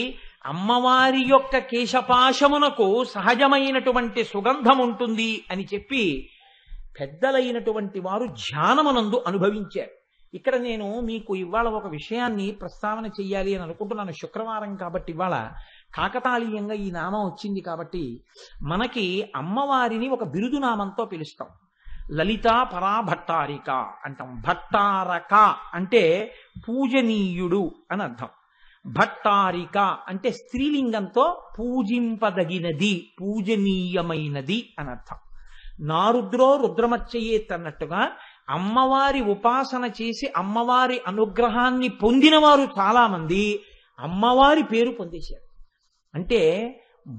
అమ్మవారి యొక్క కేశపాశమునకు సహజమైనటువంటి సుగంధం ఉంటుంది అని చెప్పి పెద్దలైనటువంటి వారు ధ్యానమునందు అనుభవించారు. ఇక్కడ నేను మీకు ఇవాళ ఒక విషయాన్ని ప్రస్తావన చెయ్యాలి అని అనుకుంటున్నాను. శుక్రవారం కాబట్టి ఇవాళ కాకతాళీయంగా ఈ నామం వచ్చింది కాబట్టి మనకి అమ్మవారిని ఒక బిరుదు నామంతో పిలుస్తాం. లలితా పరాభట్టారిక అంటాం. భట్టారక అంటే పూజనీయుడు అని అర్థం. భట్టారిక అంటే స్త్రీలింగంతో పూజింపదగినది, పూజనీయమైనది అని అర్థం. నారుద్రో రుద్రమచ్చయేత్ అన్నట్టుగా అమ్మవారి ఉపాసన చేసి అమ్మవారి అనుగ్రహాన్ని పొందిన వారు చాలా మంది అమ్మవారి పేరు పొందేశారు. అంటే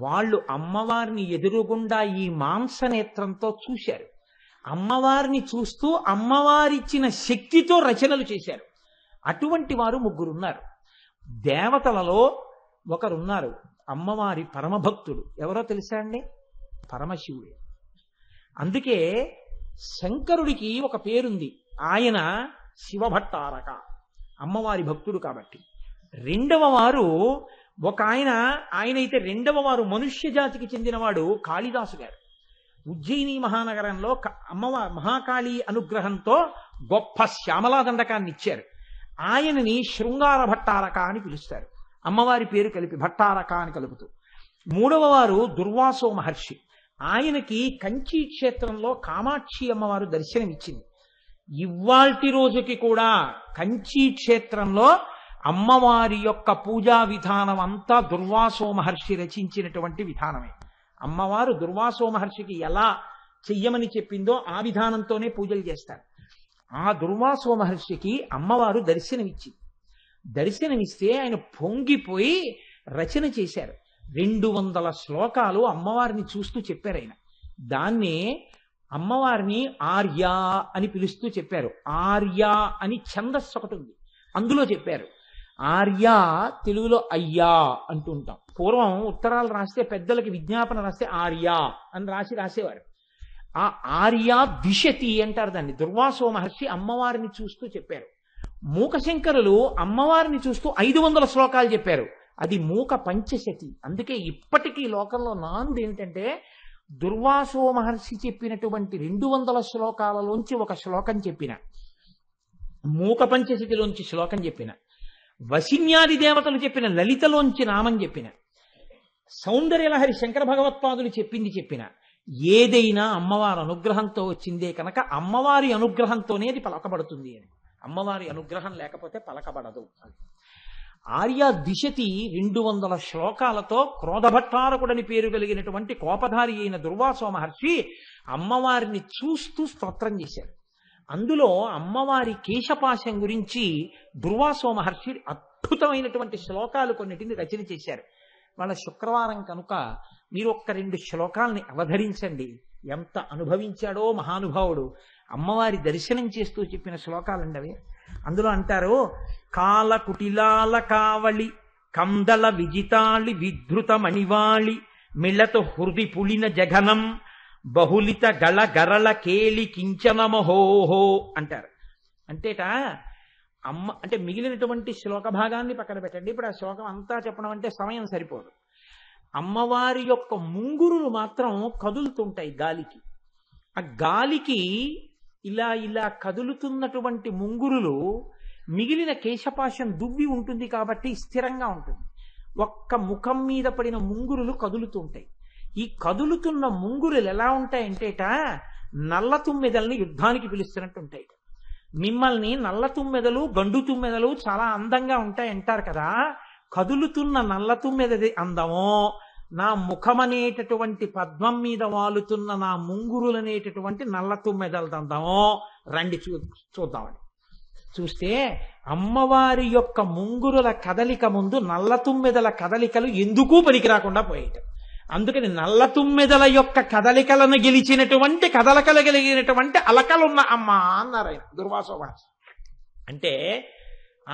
వాళ్ళు అమ్మవారిని ఎదురుగుండా ఈ మాంసనేత్రంతో చూశారు. అమ్మవారిని చూస్తూ అమ్మవారిచ్చిన శక్తితో రచనలు చేశారు. అటువంటి వారు 3 ఉన్నారు. దేవతలలో ఒకరున్నారు అమ్మవారి పరమభక్తుడు. ఎవరో తెలుసా అండి? పరమశివుడే. అందుకే శంకరుడికి ఒక పేరుంది, ఆయన శివభట్టారక, అమ్మవారి భక్తుడు కాబట్టి. రెండవ వారు ఒక ఆయనైతే రెండవ వారు మనుష్య జాతికి చెందినవాడు కాళిదాసు గారు. ఉజ్జయిని మహానగరంలో అమ్మవారి మహాకాళి అనుగ్రహంతో గొప్ప శ్యామలా దండకాన్ని ఇచ్చారు. ఆయనని శృంగార భట్టారక అని పిలుస్తారు, అమ్మవారి పేరు కలిపి భట్టారక అని కలుపుతూ. మూడవ వారు దుర్వాసో మహర్షి. ఆయనకి కంచి క్షేత్రంలో కామాక్షి అమ్మవారు దర్శనమిచ్చింది. ఇవాల్టి రోజుకి కూడా కంచి క్షేత్రంలో అమ్మవారి యొక్క పూజా విధానం అంతా దుర్వాసో మహర్షి రచించినటువంటి విధానమే. అమ్మవారు దుర్వాసో మహర్షికి ఎలా చెయ్యమని చెప్పిందో ఆ విధానంతోనే పూజలు చేస్తారు. ఆ దుర్వాసో మహర్షికి అమ్మవారు దర్శనమిస్తే ఆయన పొంగిపోయి రచన చేశారు. 200 శ్లోకాలు అమ్మవారిని చూస్తూ చెప్పారు ఆయన. దాన్నే అమ్మవారిని ఆర్య అని పిలుస్తూ చెప్పారు. ఆర్య అని ఛందస్సు ఒకటి ఉంది, అందులో చెప్పారు. ఆర్య తెలుగులో అయ్యా అంటూ ఉంటాం. పూర్వం ఉత్తరాలు రాస్తే పెద్దలకి విజ్ఞాపన రాస్తే ఆర్య అని రాసేవారు. ఆ ఆర్య దిశతి అంటారు దాన్ని. దుర్వాసో మహర్షి అమ్మవారిని చూస్తూ చెప్పారు. మూకశంకరులు అమ్మవారిని చూస్తూ 500 శ్లోకాలు చెప్పారు. అది మూక పంచశతి. అందుకే ఇప్పటికీ లోకంలో నానుడు ఏమిటంటే, దుర్వాసో మహర్షి చెప్పినటువంటి 200 శ్లోకాలలోంచి ఒక శ్లోకం చెప్పిన, మూక పంచశతిలోంచి శ్లోకం చెప్పిన, వశిన్యాది దేవతలు చెప్పిన లలితలోంచి నామం చెప్పిన, సౌందర్యలహరి శంకర భగవత్పాదులు చెప్పిన ఏదైనా అమ్మవారి అనుగ్రహంతో వచ్చిందే కనుక అమ్మవారి అనుగ్రహంతోనే అది పలకబడుతుంది అని. అమ్మవారి అనుగ్రహం లేకపోతే పలకబడదు. ఆర్య దిశతి 200 శ్లోకాలతో క్రోధభట్టారకుడని పేరు కలిగినటువంటి కోపధారి అయిన దుర్వాసో మహర్షి అమ్మవారిని చూస్తూ స్తోత్రం చేశారు. అందులో అమ్మవారి కేశపాశం గురించి దుర్వాసో మహర్షి అద్భుతమైనటువంటి శ్లోకాలు కొన్నిటిని రచన చేశారు. వాళ్ళ శుక్రవారం కనుక మీరు ఒక్క 2 శ్లోకాలని అవధరించండి. ఎంత అనుభవించాడో మహానుభావుడు. అమ్మవారి దర్శనం చేస్తూ చెప్పిన శ్లోకాలండి అవి. అందులో అంటారు, కాల కుటిలాల కావళి కందల విజితాళి విధృత మణివాళి మిళత హృది పులిన జఘనం బహుళిత గళ గరళ కేళి కించనమహోహో అంటారు. అంటేట అంటే మిగిలినటువంటి శ్లోక భాగాన్ని పక్కన పెట్టండి. ఇప్పుడు ఆ శ్లోకం అంతా చెప్పడం అంటే సమయం సరిపోదు. అమ్మవారి యొక్క ముంగురులు మాత్రం కదులుతుంటాయి గాలికి. ఆ గాలికి ఇలా ఇలా కదులుతున్నటువంటి ముంగురులు మిగిలిన కేశపాశం దువ్వి ఉంటుంది కాబట్టి స్థిరంగా ఉంటుంది. ఒక్క ముఖం మీద పడిన ముంగురులు కదులుతుంటాయి. ఈ కదులుతున్న ముంగురులు ఎలా ఉంటాయంటేట నల్ల తుమ్మెదల్ని యుద్ధానికి పిలుస్తున్నట్టు ఉంటాయి. మిమ్మల్ని నల్ల తుమ్మెదలు గండు తుమ్మెదలు చాలా అందంగా ఉంటాయంటారు కదా, కదులుతున్న నల్ల తుమ్మెదది అందమో, నా ముఖమనేటటువంటి పద్మం మీద వాలుతున్న నా ముంగురులనేటటువంటి నల్ల తుమ్మెదలది అందమో రండి చూద్దామని చూస్తే అమ్మవారి యొక్క ముంగురుల కదలిక ముందు నల్ల తుమ్మెదల కదలికలు ఎందుకు పనికి రాకుండా పోయేట. అందుకని నల్ల తుమ్మెదల యొక్క కదలికలను గెలిచినటువంటి కదలకలగలిగినటువంటి అలకలున్న అమ్మ అన్నారు ఆయన దుర్వాసో మహర్షి. అంటే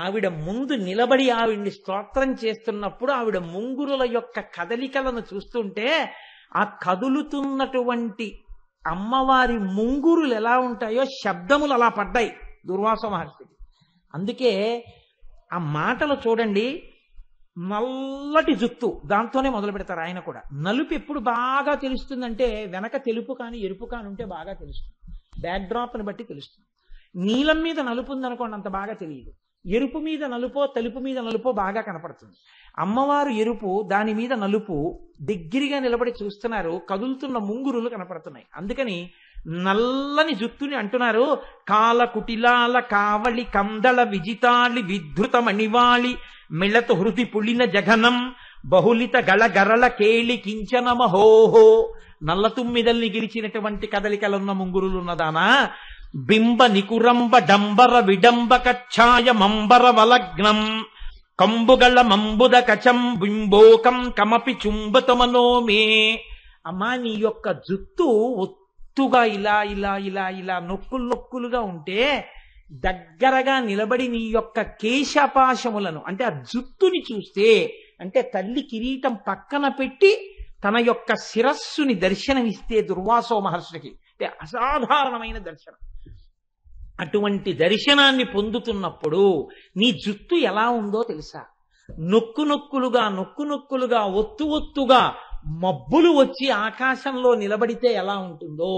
ఆవిడ ముందు నిలబడి ఆవిడ్ని స్తోత్రం చేస్తున్నప్పుడు ఆవిడ ముంగురుల యొక్క కదలికలను చూస్తుంటే ఆ కదులుతున్నటువంటి అమ్మవారి ముంగురులు ఎలా ఉంటాయో శబ్దములు అలా పడ్డాయి దుర్వాసో మహర్షికి. అందుకే ఆ మాటలు చూడండి, నల్లటి జుత్తు దాంతోనే మొదలు పెడతారు. ఆయన కూడా నలుపు ఎప్పుడు బాగా తెలుస్తుందంటే వెనక తెలుపు కానీ ఎరుపు కానీ ఉంటే బాగా తెలుస్తుంది. బ్యాక్ డ్రాప్ని బట్టి తెలుస్తుంది. నీలం మీద నలుపు ఉందనుకోండి అంత బాగా తెలియదు. ఎరుపు మీద నలుపో తెలుపు మీద నలుపో బాగా కనపడుతుంది. అమ్మవారు ఎరుపు, దాని మీద నలుపు దగ్గరగా నిలబడి చూస్తున్నారు, కదులుతున్న ముంగురులు కనపడుతున్నాయి. అందుకని నల్లని జుత్తుని అంటున్నారు. కాల కుటిలాల కావళి కందళ విజితాళి విధృత మణివాళి మిళత హృది పులిన జఘనం బహుళిత గళ గరళ కేళి కించనమహోహో. నల్ల తుమ్మిదల్ని గెలిచినటువంటి కదలికలున్న ముంగురులున్నదానా, బింబ నికురంబ డంబర విడంబ కచ్ఛాయ మంబర వలగ్నం కంబుగళ మంబుద కచం బింబోకం కమపి చుంబతమనో మే. అమ్మా నీ యొక్క జుత్తు ఒత్తుగా ఇలా ఇలా ఇలా ఇలా నొక్కులుగా ఉంటే దగ్గరగా నిలబడి నీ యొక్క కేశపాశములను అంటే ఆ జుత్తుని చూస్తే, అంటే తల్లి కిరీటం పక్కన పెట్టి తన యొక్క శిరస్సుని దర్శనమిస్తే దుర్వాసో మహర్షికి అంటే అసాధారణమైన దర్శనం. అటువంటి దర్శనాన్ని పొందుతున్నప్పుడు నీ జుత్తు ఎలా ఉందో తెలుసా? నొక్కు నొక్కులుగా ఒత్తుగా మబ్బులు వచ్చి ఆకాశంలో నిలబడితే ఎలా ఉంటుందో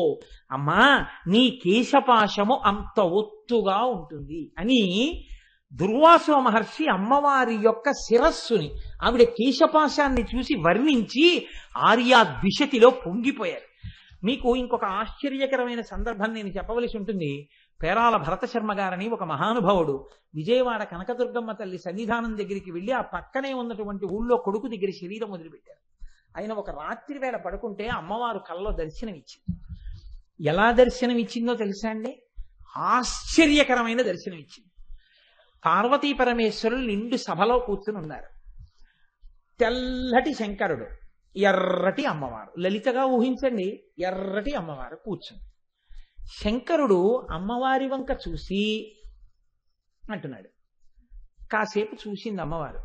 అమ్మా నీ కేశపాశము అంత ఒత్తుగా ఉంటుంది అని దుర్వాసో మహర్షి అమ్మవారి యొక్క శిరస్సుని, ఆవిడ కేశపాశాన్ని చూసి వర్ణించి ఆర్యాద్విషతిలో పొంగిపోయారు. మీకు ఇంకొక ఆశ్చర్యకరమైన సందర్భం నేను చెప్పవలసి ఉంటుంది. పేరాల భరత శర్మ గారని ఒక మహానుభావుడు విజయవాడ కనకదుర్గమ్మ తల్లి సన్నిధానం దగ్గరికి వెళ్ళి ఆ పక్కనే ఉన్నటువంటి ఊళ్ళో కొడుకు దగ్గర శరీరం వదిలిపెట్టారు. ఆయన ఒక రాత్రి వేళ పడుకుంటే అమ్మవారు కల్లో దర్శనం ఇచ్చింది. ఎలా దర్శనం ఇచ్చిందో తెలుసా అండి? ఆశ్చర్యకరమైన దర్శనం ఇచ్చింది. పార్వతీ పరమేశ్వరులు నిండు సభలో కూర్చుని ఉన్నారు. తెల్లటి శంకరుడు, ఎర్రటి అమ్మవారు, లలితగా ఊహించండి, ఎర్రటి అమ్మవారు కూర్చుంది. శంకరుడు అమ్మవారి వంక చూసి అంటున్నాడు. కాసేపు చూసింది అమ్మవారు.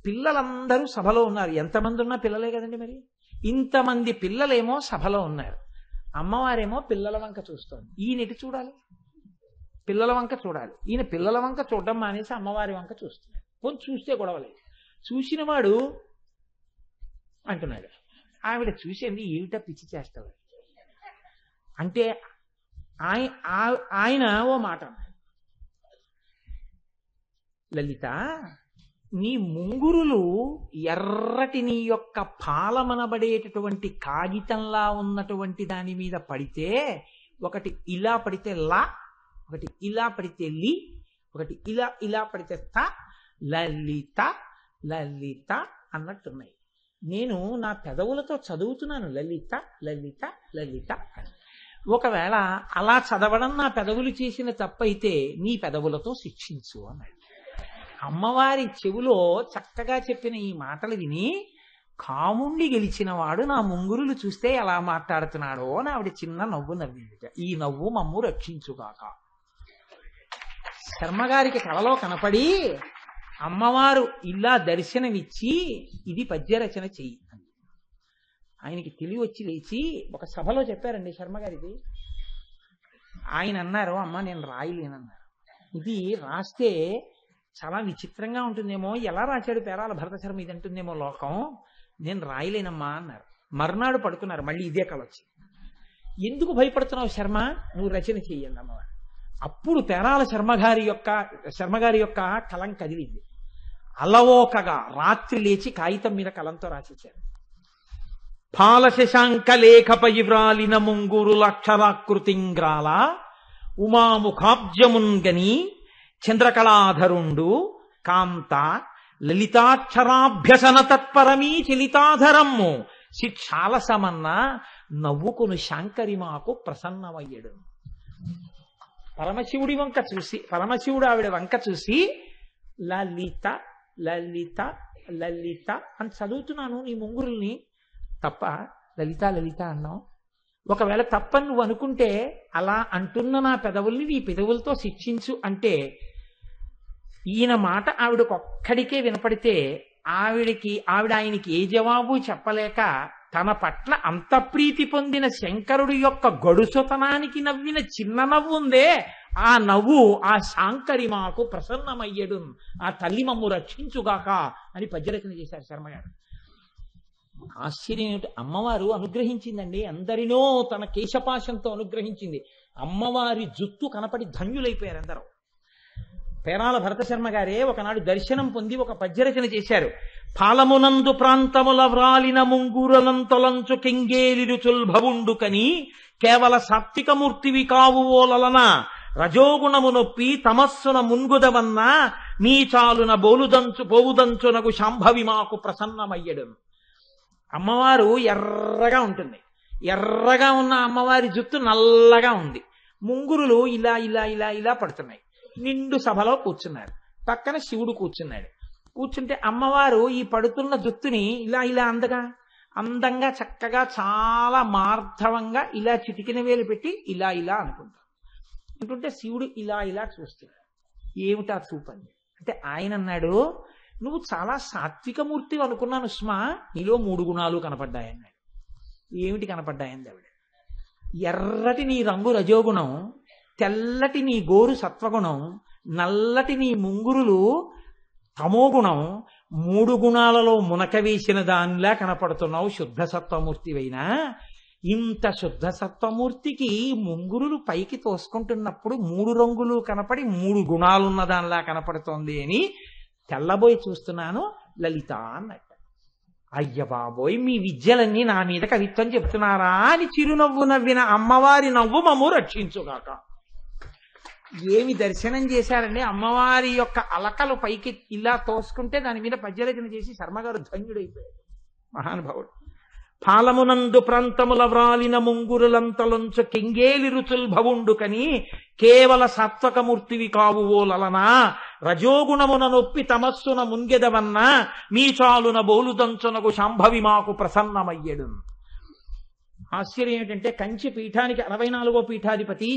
పిల్లలందరూ సభలో ఉన్నారు. ఎంతమంది ఉన్నా పిల్లలే కదండి మరి. ఇంతమంది పిల్లలేమో సభలో ఉన్నారు. అమ్మవారేమో పిల్లల వంక చూస్తోంది. ఈయన ఎటు చూడాలి? పిల్లల వంక చూడాలి. ఈయన పిల్లల వంక చూడడం మానేసి అమ్మవారి వంక చూస్తున్నాడు. కొంచెం చూస్తే గొడవలేదు. చూసిన వాడు అంటున్నాడు, ఆవిడ చూసింది ఏమిటా పిచ్చి చేస్తాడు అంటే ఆయన ఓ మాట అన్నాడు, లలిత నీ ముంగురులు ఎర్రటి నీ యొక్క పాలమనబడేటటువంటి కాగితంలా ఉన్నటువంటి దాని మీద పడితే, ఒకటి ఇలా పడితే లా, ఒకటి ఇలా పడితే లి, ఒకటి ఇలా పడితే త, లలిత లలిత అన్నట్టున్నాయి. నేను నా పెదవులతో చదువుతున్నాను లలిత లలిత లలిత అని. ఒకవేళ అలా చదవడం నా పెదవులు చేసిన తప్పైతే నీ పెదవులతో శిక్షించు అన్నాడు. అమ్మవారి చెవులో చక్కగా చెప్పిన ఈ మాటలు విని కాముణ్ణి గెలిచిన వాడు నా ముంగురులు చూస్తే ఎలా మాట్లాడుతున్నాడో అని ఆవిడ చిన్న నవ్వు నవ్వింది. ఈ నవ్వు మమ్ము రక్షించుగాక. శర్మగారికి కలలో కనపడి అమ్మవారు ఇలా దర్శనమిచ్చి ఇది పద్యరచన చెయ్యి అని ఆయనకి తెలివి వచ్చి లేచి ఒక సభలో చెప్పారండి శర్మగారికి. ఆయన అన్నారు, అమ్మ నేను రాయలేనన్నారు. ఇది రాస్తే చాలా విచిత్రంగా ఉంటుందేమో, ఎలా రాశాడు పేరాల భరత శర్మ ఇది అంటుందేమో లోకం, నేను రాయలేనమ్మా అన్నారు. మర్నాడు పడుకున్నారు, మళ్ళీ ఇదే కళ వచ్చి. ఎందుకు భయపడుతున్నావు శర్మ, నువ్వు రచన చెయ్యండి అమ్మవారు. అప్పుడు పేరాల శర్మగారి యొక్క కలం కదిలింది. అలవోకగా రాత్రి లేచి కాగితం మీద కలంతో రాసిచ్చారు. పాలశశాంక లేఖపై వ్రాలిన ముంగురులక్షరాకృతింగ్రాల ఉమాముఖాబ్జమున్గని చంద్రకళాధరుండు కాంత లలితాక్షరాభ్యసన తత్పరమీ చలితాధరమ్ము శిక్షాలసమన్న నవ్వుకును శాంకరి మాకు ప్రసన్నమయ్యడు. పరమశివుడు ఆవిడ వంక చూసి లలిత లలిత లలిత అని చదువుతున్నాను నీ ముంగురుల్ని, తప్ప లలిత లలిత అన్నావు. ఒకవేళ తప్పని నువ్వు అనుకుంటే అలా అంటున్న నా పెదవుల్ని నీ పెదవులతో శిక్షించు అంటే, ఈయన మాట ఆవిడకొక్కడికే వినపడితే ఆవిడ ఆయనకి ఏ జవాబు చెప్పలేక తన పట్ల అంత ప్రీతి పొందిన శంకరుడి యొక్క గడుసుతనానికి నవ్విన చిన్న నవ్వు ఉందే, ఆ నవ్వు ఆ శాంకరి మాకు ప్రసన్నమయ్యడు, ఆ తల్లి మమ్ము రక్షించుగాక అని పద్యరచన చేశారు శర్మగారు. ఆశ్చర్యం ఏమిటి, అమ్మవారు అనుగ్రహించిందండి, అందరినో తన కేశపాశంతో అనుగ్రహించింది. అమ్మవారి జుత్తు కనపడి ధన్యులైపోయారు అందరూ. పేరాల భరత శర్మ గారే ఒకనాడు దర్శనం పొంది ఒక పద్యరచన చేశారు. పాలమునందు ప్రాంతముల వ్రాలిన ముంగురలంతొలంచు కెంగేలిరు చుల్భవుండుకని కేవల సాత్వికమూర్తివి కావు ఓలలన రజోగుణము నొప్పి తమస్సున మున్గుదవన్న నీ చాలున పోవుదంచునకు శాంభవి మాకు ప్రసన్నమయ్యడు. అమ్మవారు ఎర్రగా ఉంటుంది. ఎర్రగా ఉన్న అమ్మవారి జుత్తు నల్లగా ఉంది. ముంగురులు ఇలా ఇలా ఇలా ఇలా పడుతున్నాయి. నిండు సభలో కూర్చున్నారు. పక్కన శివుడు కూర్చున్నాడు. కూర్చుంటే అమ్మవారు ఈ పడుతున్న జుత్తుని ఇలా ఇలా అందంగా చక్కగా చాలా మార్ధవంగా ఇలా చిటికిన వేలు పెట్టి ఇలా ఇలా అనుకుంటారు. అంటుంటే శివుడు ఇలా ఇలా చూస్తున్నాడు. ఏమిటా చూపండి అంటే ఆయన అన్నాడు, నువ్వు చాలా సాత్వికమూర్తి అనుకున్నాను సుమా, నీలో 3 గుణాలు కనపడ్డాయన్నాడు. ఏమిటి కనపడ్డాయంది ఆవిడ? ఎర్రటి నీ రంగు రజోగుణం, తెల్లటి నీ గోరు సత్వగుణం, నల్లటి నీ ముంగురులు తమోగుణం, 3 గుణాలలో మునక వేసిన దానిలా కనపడుతున్నావు శుద్ధ సత్వమూర్తివైనా. ఇంత శుద్ధ సత్వమూర్తికి ముంగురులు పైకి తోసుకుంటున్నప్పుడు 3 రంగులు కనపడి 3 గుణాలున్న దానిలా కనపడుతోంది అని తెల్లబోయి చూస్తున్నాను లలిత అన్నట్ట. అయ్య బాబోయ్, మీ విద్యలన్నీ నా మీద కవిత్వం చెప్తున్నారా అని చిరునవ్వు నవ్విన అమ్మవారి నవ్వు మమ్ము రక్షించుగాక. ఏమి దర్శనం చేశారండి! అమ్మవారి యొక్క అలకలు పైకి ఇలా తోసుకుంటే దాని మీద పద్యరచన చేసి శర్మగారు ధన్యుడైపోయాడు మహానుభావుడు. పాలమునందు ప్రాంతముల వ్రాలిన ముంగురులంతలొంచు కెంగేలి రుచుల్ భవుండు కని కేవల సాత్వకమూర్తివి కావు ఓ లలనా, రజోగుణమున నొప్పి తమస్సున ముంగెదవన్న మీ చాలున బోలుదంచునకు శాంభవి మాకు ప్రసన్నమయ్యడు. ఆశ్చర్యం ఏంటంటే కంచి పీఠానికి 64వ పీఠాధిపతి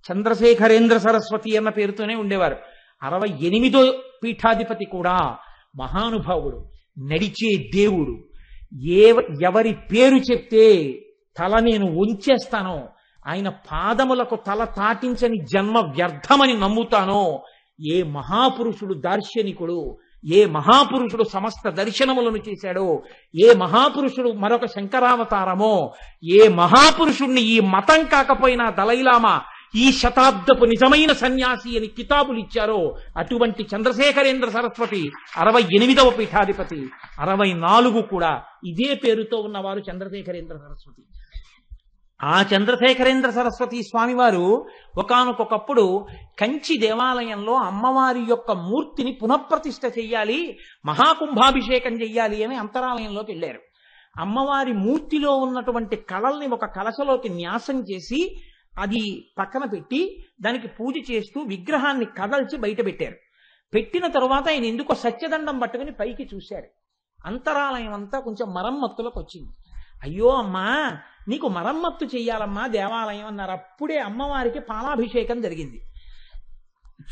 చంద్రశేఖరేంద్ర సరస్వతి అన్న పేరుతోనే ఉండేవారు. 68వ పీఠాధిపతి కూడా మహానుభావుడు, నడిచే దేవుడు. ఎవరి పేరు చెప్తే తల నేను వంచేస్తానో, ఆయన పాదములకు తల తాటించని జన్మ వ్యర్థమని నమ్ముతానో, ఏ మహాపురుషుడు దార్శనికుడు, ఏ మహాపురుషుడు సమస్త దర్శనములను చేశాడో, ఏ మహాపురుషుడు మరొక శంకరావతారమో, ఏ మహాపురుషుణ్ణి ఈ మతం కాకపోయినా దలైలామా ఈ శతాబ్దపు నిజమైన సన్యాసి అని కితాబులు ఇచ్చారో అటువంటి చంద్రశేఖరేంద్ర సరస్వతి 68వ పీఠాధిపతి. 64 కూడా ఇదే పేరుతో ఉన్నవారు చంద్రశేఖరేంద్ర సరస్వతి. ఆ చంద్రశేఖరేంద్ర సరస్వతి స్వామివారు ఒకానొకప్పుడు కంచి దేవాలయంలో అమ్మవారి యొక్క మూర్తిని పునఃప్రతిష్ఠ చెయ్యాలి, మహాకుంభాభిషేకం చెయ్యాలి అని అంతరాలయంలోకి వెళ్ళారు. అమ్మవారి మూర్తిలో ఉన్నటువంటి కళల్ని ఒక కలశలోకి న్యాసం చేసి అది పక్కన పెట్టి దానికి పూజ చేస్తూ విగ్రహాన్ని కదల్చి బయట పెట్టారు. పెట్టిన తరువాత ఆయన ఎందుకో సత్యదండం పట్టుకుని పైకి చూశారు. అంతరాలయం అంతా కొంచెం మరమ్మత్తులకు వచ్చింది. అయ్యో అమ్మా, నీకు మరమ్మత్తు చెయ్యాలమ్మా దేవాలయం అన్నారు. అప్పుడే అమ్మవారికి పాలాభిషేకం జరిగింది.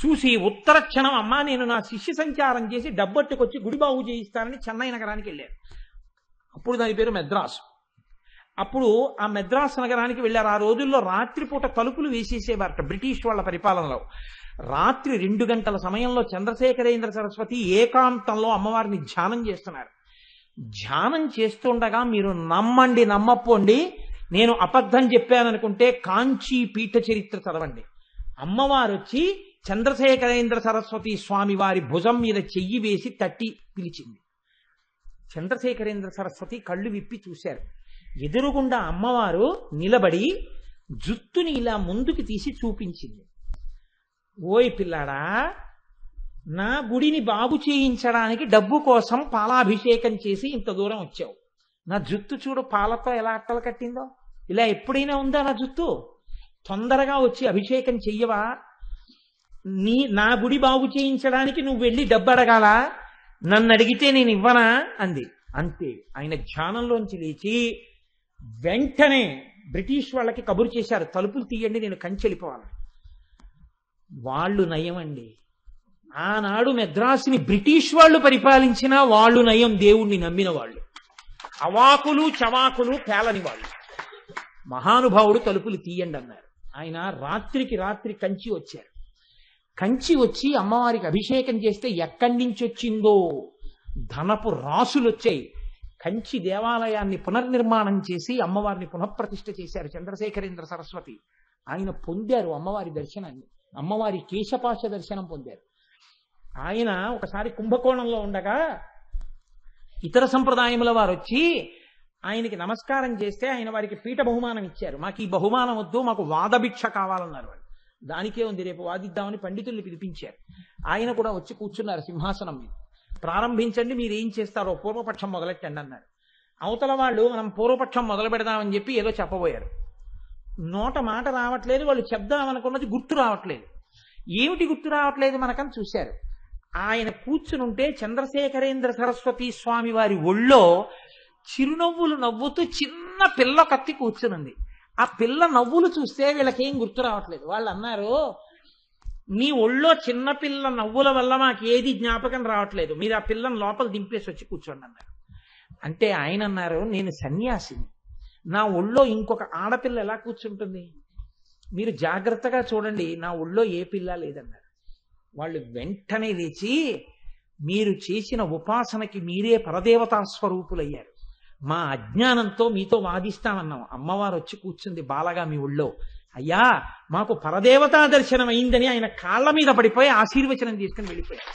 చూసి ఉత్తర క్షణం అమ్మా నేను నా శిష్య సంచారం చేసి డబ్బట్టుకొచ్చి గుడి బాగు చేయిస్తానని చెన్నై నగరానికి వెళ్ళారు. అప్పుడు దాని పేరు మెద్రాసు. అప్పుడు ఆ మెద్రాస్ నగరానికి వెళ్ళారు. ఆ రోజుల్లో రాత్రిపూట తలుపులు వేసేసేవారట బ్రిటిష్ వాళ్ళ పరిపాలనలో. రాత్రి 2 గంటల సమయంలో చంద్రశేఖరేంద్ర సరస్వతి ఏకాంతంలో అమ్మవారిని ధ్యానం చేస్తున్నారు. ధ్యానం చేస్తుండగా మీరు నమ్మండి నమ్మపోండి, నేను అబద్ధం చెప్పాననుకుంటే కాంచీ పీఠ చరిత్ర చదవండి. అమ్మవారు వచ్చి చంద్రశేఖరేంద్ర సరస్వతి స్వామి వారి భుజం మీద చెయ్యి వేసి తట్టి పిలిచింది. చంద్రశేఖరేంద్ర సరస్వతి కళ్ళు విప్పి చూశారు. ఎదురుగుండా అమ్మవారు నిలబడి జుత్తుని ఇలా ముందుకు తీసి చూపించింది. ఓయ్ పిల్లాడా, నా గుడిని బాగు చేయించడానికి డబ్బు కోసం పాలాభిషేకం చేసి ఇంత దూరం వచ్చావు. నా జుత్తు చూడు పాలతో ఎలా అట్టలు కట్టిందో. ఇలా ఎప్పుడైనా ఉందా నా జుత్తు? తొందరగా వచ్చి అభిషేకం చెయ్యవా? నా గుడి బాగు చేయించడానికి నువ్వు వెళ్ళి డబ్బు అడగాల? నన్ను అడిగితే నేను ఇవ్వనా అంది. అంతే. ఆయన ధ్యానంలోంచి లేచి వెంటనే బ్రిటిష్ వాళ్ళకి కబురు చేశారు, తలుపులు తీయండి, నేను కంచి వెళ్ళిపోవాలి. వాళ్ళు నయమండి. ఆనాడు మెద్రాసుని బ్రిటిష్ వాళ్ళు పరిపాలించినా వాళ్ళు నయం, దేవుణ్ణి నమ్మిన వాళ్ళు. అవాకులు చవాకులు పేలని వాళ్ళు. మహానుభావుడు తలుపులు తీయండి అన్నారు. ఆయన రాత్రికి రాత్రి కంచి వచ్చారు. కంచి వచ్చి అమ్మవారికి అభిషేకం చేస్తే ఎక్కడి నుంచి వచ్చిందో ధనపు రాసులు వచ్చాయి. కంచి దేవాలయాన్ని పునర్నిర్మాణం చేసి అమ్మవారిని పునఃప్రతిష్ఠ చేశారు చంద్రశేఖరేంద్ర సరస్వతి. ఆయన పొందారు అమ్మవారి దర్శనాన్ని, అమ్మవారి కేశపాశ దర్శనం పొందారు. ఆయన ఒకసారి కుంభకోణంలో ఉండగా ఇతర సంప్రదాయముల వారు వచ్చి ఆయనకి నమస్కారం చేస్తే ఆయన వారికి పీఠ బహుమానం ఇచ్చారు. మాకు ఈ బహుమానం వద్దు, మాకు వాదభిక్ష కావాలన్నారు వాళ్ళు. దానికే ఉంది, రేపు వాదిద్దామని పండితుల్ని పిలిపించారు. ఆయన కూడా వచ్చి కూర్చున్నారు సింహాసనం మీద. ప్రారంభించండి, మీరు ఏం చేస్తారో పూర్వపక్షం మొదలెట్టండి అన్నారు. అవతల వాళ్ళు మనం పూర్వపక్షం మొదలు పెడదామని చెప్పి ఏదో చెప్పబోయారు. నోట మాట రావట్లేదు, వాళ్ళు చెప్దామనుకున్నది గుర్తు రావట్లేదు. ఏమిటి గుర్తు రావట్లేదు మనకని చూశారు. ఆయన కూర్చునుంటే చంద్రశేఖరేంద్ర సరస్వతి స్వామి వారి ఒళ్ళో చిరునవ్వులు నవ్వుతూ చిన్న పిల్ల కత్తి కూర్చునుంది. ఆ పిల్ల నవ్వులు చూస్తే వీళ్ళకేం గుర్తు రావట్లేదు. వాళ్ళు అన్నారు, నీ ఒళ్ళో చిన్నపిల్ల నవ్వుల వల్ల మాకు ఏది జ్ఞాపకం రావట్లేదు, మీరు ఆ పిల్లని లోపల దింపేసి వచ్చి కూర్చోండి అన్నారు. అంటే ఆయన అన్నారు, నేను సన్యాసిని, నా ఒళ్ళో ఇంకొక ఆడపిల్ల ఎలా కూర్చుంటుంది, మీరు జాగ్రత్తగా చూడండి, నా ఒళ్ళో ఏ పిల్ల లేదన్నారు. వాళ్ళు వెంటనే లేచి, మీరు చేసిన ఉపాసనకి మీరే పరదేవతా స్వరూపులయ్యారు, మా అజ్ఞానంతో మీతో వాదిస్తామన్నాం. అమ్మవారు వచ్చి కూర్చుంది బాలగా మీ ఒళ్ళో. అయ్యా, మాకు పరదేవతా దర్శనం అయిందని ఆయన కాళ్ళ మీద పడిపోయి ఆశీర్వచనం తీసుకుని వెళ్ళిపోయారు.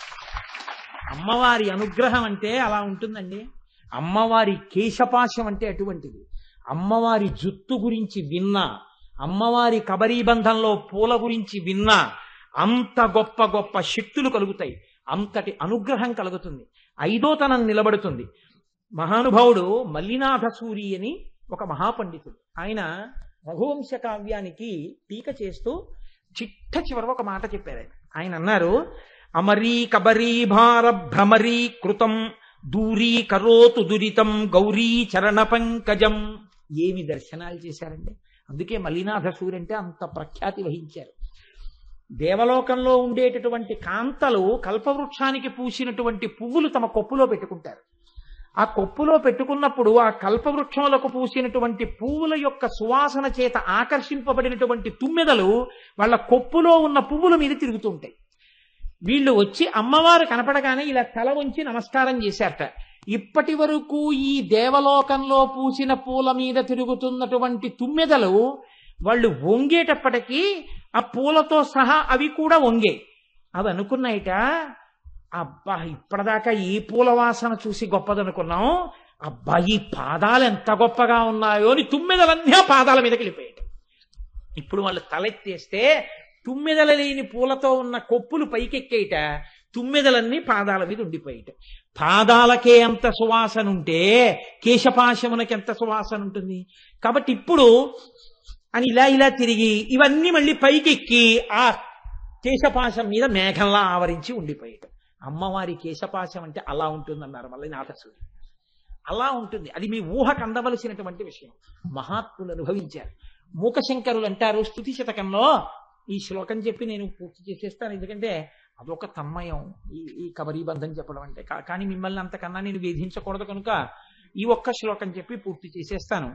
అమ్మవారి అనుగ్రహం అంటే అలా ఉంటుందండి. అమ్మవారి కేశపాశం అంటే అటువంటిది. అమ్మవారి జుత్తు గురించి విన్నా, అమ్మవారి కబరీబంధంలో పూల గురించి విన్నా అంత గొప్ప గొప్ప శక్తులు కలుగుతాయి, అంతటి అనుగ్రహం కలుగుతుంది, ఐదోతనం నిలబడుతుంది. మహానుభావుడు మల్లినాథ సూరి అని ఒక మహాపండితుడు, ఆయన రఘువంశ కావ్యానికి టీక చేస్తూ చిట్ట చివర ఒక మాట చెప్పారు. ఆయన అన్నారు, అమరీ కబరీ భార భ్రమరీ కృతం దూరీ కరోతు దురితం గౌరీ చరణ పంకజం. ఏమి దర్శనాలు చేశారండి. అందుకే మల్లినాథ సూరి అంటే అంత ప్రఖ్యాతి వహించారు. దేవలోకంలో ఉండేటటువంటి కాంతలు కల్పవృక్షానికి పూసినటువంటి పువ్వులు తమ కొప్పులో పెట్టుకుంటారు. ఆ కొప్పులో పెట్టుకున్నప్పుడు ఆ కల్పవృక్షములకు పూసినటువంటి పువ్వుల యొక్క సువాసన చేత ఆకర్షింపబడినటువంటి తుమ్మెదలు వాళ్ళ కొప్పులో ఉన్న పువ్వుల మీద తిరుగుతుంటాయి. వీళ్ళు వచ్చి అమ్మవారు కనపడగానే ఇలా తల వంచి నమస్కారం చేశారట. ఇప్పటి వరకు ఈ దేవలోకంలో పూసిన పూల మీద తిరుగుతున్నటువంటి తుమ్మెదలు వాళ్ళు వంగేటప్పటికీ ఆ పూలతో సహా అవి కూడా వంగే. అవి అనుకున్నాయిట, అబ్బా ఇప్పటిదాకా ఈ పూల వాసన చూసి గొప్పదనుకున్నాం, అబ్బా ఈ పాదాలు ఎంత గొప్పగా ఉన్నాయో అని తుమ్మెదలన్నీ ఆ పాదాల మీదకి వెళ్ళిపోయాట. ఇప్పుడు వాళ్ళు తలెత్తేస్తే తుమ్మెదల లేని పూలతో ఉన్న కొప్పులు పైకెక్కేయట, తుమ్మెదలన్నీ పాదాల మీద ఉండిపోయేట. పాదాలకే ఎంత సువాసన ఉంటే కేశపాశమునకి ఎంత సువాసన ఉంటుంది. కాబట్టి ఇప్పుడు అని ఇలా ఇలా తిరిగి ఇవన్నీ మళ్ళీ పైకెక్కి ఆ కేశపాశం మీద మేఘంలా ఆవరించి ఉండిపోయేట. అమ్మవారి కేశపాశం అంటే అలా ఉంటుందన్నారు మళ్ళీ నాథసూరి. అలా ఉంటుంది, అది మీ ఊహకు అందవలసినటువంటి విషయం. మహాత్ములు అనుభవించారు. మూకశంకరులు అంటారు స్తుతి శతకంలో, ఈ శ్లోకం చెప్పి నేను పూర్తి చేసేస్తాను, ఎందుకంటే అదొక తన్మయం ఈ కబరీబంధం చెప్పడం అంటే. కానీ మిమ్మల్ని అంతకన్నా నేను వేధించకూడదు కనుక ఈ ఒక్క శ్లోకం చెప్పి పూర్తి చేసేస్తాను.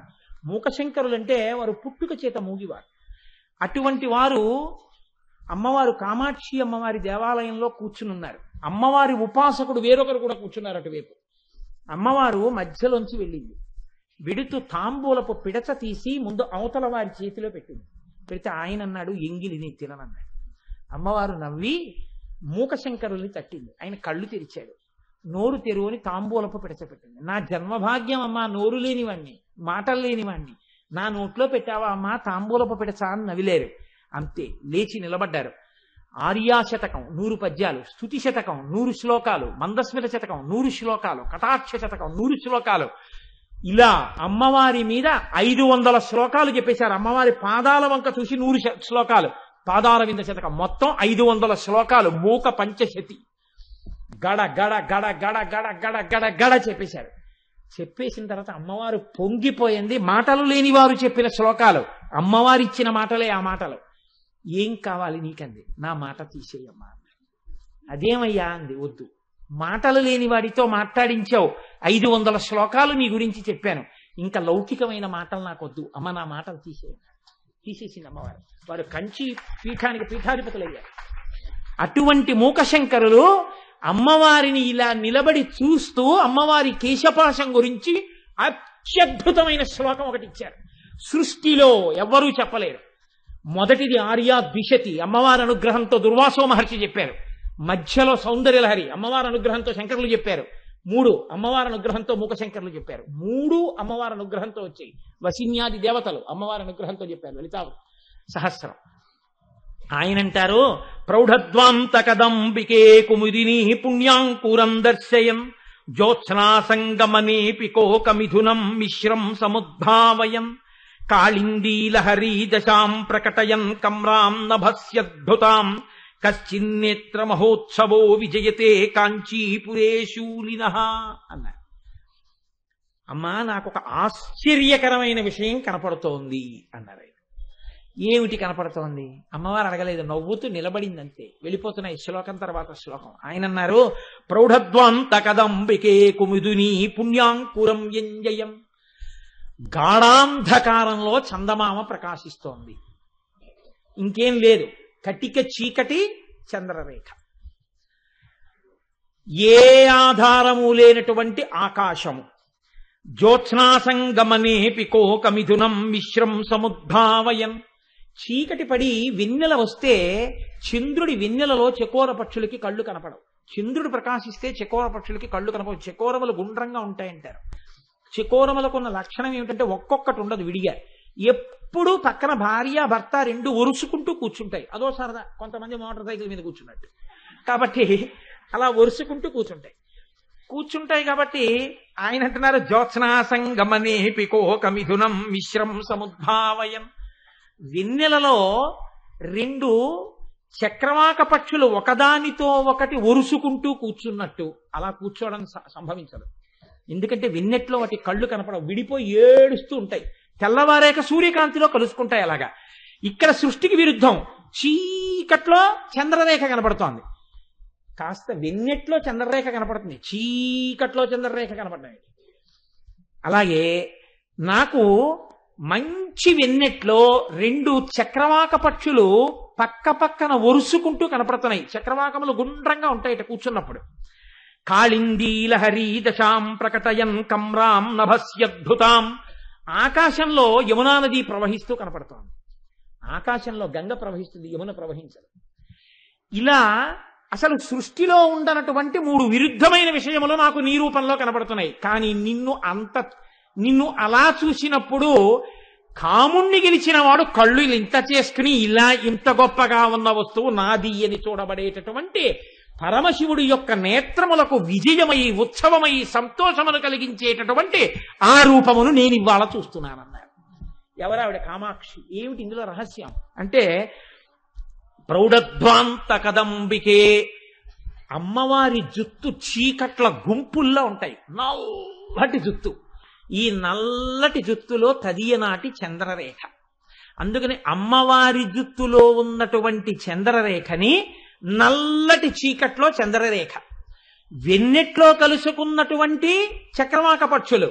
మూకశంకరులు అంటే వారు పుట్టుక చేత మూగివారు. అటువంటి వారు అమ్మవారు కామాక్షి అమ్మవారి దేవాలయంలో కూర్చుని ఉన్నారు. అమ్మవారి ఉపాసకుడు వేరొకరు కూడా కూర్చున్నారు అటువైపు. అమ్మవారు మధ్యలోంచి వెళ్ళింది. విడుతూ తాంబూలపు పిడచ తీసి ముందు అవతల వారి చేతిలో పెట్టింది. పెడితే ఆయన అన్నాడు, ఎంగిలిని తిననన్నాడు. అమ్మవారు నవ్వి మూకశంకరుల్ని తట్టింది. ఆయన కళ్ళు తెరిచాడు. నోరు తెరువుని తాంబూలపు పిడచ పెట్టింది. నా జన్మభాగ్యం అమ్మా, నోరు లేనివాణ్ణి, మాటలు లేనివాణ్ణి, నా నోట్లో పెట్టావా అమ్మా తాంబూలపు పిడచ అని నవిలేరు. అంతే, లేచి నిలబడ్డారు. ఆర్యాశతకం 100 పద్యాలు, స్తుతి శతకం 100 శ్లోకాలు, మందస్మిత శతకం 100 శ్లోకాలు, కటాక్ష శతకం 100 శ్లోకాలు, ఇలా అమ్మవారి మీద 500 శ్లోకాలు చెప్పేశారు. అమ్మవారి పాదాల వంక చూసి 100 శ్లోకాలు, పాదారవింద శతకం మొత్తం 500 శ్లోకాలు, మూక పంచశతి గడ గడ గడ గడ గడ గడ గడ గడ చెప్పేశారు. చెప్పేసిన తర్వాత అమ్మవారు పొంగిపోయింది. మాటలు లేని వారు చెప్పిన శ్లోకాలు, అమ్మవారు ఇచ్చిన మాటలే ఆ మాటలు. ఏం కావాలి నీకంది. నా మాట తీసేయమ్మా. అదేమయ్యా అంది. వద్దు, మాటలు లేని వాడితో మాట్లాడించావు, 500 శ్లోకాలు నీ గురించి చెప్పాను, ఇంకా లౌకికమైన మాటలు నాకొద్దు అమ్మ, నా మాటలు తీసేయండి. తీసేసింది అమ్మవారు. వారు కంచి పీఠానికి పీఠాధిపతులయ్యారు. అటువంటి మూకశంకరులు అమ్మవారిని ఇలా నిలబడి చూస్తూ అమ్మవారి కేశపాశం గురించి అత్యద్భుతమైన శ్లోకం ఒకటి ఇచ్చారు. సృష్టిలో ఎవ్వరూ చెప్పలేరు. మొదటిది ఆర్యా ద్విషతి, అమ్మవారి అనుగ్రహంతో దుర్వాసో మహర్షి చెప్పారు. మధ్యలో సౌందర్యలహరి అమ్మవారి అనుగ్రహంతో శంకరులు చెప్పారు. 3 అమ్మవారి అనుగ్రహంతో మూకశంకరులు చెప్పారు. 3 అమ్మవారి అనుగ్రహంతో వచ్చాయి. వసిన్యాది దేవతలు అమ్మవారి అనుగ్రహంతో చెప్పారు. లలితా సహస్రం. ఆయనంటారు, ప్రౌఢద్వాంతకదంబికే కుముదిని పుణ్యాంకురం దర్శయం జ్యోత్స్నా సంగమనేపి కోకమిథునం మిశ్రం సముద్భావయం కాళిందీలహరీ దశాం ప్రకటయన్ కమ్రాం నభస్యద్భుతాం కశ్చిన్నేత్ర మహోత్సవో విజయతే కాంచీపురే శూలినః అన్నారు. అమ్మా నాకు ఒక ఆశ్చర్యకరమైన విషయం కనపడుతోంది అన్నారు. ఏమిటి కనపడుతోంది? అమ్మవారు అడగలేదు, నవ్వుతూ నిలబడిందంతే. వెళ్ళిపోతున్నాయి శ్లోకం తర్వాత శ్లోకం. ఆయన అన్నారు, ప్రౌఢధ్వాంత కదంబికే కుముదుని పుణ్యాంకురం ఎంజయం. గాఢాంధకారంలో చందమామ ప్రకాశిస్తోంది, ఇంకేం లేదు, కటిక చీకటి చంద్రరేఖ, ఏ ఆధారము లేనటువంటి ఆకాశము. జ్యోత్స్నాసంగమనే పికోకమిథునం మిశ్రం సముద్భావయం. చీకటి పడి వెన్నెల వస్తే చంద్రుడి వెన్నెలలో చకోర పక్షులకి కళ్ళు కనపడవు. చంద్రుడు ప్రకాశిస్తే చకోర పక్షులకి కళ్ళు కనపడవు. చకోరములు గుండ్రంగా ఉంటాయంటారు. చకోరములకున్న లక్షణం ఏమిటంటే ఒక్కొక్కటి ఉండదు విడిగా, ఎప్పుడు పక్కన భార్య భర్త రెండు ఒరుసుకుంటూ కూర్చుంటాయి. అదో సరదా, కొంతమంది మోటార్ సైకిల్ మీద కూర్చున్నట్టు. కాబట్టి అలా ఒరుసుకుంటూ కూర్చుంటాయి కాబట్టి ఆయన అంటున్నారు, జ్యోత్స్నాసంగమనే పికోకమిథునం మిశ్రం సముద్భావయం. వెన్నెలలో రెండు చక్రవాక పక్షులు ఒకదానితో ఒకటి ఒరుసుకుంటూ కూర్చున్నట్టు అలా కూర్చోవడం సంభవించదు. ఎందుకంటే వెన్నెట్లో వాటి కళ్ళు కనపడవు, విడిపోయి ఏడుస్తూ ఉంటాయి. తెల్లవారేక సూర్యకాంతిలో కలుసుకుంటాయి. అలాగా ఇక్కడ సృష్టికి విరుద్ధం, చీకట్లో చంద్రరేఖ కనపడుతోంది. కాస్త వెన్నెట్లో చంద్రరేఖ కనపడుతుంది, చీకట్లో చంద్రరేఖ కనపడుతుంది. అలాగే నాకు మంచి వెన్నెట్లో రెండు చక్రవాక పక్షులు పక్క పక్కన ఒరుసుకుంటూ కనపడుతున్నాయి. చక్రవాకములు గుండ్రంగా ఉంటాయి కూర్చున్నప్పుడు. కాళిందీ లహరీ దశాం ప్రకటయన్ కమ్రాం నభస్యద్భుతాం. ఆకాశంలో యమునా నది ప్రవహిస్తూ కనపడుతోంది. ఆకాశంలో గంగ ప్రవహిస్తుంది, యమున ప్రవహించదు. ఇలా అసలు సృష్టిలో ఉండనటువంటి మూడు విరుద్ధమైన విషయములు నాకు నీ రూపంలో కనపడుతున్నాయి. కానీ నిన్ను అలా చూసినప్పుడు కాముణ్ణి గెలిచిన వాడు కళ్ళు ఇంత చేసుకుని ఇలా ఇంత గొప్పగా ఉన్న వస్తువు నాది అని చూడబడేటటువంటి పరమశివుడి యొక్క నేత్రములకు విజయమై ఉత్సవమై సంతోషమును కలిగించేటటువంటి ఆ రూపమును నేను ఇవాళ చూస్తున్నానన్నారు. ఎవరావిడ? కామాక్షి. ఏమిటి ఇందులో రహస్యం అంటే, ప్రౌఢధ్వాంత కదంబికే. అమ్మవారి జుత్తు చీకట్ల గుంపుల్లో ఉంటాయి, నల్లటి జుత్తు. ఈ నల్లటి జుత్తులో తదియనాటి చంద్రరేఖ. అందుకని అమ్మవారి జుత్తులో ఉన్నటువంటి చంద్రరేఖని నల్లటి చీకట్లో చంద్రరేఖ, వెన్నెట్లో కలుసుకున్నటువంటి చక్రవాక పక్షులు,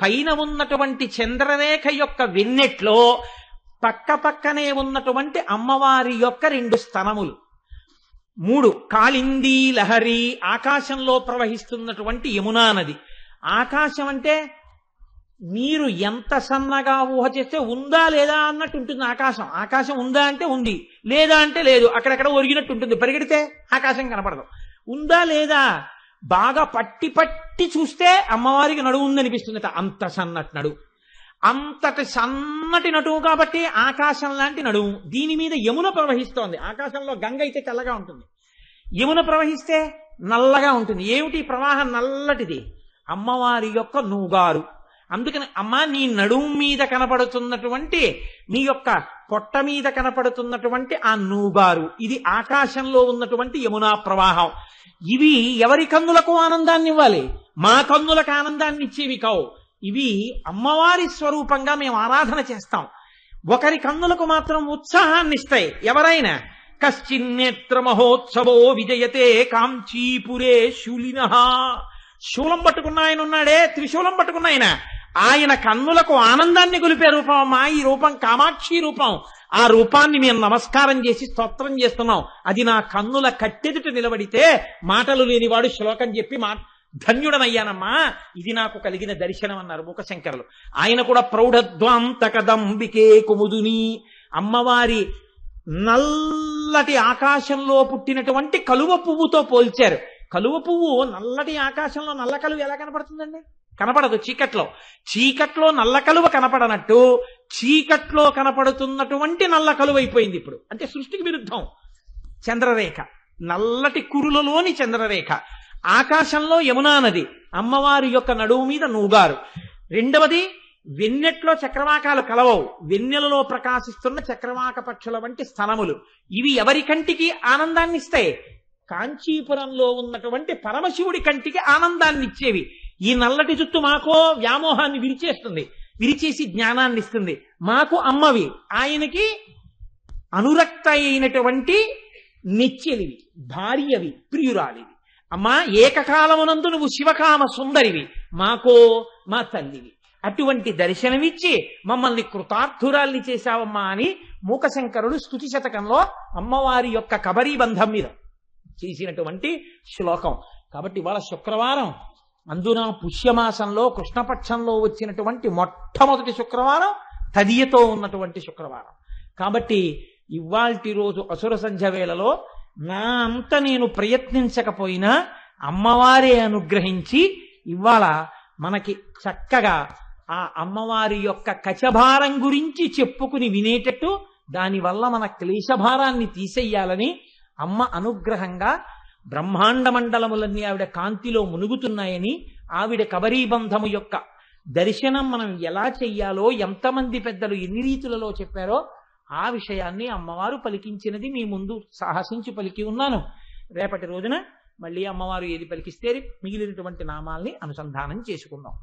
పైన ఉన్నటువంటి చంద్రరేఖ యొక్క వెన్నెట్లో పక్క పక్కనే ఉన్నటువంటి అమ్మవారి యొక్క రెండు స్తనములు. 3 కాళిందీ లహరి, ఆకాశంలో ప్రవహిస్తున్నటువంటి యమునా నది. ఆకాశం అంటే మీరు ఎంత సన్నగా ఊహ చేస్తే ఉందా లేదా అన్నట్టు ఉంటుంది ఆకాశం. ఆకాశం ఉందా అంటే ఉంది, లేదా అంటే లేదు, అక్కడెక్కడ ఒరిగినట్టు ఉంటుంది. పరిగెడితే ఆకాశం కనపడదు. ఉందా లేదా బాగా పట్టి చూస్తే అమ్మవారికి నడువు ఉందనిపిస్తుంది. అంత సన్నటి నడువు, అంతటి సన్నటి నడువు కాబట్టి ఆకాశం లాంటి నడువు. దీని మీద యమున ప్రవహిస్తోంది. ఆకాశంలో గంగ అయితే తెల్లగా ఉంటుంది, యమున ప్రవహిస్తే నల్లగా ఉంటుంది. ఏమిటి ప్రవాహం? నల్లటిది, అమ్మవారి యొక్క నూగారు. అందుకని అమ్మ, నీ నడుము మీద కనపడుతున్నటువంటి, నీ యొక్క పొట్ట మీద కనపడుతున్నటువంటి ఆ నూగారు, ఇది ఆకాశంలో ఉన్నటువంటి యమునా ప్రవాహం. ఇవి ఎవరి కన్నులకు ఆనందాన్ని ఇవ్వాలి? మా కన్నులకు ఆనందాన్ని ఇచ్చేవి కావు. ఇవి అమ్మవారి స్వరూపంగా మేము ఆరాధన చేస్తాం. ఒకరి కన్నులకు మాత్రం ఉత్సాహాన్ని ఇస్తాయి. ఎవరైనా కశ్చిన్నేత్ర మహోత్సవో విజయతే కాంచీపురే శూలిన. శూలం పట్టుకున్న ఆయన ఉన్నాడే, త్రిశూలం పట్టుకున్న ఆయన కన్నులకు ఆనందాన్ని గొలిపే రూపం అమ్మా ఈ రూపం, కామాక్షి రూపం. ఆ రూపాన్ని మేము నమస్కారం చేసి స్తోత్రం చేస్తున్నాం. అది నా కన్నుల కట్టెదుట నిలబడితే మాటలు లేనివాడు శ్లోకం చెప్పి ధన్యుడనయ్యానమ్మా, ఇది నాకు కలిగిన దర్శనం అన్నారు మూకశంకరులు. ఆయన కూడా ప్రౌఢధ్వాంత కదంబికే కుముదుని, అమ్మవారి నల్లటి ఆకాశంలో పుట్టినటువంటి కలువ పువ్వుతో పోల్చారు. కలువ పువ్వు నల్లటి ఆకాశంలో నల్ల కలువ ఎలా కనపడుతుందండి? కనపడదు. చీకట్లో నల్ల కలువ కనపడనట్టు చీకట్లో కనపడుతున్నటువంటి నల్ల కలువ అయిపోయింది ఇప్పుడు. అంటే సృష్టికి విరుద్ధం చంద్రరేఖ, నల్లటి కురులలోని చంద్రరేఖ. ఆకాశంలో యమునా నది, అమ్మవారి యొక్క నడువు మీద నూగారు. రెండవది, వెన్నెట్లో చక్రవాకాలు కలవవు, వెన్నెలలో ప్రకాశిస్తున్న చక్రవాక పక్షుల వంటి స్తనములు. ఇవి ఎవరి కంటికి ఆనందాన్ని ఇస్తాయి? కాంచీపురంలో ఉన్నటువంటి పరమశివుడి కంటికి ఆనందాన్ని ఇచ్చేవి. ఈ నల్లటి జుత్తు మాకో వ్యామోహాన్ని విరిచేస్తుంది, విరిచేసి జ్ఞానాన్ని ఇస్తుంది. మాకు అమ్మవి, ఆయనకి అనురక్త అయినటువంటి నిత్యలివి, భార్యవి, ప్రియురాలివి. అమ్మా ఏకకాలమునందు నువ్వు శివకామ సుందరివి, మాకో మా తల్లివి. అటువంటి దర్శనమిచ్చి మమ్మల్ని కృతార్థురాల్ని చేశావమ్మా అని మూకశంకరుడు స్తుతి శతకంలో అమ్మవారి యొక్క కబరీబంధం మీద చేసినటువంటి శ్లోకం. కాబట్టి ఇవాళ శుక్రవారం, అందున పుష్యమాసంలో కృష్ణపక్షంలో వచ్చినటువంటి మొట్టమొదటి శుక్రవారం, తదియతో ఉన్నటువంటి శుక్రవారం. కాబట్టి ఇవాల్టి రోజు అసుర సంధ్య వేళలో నా అంత నేను ప్రయత్నించకపోయినా అమ్మవారే అనుగ్రహించి ఇవాళ మనకి చక్కగా ఆ అమ్మవారి యొక్క కచభారం గురించి చెప్పుకుని వినేటట్టు, దానివల్ల మన క్లేశభారాన్ని తీసేయాలని అమ్మ అనుగ్రహంగా బ్రహ్మాండ మండలములన్నీ ఆవిడ కాంతిలో మునుగుతున్నాయని, ఆవిడ కబరీబంధము యొక్క దర్శనం మనం ఎలా చెయ్యాలో ఎంతమంది పెద్దలు ఎన్ని రీతులలో చెప్పారో ఆ విషయాన్ని అమ్మవారు పలికించినది మీ ముందు సాహసించి పలికి ఉన్నాను. రేపటి రోజున మళ్ళీ అమ్మవారు ఏది పలికిస్తే మిగిలినటువంటి నామాల్ని అనుసంధానం చేసుకుందాం.